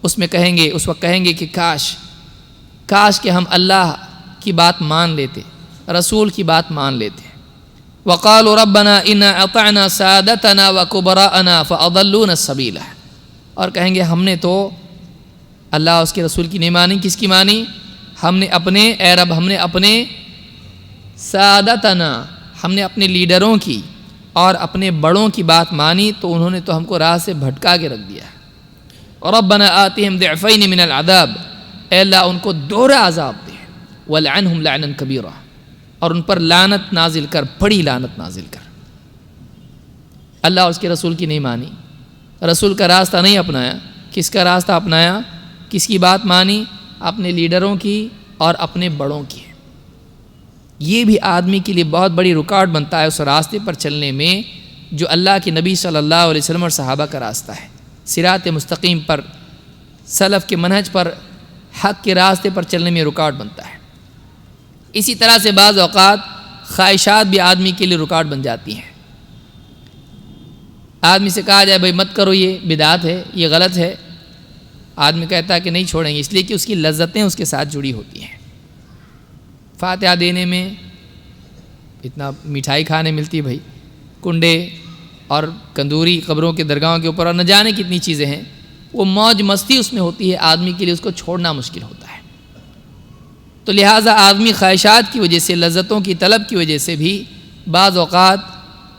اس وقت کہیں گے کہ کاش کہ ہم اللہ کی بات مان لیتے، رسول کی بات مان لیتے۔ وقالوا ربنا انا اطعنا سادتنا وکبراءنا فاضلونا السبیل، اور کہیں گے ہم نے تو اللہ اس کے رسول کی نہیں مانی۔ کس کی مانی؟ ہم نے اے رب ہم نے اپنے سادتنا، ہم نے اپنے لیڈروں کی اور اپنے بڑوں کی بات مانی، تو انہوں نے تو ہم کو راہ سے بھٹکا کے رکھ دیا۔ ربنا آتهم ضعفین من العذاب، اے اللہ ان کو دوہرا عذاب دے، ولعنہم لعنا کبیرا، اور ان پر لعنت نازل کر، بڑی لعنت نازل کر۔ اللہ اس کے رسول کی نہیں مانی، رسول کا راستہ نہیں اپنایا۔ کس کا راستہ اپنایا؟ کس کی بات مانی؟ اپنے لیڈروں کی اور اپنے بڑوں کی۔ یہ بھی آدمی کے لیے بہت بڑی رکاوٹ بنتا ہے اس راستے پر چلنے میں جو اللہ کے نبی صلی اللہ علیہ وسلم اور صحابہ کا راستہ ہے، صراط مستقیم پر، سلف کے منہج پر، حق کے راستے پر چلنے میں رکاوٹ بنتا ہے۔ اسی طرح سے بعض اوقات خواہشات بھی آدمی کے لیے رکاوٹ بن جاتی ہیں۔ آدمی سے کہا جائے بھائی مت کرو، یہ بدعت ہے، یہ غلط ہے، آدمی کہتا ہے کہ نہیں چھوڑیں گے، اس لیے کہ اس کی لذتیں اس کے ساتھ جڑی ہوتی ہیں۔ فاتحہ دینے میں اتنا مٹھائی کھانے ملتی، بھائی کنڈے اور کندوری قبروں کے درگاہوں کے اوپر، اور نہ جانے کتنی چیزیں ہیں، وہ موج مستی اس میں ہوتی ہے، آدمی کے لیے اس کو چھوڑنا مشکل ہوتا ہے۔ تو لہٰذا آدمی خواہشات کی وجہ سے، لذتوں کی طلب کی وجہ سے بھی بعض اوقات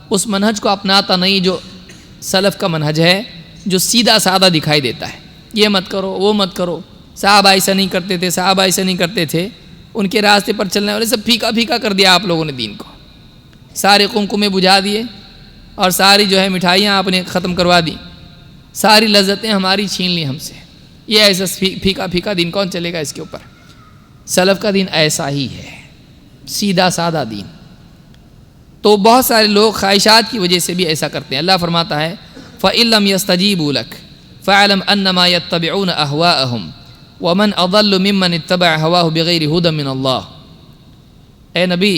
اس منہج کو اپناتا نہیں جو سلف کا منہج ہے، جو سیدھا سادہ دکھائی دیتا ہے۔ یہ مت کرو، وہ مت کرو، صحابہ ایسا نہیں کرتے تھے، صحابہ ایسا نہیں کرتے تھے، ان کے راستے پر چلنے والے سب پھیکا کر دیا آپ لوگوں نے دین کو، سارے قمقمے بجھا دیے اور ساری جو ہے مٹھائیاں آپ نے ختم کروا دی، ساری لذتیں ہماری چھین لی ہم سے، یہ ایسا پھیکا دین کون چلے گا اس کے اوپر؟ سلف کا دین ایسا ہی ہے، سیدھا سادہ دین۔ تو بہت سارے لوگ خواہشات کی وجہ سے بھی ایسا کرتے ہیں۔ اللہ فرماتا ہے فَإِن لَّمْ يَسْتَجِيبُوا لَكَ فَاعْلَمْ أَنَّمَا يَتَّبِعُونَ أَهْوَاءَهُمْ وَمَنْ أَضَلُّ مِمَّنِ اتَّبَعَ هَوَاهُ بِغَيْرِ هُدًى مِّنَ اللَّهِ۔ اے نبی،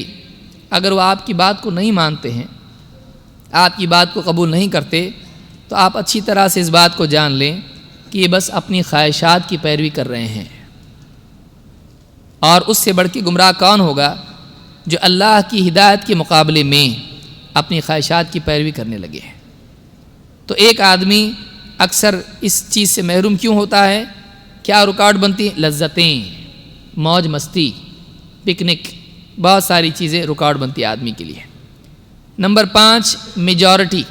اگر وہ آپ کی بات کو نہیں مانتے ہیں، آپ کی بات کو قبول نہیں کرتے، تو آپ اچھی طرح سے اس بات کو جان لیں کہ یہ بس اپنی خواہشات کی پیروی کر رہے ہیں، اور اس سے بڑھ کے گمراہ کون ہوگا جو اللہ کی ہدایت کے مقابلے میں اپنی خواہشات کی پیروی کرنے لگے ہیں۔ تو ایک آدمی اکثر اس چیز سے محروم کیوں ہوتا ہے؟ کیا رکاوٹ بنتی؟ لذتیں، موج مستی، پکنک، بہت ساری چیزیں رکاوٹ بنتی ہے آدمی کے لیے۔ Number 5، majority.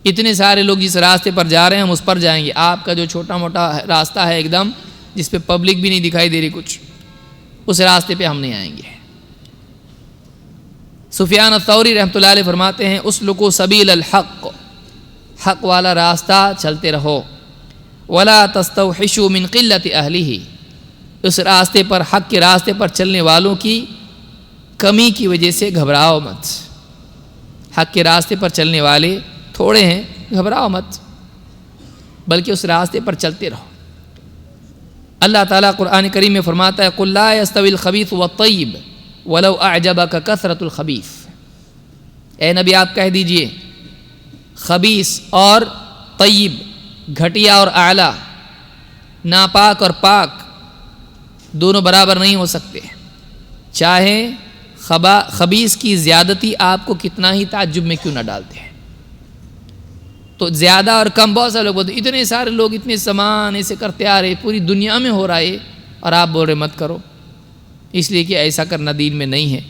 اتنے سارے لوگ جس راستے پر جا رہے ہیں ہم اس پر جائیں گے، آپ کا جو چھوٹا موٹا راستہ ہے ایک دم جس پہ پبلک بھی نہیں دکھائی دے رہی کچھ، اس راستے پہ ہم نہیں آئیں گے۔ سفیان الثوری رحمۃ اللہ علیہ فرماتے ہیں اسلکوا سبیل الحق، حق والا راستہ چلتے رہو، ولا تستوحشوا من قلت اہلہ، اس راستے پر، حق کے راستے پر چلنے والوں کی کمی کی وجہ سے گھبراؤ مت۔ حق کے راستے پر چلنے والے تھوڑے ہیں، گھبراؤ مت، بلکہ اس راستے پر چلتے رہو۔ اللہ تعالیٰ قرآن کریم میں فرماتا ہے قُلْ لَا يَسْتَوِي الْخَبِيثُ وَالطَّيِّبُ وَلَوْ أَعْجَبَكَ كَثْرَةُ الْخَبِيثِ، اے نبی آپ کہہ دیجئے خبیث اور طیب، گھٹیا اور اعلیٰ، ناپاک اور پاک دونوں برابر نہیں ہو سکتے، چاہے خبیث کی زیادتی آپ کو کتنا ہی تعجب میں کیوں نہ ڈالتے ہیں۔ تو زیادہ اور کم، بہت سارے لوگ بولتے ہیں اتنے سارے لوگ اتنے سامان ایسے کرتے آ رہے، پوری دنیا میں ہو رہا ہے اور آپ بول رہے مت کرو، اس لیے کہ ایسا کرنا دین میں نہیں ہے۔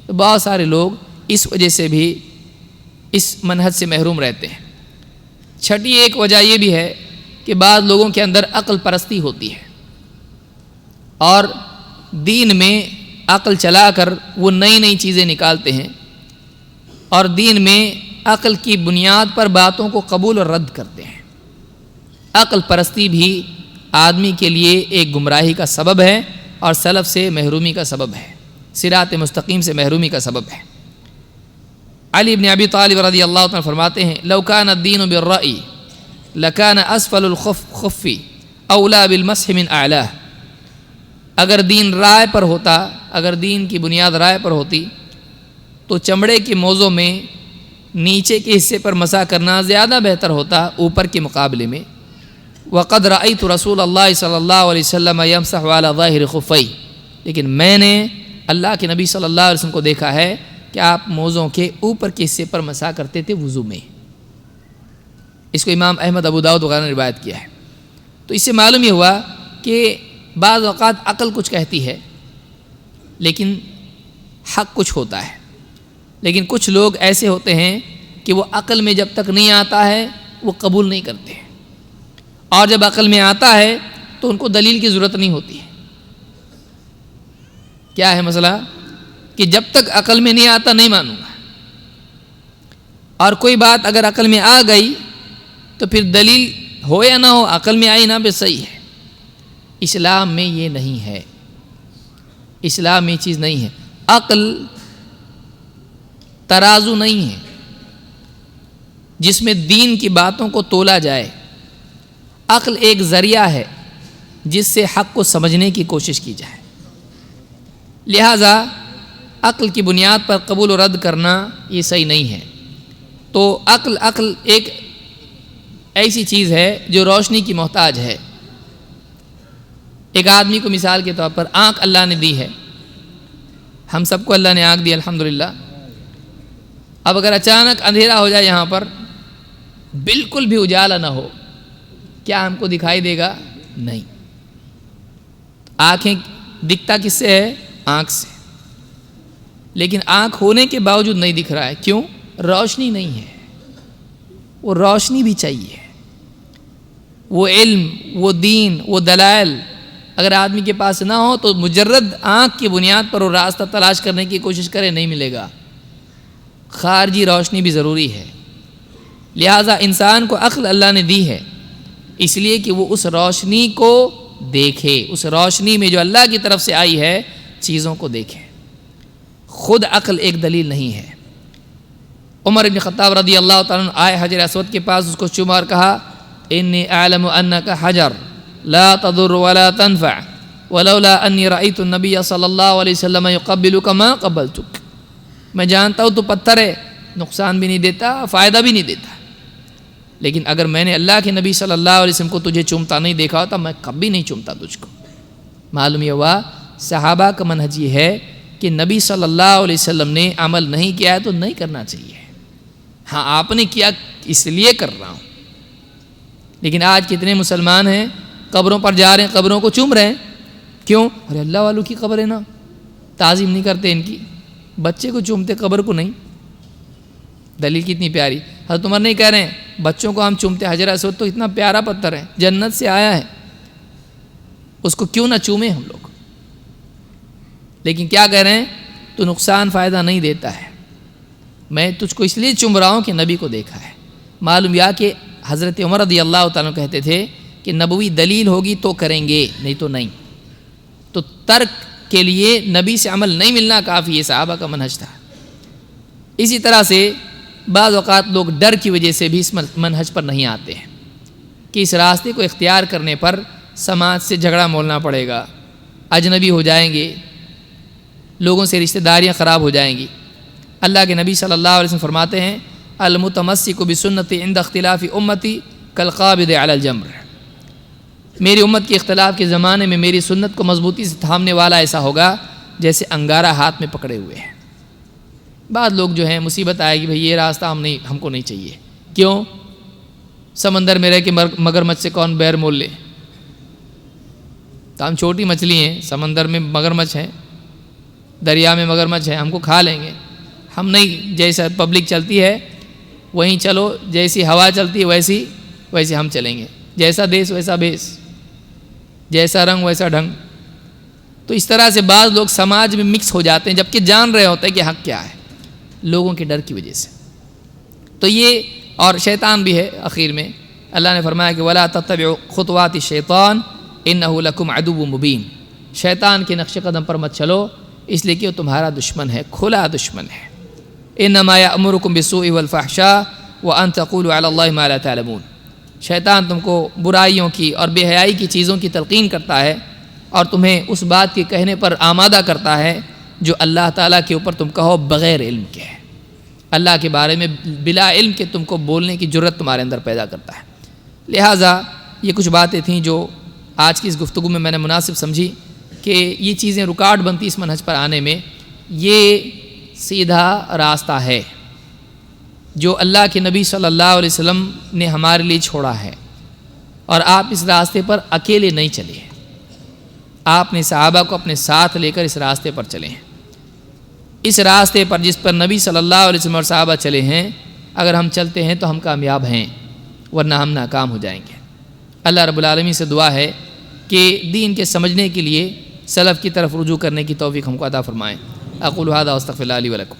تو بہت سارے لوگ اس وجہ سے بھی اس منہج سے محروم رہتے ہیں۔ چھٹی ایک وجہ یہ بھی ہے کہ بعض لوگوں کے اندر عقل پرستی ہوتی ہے اور دین میں عقل چلا کر وہ نئی نئی چیزیں نکالتے ہیں، اور دین میں عقل کی بنیاد پر باتوں کو قبول اور رد کرتے ہیں۔ عقل پرستی بھی آدمی کے لیے ایک گمراہی کا سبب ہے اور سلف سے محرومی کا سبب ہے، صراط مستقیم سے محرومی کا سبب ہے۔ علی بن ابی طالب رضی اللہ عنہ فرماتے ہیں لو کان الدین بالرأی لکان اسفل الخف اولا بالمسح من اعلاہ۔ اگر دین رائے پر ہوتا، اگر دین کی بنیاد رائے پر ہوتی تو چمڑے کے موزوں میں نیچے کے حصے پر مسح کرنا زیادہ بہتر ہوتا اوپر کے مقابلے میں۔ وقد رأیت رسول اللہ صلی اللہ علیہ وسلم یمسح علی ظاہر خفی، لیکن میں نے اللہ کے نبی صلی اللہ علیہ وسلم کو دیکھا ہے کہ آپ موزوں کے اوپر کے حصے پر مسح کرتے تھے وضو میں۔ اس کو امام احمد، ابو داؤد وغیرہ نے روایت کیا ہے۔ تو اس سے معلوم یہ ہوا کہ بعض اوقات عقل کچھ کہتی ہے لیکن حق کچھ ہوتا ہے، لیکن کچھ لوگ ایسے ہوتے ہیں کہ وہ عقل میں جب تک نہیں آتا ہے وہ قبول نہیں کرتے، اور جب عقل میں آتا ہے تو ان کو دلیل کی ضرورت نہیں ہوتی ہے۔ کیا ہے مسئلہ؟ کہ جب تک عقل میں نہیں آتا نہیں مانوں گا، اور کوئی بات اگر عقل میں آ گئی تو پھر دلیل ہو یا نہ ہو، عقل میں آئی نا بس صحیح ہے۔ اسلام میں یہ نہیں ہے، اسلام میں یہ چیز نہیں ہے۔ عقل ترازو نہیں ہے جس میں دین کی باتوں کو تولا جائے۔ عقل ایک ذریعہ ہے جس سے حق کو سمجھنے کی کوشش کی جائے، لہذا عقل کی بنیاد پر قبول و رد کرنا یہ صحیح نہیں ہے۔ تو عقل ایک ایسی چیز ہے جو روشنی کی محتاج ہے۔ ایک آدمی کو مثال کے طور پر آنکھ اللہ نے دی ہے، ہم سب کو اللہ نے آنکھ دی الحمدللہ۔ اب اگر اچانک اندھیرا ہو جائے، یہاں پر بالکل بھی اجالا نہ ہو، کیا ہم کو دکھائی دے گا؟ نہیں۔ آنکھیں دکھتا کس سے ہے؟ آنکھ سے، لیکن آنکھ ہونے کے باوجود نہیں دکھ رہا ہے، کیوں؟ روشنی نہیں ہے۔ وہ روشنی بھی چاہیے، وہ علم، وہ دین، وہ دلائل اگر آدمی کے پاس نہ ہو تو مجرد آنکھ کی بنیاد پر وہ راستہ تلاش کرنے کی کوشش کرے نہیں ملے گا۔ خارجی روشنی بھی ضروری ہے، لہٰذا انسان کو عقل اللہ نے دی ہے اس لیے کہ وہ اس روشنی کو دیکھے، اس روشنی میں جو اللہ کی طرف سے آئی ہے چیزوں کو دیکھے۔ خود عقل ایک دلیل نہیں ہے۔ عمر بن خطاب رضی اللہ تعالیٰ عنہ آئے حجر اسود کے پاس، اس کو چوما اور کہا انی اعلم انک حجر لا تضر ولا تنفع ولولا انی رأیت النبی صلی اللہ علیہ وسلم یقبلک ما قبلتک۔ میں جانتا ہوں تو پتھر ہے، نقصان بھی نہیں دیتا، فائدہ بھی نہیں دیتا، لیکن اگر میں نے اللہ کے نبی صلی اللہ علیہ وسلم کو تجھے چومتا نہیں دیکھا ہوتا میں کبھی نہیں چومتا تجھ کو۔ معلوم یہ ہوا صحابہ کا منہج یہ ہے کہ نبی صلی اللہ علیہ وسلم نے عمل نہیں کیا ہے تو نہیں کرنا چاہیے، ہاں آپ نے کیا اس لیے کر رہا ہوں۔ لیکن آج کتنے مسلمان ہیں قبروں پر جا رہے ہیں، قبروں کو چوم رہے ہیں، کیوں؟ ارے اللہ والوں کی قبر ہے نا، تعظیم نہیں کرتے ان کی، بچے کو چومتے قبر کو نہیں۔ دلیل کتنی پیاری، حضرت عمر نہیں کہہ رہے ہیں بچوں کو ہم چومتے، حجر اسود تو اتنا پیارا پتھر ہے، جنت سے آیا ہے، اس کو کیوں نہ چومیں ہم لوگ۔ لیکن کیا کہہ رہے ہیں؟ تو نقصان فائدہ نہیں دیتا ہے، میں تجھ کو اس لیے چوم رہا ہوں کہ نبی کو دیکھا ہے۔ معلوم یا کہ حضرت عمر رضی اللہ تعالیٰ کہتے تھے کہ نبوی دلیل ہوگی تو کریں گے، نہیں تو نہیں۔ تو ترک کے لیے نبی سے عمل نہیں ملنا کافی، یہ صحابہ کا منہج تھا۔ اسی طرح سے بعض اوقات لوگ ڈر کی وجہ سے بھی اس منہج پر نہیں آتے ہیں کہ اس راستے کو اختیار کرنے پر سماج سے جھگڑا مولنا پڑے گا، اجنبی ہو جائیں گے، لوگوں سے رشتہ داریاں خراب ہو جائیں گی۔ اللہ کے نبی صلی اللہ علیہ وسلم فرماتے ہیں المتمسک بسنتی عند اختلاف امتی کالقابض علی الجمر، میری امت کے اختلاف کے زمانے میں میری سنت کو مضبوطی سے تھامنے والا ایسا ہوگا جیسے انگارہ ہاتھ میں پکڑے ہوئے ہیں۔ بعض لوگ جو ہیں مصیبت آئے گی بھئی یہ راستہ ہم کو نہیں چاہیے، کیوں؟ سمندر میں رہ کے مگرمچھ سے کون بیر مول لے؟ تو ہم چھوٹی مچھلی ہیں، سمندر میں مگرمچھ ہیں، دریا میں مگرمچھ ہیں، ہم کو کھا لیں گے۔ ہم نہیں، جیسا پبلک چلتی ہے وہیں چلو، جیسی ہوا چلتی ہے ویسے ہم چلیں گے، جیسا دیس ویسا بیس، جیسا رنگ ویسا ڈھنگ۔ تو اس طرح سے بعض لوگ سماج میں مکس ہو جاتے ہیں جبکہ جان رہے ہوتے ہیں کہ حق کیا ہے، لوگوں کے ڈر کی وجہ سے۔ تو یہ اور شیطان بھی ہے آخر میں، اللہ نے فرمایا کہ وَلَا تَتَّبِعُوا خُطُوَاتِ الشَّيْطَانِ إِنَّهُ لَكُمْ عَدُوٌّ مُبِينٌ، شیطان کے نقش قدم پر مت چلو، اس لیے کہ وہ تمہارا دشمن ہے، کھلا دشمن ہے۔ إِنَّمَا يَأْمُرُكُمْ بِالسُّوءِ وَالْفَحْشَاءِ وَأَن تَقُولُوا عَلَى اللَّهِ مَا لَا تَعْلَمُونَ، شیطان تم کو برائیوں کی اور بے حیائی کی چیزوں کی تلقین کرتا ہے اور تمہیں اس بات کے کہنے پر آمادہ کرتا ہے جو اللہ تعالیٰ کے اوپر تم کہو بغیر علم کے ہے، اللہ کے بارے میں بلا علم کے تم کو بولنے کی جرت تمہارے اندر پیدا کرتا ہے۔ لہٰذا یہ کچھ باتیں تھیں جو آج کی اس گفتگو میں نے مناسب سمجھی کہ یہ چیزیں رکاوٹ بنتی اس منہج پر آنے میں۔ یہ سیدھا راستہ ہے جو اللہ کے نبی صلی اللہ علیہ وسلم نے ہمارے لیے چھوڑا ہے، اور آپ اس راستے پر اکیلے نہیں چلے ہیں، آپ نے صحابہ کو اپنے ساتھ لے کر اس راستے پر چلے ہیں۔ اس راستے پر جس پر نبی صلی اللہ علیہ وسلم اور صحابہ چلے ہیں، اگر ہم چلتے ہیں تو ہم کامیاب ہیں، ورنہ ہم ناکام ہو جائیں گے۔ اللہ رب العالمین سے دعا ہے کہ دین کے سمجھنے کے لیے سلف کی طرف رجوع کرنے کی توفیق ہم کو عطا فرمائیں۔ اقول ھذا واستغفر اللہ لی ولکم۔